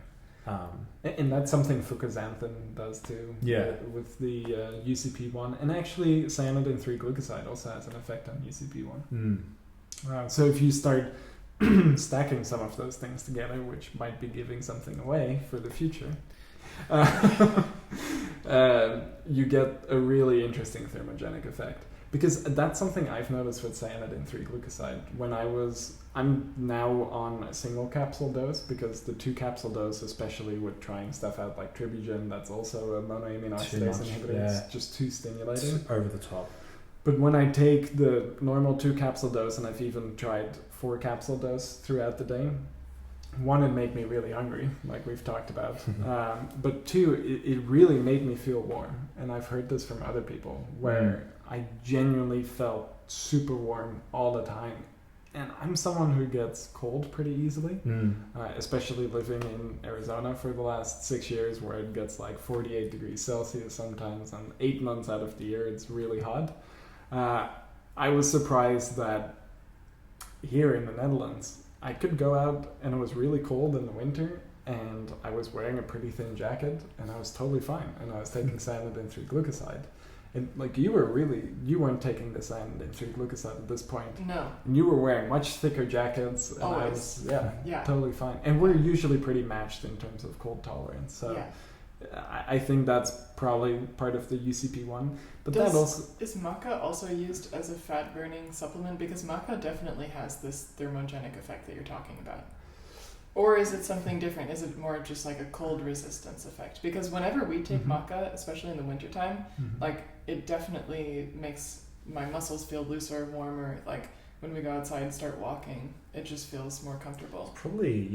And that's something fucoxanthin does too. Yeah. With the UCP1. And actually, cyanidin 3-glucoside also has an effect on UCP1. So if you start stacking some of those things together, which might be giving something away for the future, you get a really interesting thermogenic effect. Because that's something I've noticed with cyanidin 3-glucoside. I'm now on a single capsule dose, because the 2 capsule dose, especially with trying stuff out like Tribugen, that's also a monoamine oxidase inhibitor, it's just too stimulating. It's over the top. But when I take the normal 2 capsule dose, and I've even tried 4 capsule dose throughout the day, one, it made me really hungry, like we've talked about. But two, it really made me feel warm. And I've heard this from other people, where I genuinely felt super warm all the time. And I'm someone who gets cold pretty easily, especially living in Arizona for the last 6 years, where it gets like 48 degrees Celsius sometimes, and 8 months out of the year it's really hot. I was surprised that here in the Netherlands, I could go out and it was really cold in the winter, and I was wearing a pretty thin jacket, and I was totally fine, and I was taking Sanidin 3 glucoside. And like you weren't taking the Sanidin 3 glucoside at this point. No. And you were wearing much thicker jackets, and Always. I was totally fine. And we're usually pretty matched in terms of cold tolerance. So I think that's probably part of the UCP one. But is maca also used as a fat burning supplement? Because maca definitely has this thermogenic effect that you're talking about. Or is it something different? Is it more just like a cold resistance effect? Because whenever we take maca, especially in the wintertime, like it definitely makes my muscles feel looser, warmer. Like when we go outside and start walking, it just feels more comfortable. Probably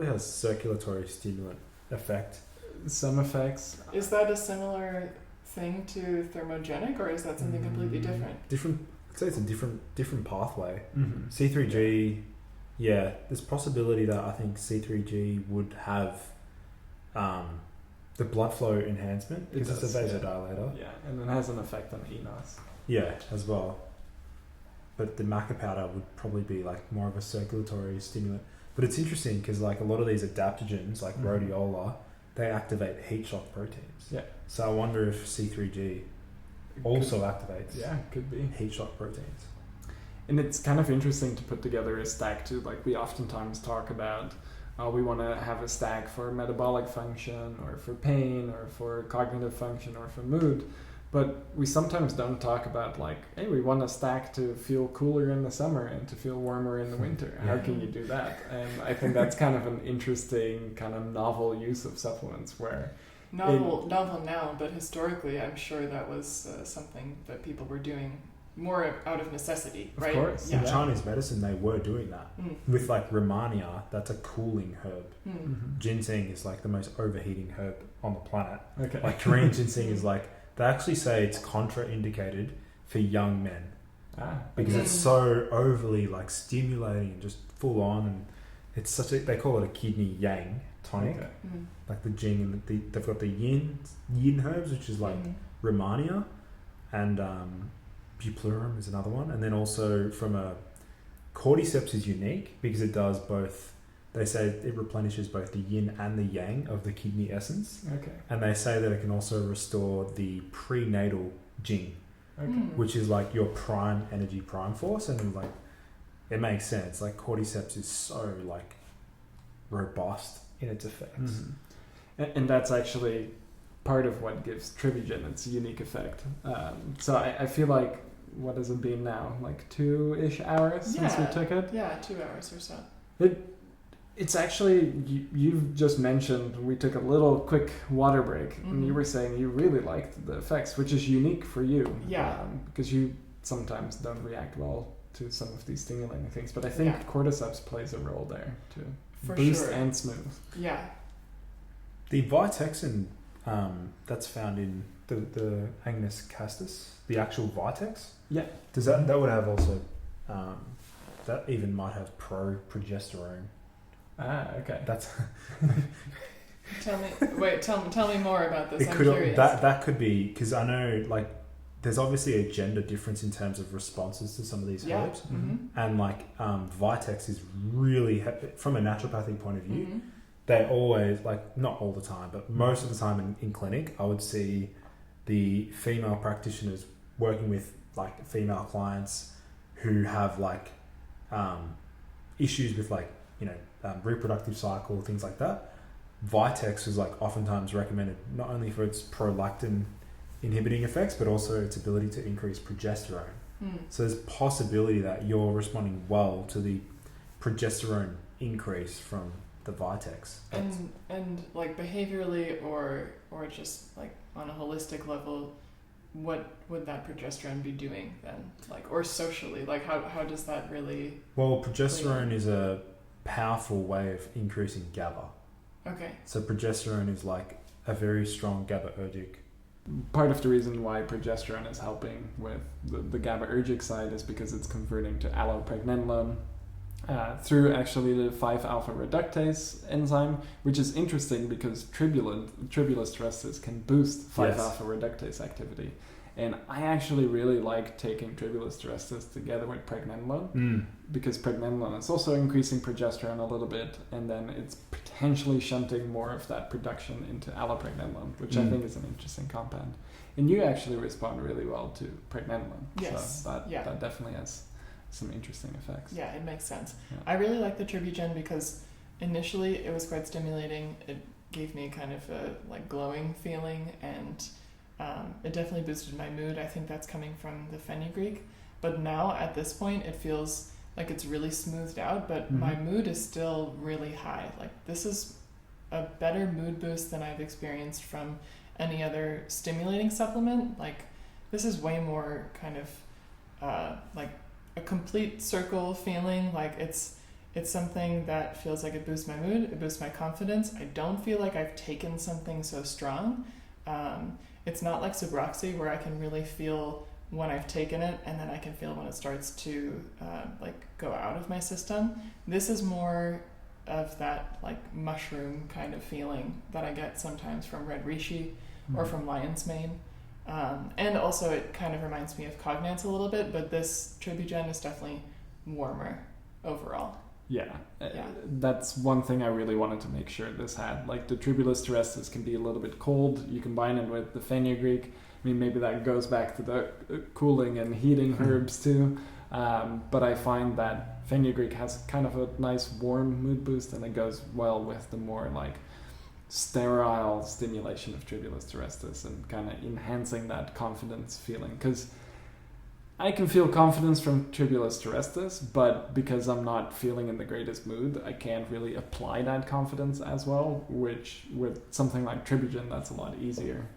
has circulatory stimulant effect. Some effects. Is that a similar thing to thermogenic, or is that something completely different? Different. I'd say it's a different pathway. C3G. Yeah, there's possibility that I think C3G would have the blood flow enhancement because it's a vasodilator. Yeah, and it has an effect on enos. Yeah, as well. But the maca powder would probably be like more of a circulatory stimulant. But it's interesting because like a lot of these adaptogens, like rhodiola, they activate heat shock proteins. Yeah. So I wonder if C3G also activates. Yeah, could be heat shock proteins. And it's kind of interesting to put together a stack too. Like we oftentimes talk about, we want to have a stack for metabolic function, or for pain, or for cognitive function, or for mood. But we sometimes don't talk about like, hey, we want a stack to feel cooler in the summer and to feel warmer in the winter. How can you do that? And I think that's kind of an interesting, kind of novel use of supplements where... Novel now, but historically I'm sure that was something that people were doing more out of necessity, right? Of course. In Chinese medicine, they were doing that. With like Rehmannia, that's a cooling herb. Ginseng is like the most overheating herb on the planet. Okay. Like Korean ginseng is like, they actually say it's contraindicated for young men. Because it's so overly like stimulating and just full on, and it's such a, they call it a kidney yang tonic. Okay. Like the Jing, and they've got the yin herbs, which is like Rehmannia, and Buplurum is another one. And then also from a cordyceps is unique because it does both. They say it replenishes both the yin and the yang of the kidney essence. Okay. And they say that it can also restore the prenatal Jing, which is like your prime energy, prime force. And like, it makes sense. Like cordyceps is so like robust in its effects. And that's actually part of what gives Tribugen its unique effect. So I feel like, what has it been now? Like 2-ish hours since we took it? Yeah, 2 hours or so. It's actually, you've just mentioned we took a little quick water break, and you were saying you really liked the effects, which is unique for you. Yeah. Because you sometimes don't react well to some of these stimulating things. But I think cordyceps plays a role there to boost and smooth. Yeah. The Vitexin that's found in the Agnus castus, the actual Vitex. Yeah. Does that would have also that even might have progesterone. Okay. That's tell me more about this. I'm curious. That could be, because I know like there's obviously a gender difference in terms of responses to some of these herbs, and like Vitex is really from a naturopathic point of view. They always, like, not all the time, but most of the time in clinic, I would see the female practitioners working with like female clients who have like issues with like, reproductive cycle, things like that. Vitex is like oftentimes recommended not only for its prolactin inhibiting effects, but also its ability to increase progesterone. So there's possibility that you're responding well to the progesterone increase from the Vitex. And like behaviorally or just like on a holistic level, what would that progesterone be doing then? Like, or socially, like how does that really... Well, progesterone is a powerful way of increasing GABA. Okay. So progesterone is like a very strong GABAergic. Part of the reason why progesterone is helping with the GABAergic side is because it's converting to allopregnenolone through actually the 5-alpha reductase enzyme, which is interesting because tribulus terrestris can boost 5-alpha reductase activity. And I actually really like taking tribulus terrestris together with pregnenolone because pregnenolone is also increasing progesterone a little bit, and then it's potentially shunting more of that production into allopregnenolone, which I think is an interesting compound. And you actually respond really well to pregnenolone. Yes. So that definitely has some interesting effects. Yeah, it makes sense. Yeah. I really like the Tribugen because initially it was quite stimulating. It gave me kind of a like glowing feeling, and it definitely boosted my mood. I think that's coming from the fenugreek. But now at this point, it feels like it's really smoothed out, but my mood is still really high. Like this is a better mood boost than I've experienced from any other stimulating supplement. Like this is way more kind of like a complete circle feeling. Like it's something that feels like it boosts my mood, it boosts my confidence. I don't feel like I've taken something so strong. It's not like Subroxy where I can really feel when I've taken it, and then I can feel when it starts to like go out of my system. This is more of that like mushroom kind of feeling that I get sometimes from red reishi or from lion's mane. And also it kind of reminds me of Cognance a little bit, but this Tribugen is definitely warmer overall. Yeah, that's one thing I really wanted to make sure this had. Like the tribulus terrestris can be a little bit cold. You combine it with the fenugreek. I mean, maybe that goes back to the cooling and heating herbs too. But I find that fenugreek has kind of a nice warm mood boost, and it goes well with the more like sterile stimulation of tribulus terrestris and kind of enhancing that confidence feeling. Because I can feel confidence from tribulus terrestris, but because I'm not feeling in the greatest mood, I can't really apply that confidence as well, which with something like Tribugen, that's a lot easier,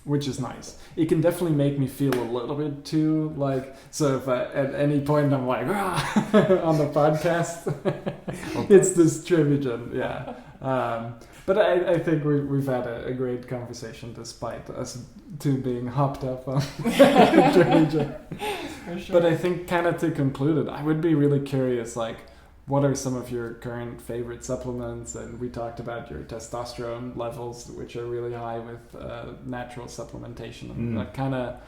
which is nice. It can definitely make me feel a little bit too, like, so if at any point I'm like, on the podcast, it's this Tribugen, yeah. But I think we've had a great conversation despite us two being hopped up on Tribugen. For sure. But I think kind of to conclude it, I would be really curious, like, what are some of your current favorite supplements? And we talked about your testosterone levels, which are really high with natural supplementation. And kind of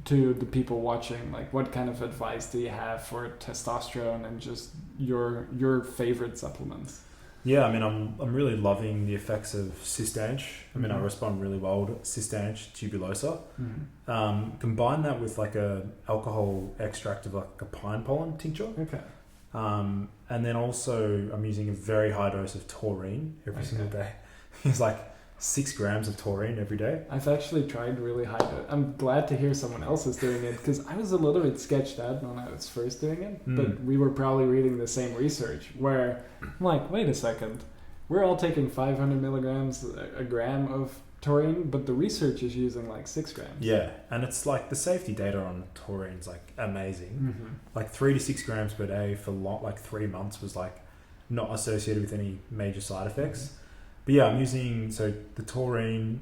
to the people watching, like, what kind of advice do you have for testosterone and just your favorite supplements? Yeah, I mean, I'm really loving the effects of Cistanche. I mean, I respond really well to Cistanche tubulosa. Combine that with like a alcohol extract of like a pine pollen tincture. Okay. And then also I'm using a very high dose of taurine every single day. It's like 6 grams of taurine every day. I've actually tried really high dose. I'm glad to hear someone else is doing it because I was a little bit sketched out when I was first doing it, but we were probably reading the same research where I'm like, wait a second, we're all taking 500 milligrams a gram of taurine, but the research is using like 6 grams. Yeah, and it's like the safety data on taurine is like amazing. Like 3 to 6 grams per day for like 3 months was like not associated with any major side effects. But yeah, I'm using the taurine.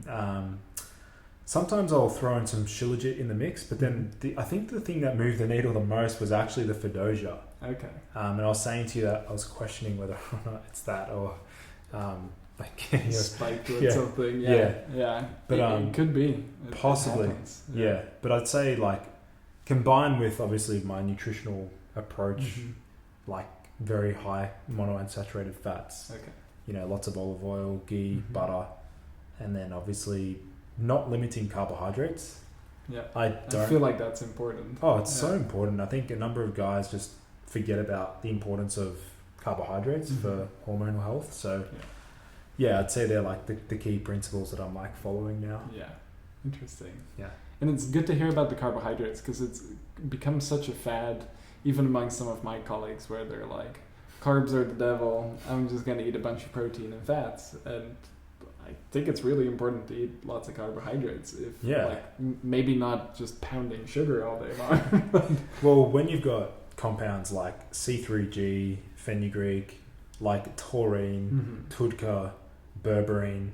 Sometimes I'll throw in some shilajit in the mix, but then I think the thing that moved the needle the most was actually the Fadogia. Okay. And I was saying to you that I was questioning whether or not it's that or like spiked with something. Yeah. But it could be. Possibly. Yeah. But I'd say like combined with obviously my nutritional approach, like very high monounsaturated fats. Okay. You know, lots of olive oil, ghee, butter, and then obviously not limiting carbohydrates. Yeah, I feel like that's important. Oh, it's so important. I think a number of guys just forget about the importance of carbohydrates for hormonal health. So, yeah, I'd say they're like the key principles that I'm like following now. Yeah, interesting. Yeah, and it's good to hear about the carbohydrates because it's become such a fad, even among some of my colleagues, where they're like, carbs are the devil, I'm just going to eat a bunch of protein and fats. And I think it's really important to eat lots of carbohydrates. Like, maybe not just pounding sugar all day long. Well, when you've got compounds like C3G, fenugreek, like taurine, tudka, berberine,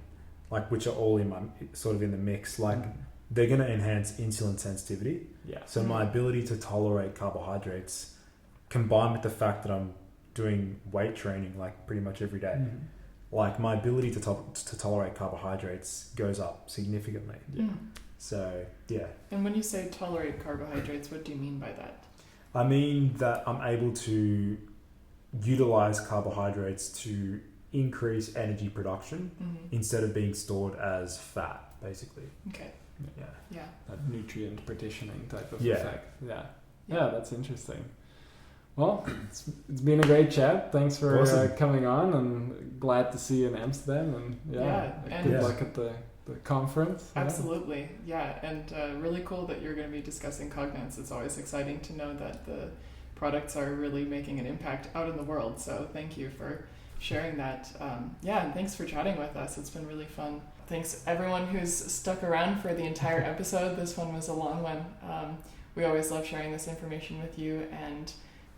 like which are all in my sort of in the mix. Like they're going to enhance insulin sensitivity. Yeah. So my ability to tolerate carbohydrates, combined with the fact that I'm doing weight training like pretty much every day, like my ability to tolerate carbohydrates goes up significantly. So yeah. And when you say tolerate carbohydrates, what do you mean by that? I mean that I'm able to utilize carbohydrates to increase energy production instead of being stored as fat, basically. Okay. Yeah. That nutrient partitioning type of effect. Yeah, that's interesting. Well, it's been a great chat. Thanks for coming on, and glad to see you in Amsterdam. And good luck at the conference. Absolutely, and really cool that you're going to be discussing Cognance. It's always exciting to know that the products are really making an impact out in the world. So thank you for sharing that. And thanks for chatting with us. It's been really fun. Thanks everyone who's stuck around for the entire episode. This one was a long one. We always love sharing this information with you, and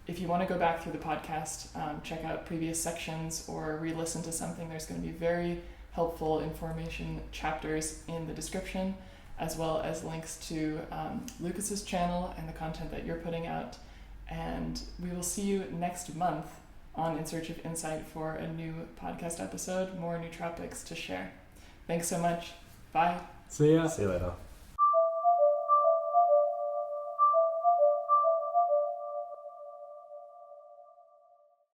if you want to go back through the podcast, check out previous sections or re-listen to something, there's going to be very helpful information chapters in the description, as well as links to Lucas's channel and the content that you're putting out. And we will see you next month on In Search of Insight for a new podcast episode, more nootropics to share. Thanks so much. Bye. See ya. See you later.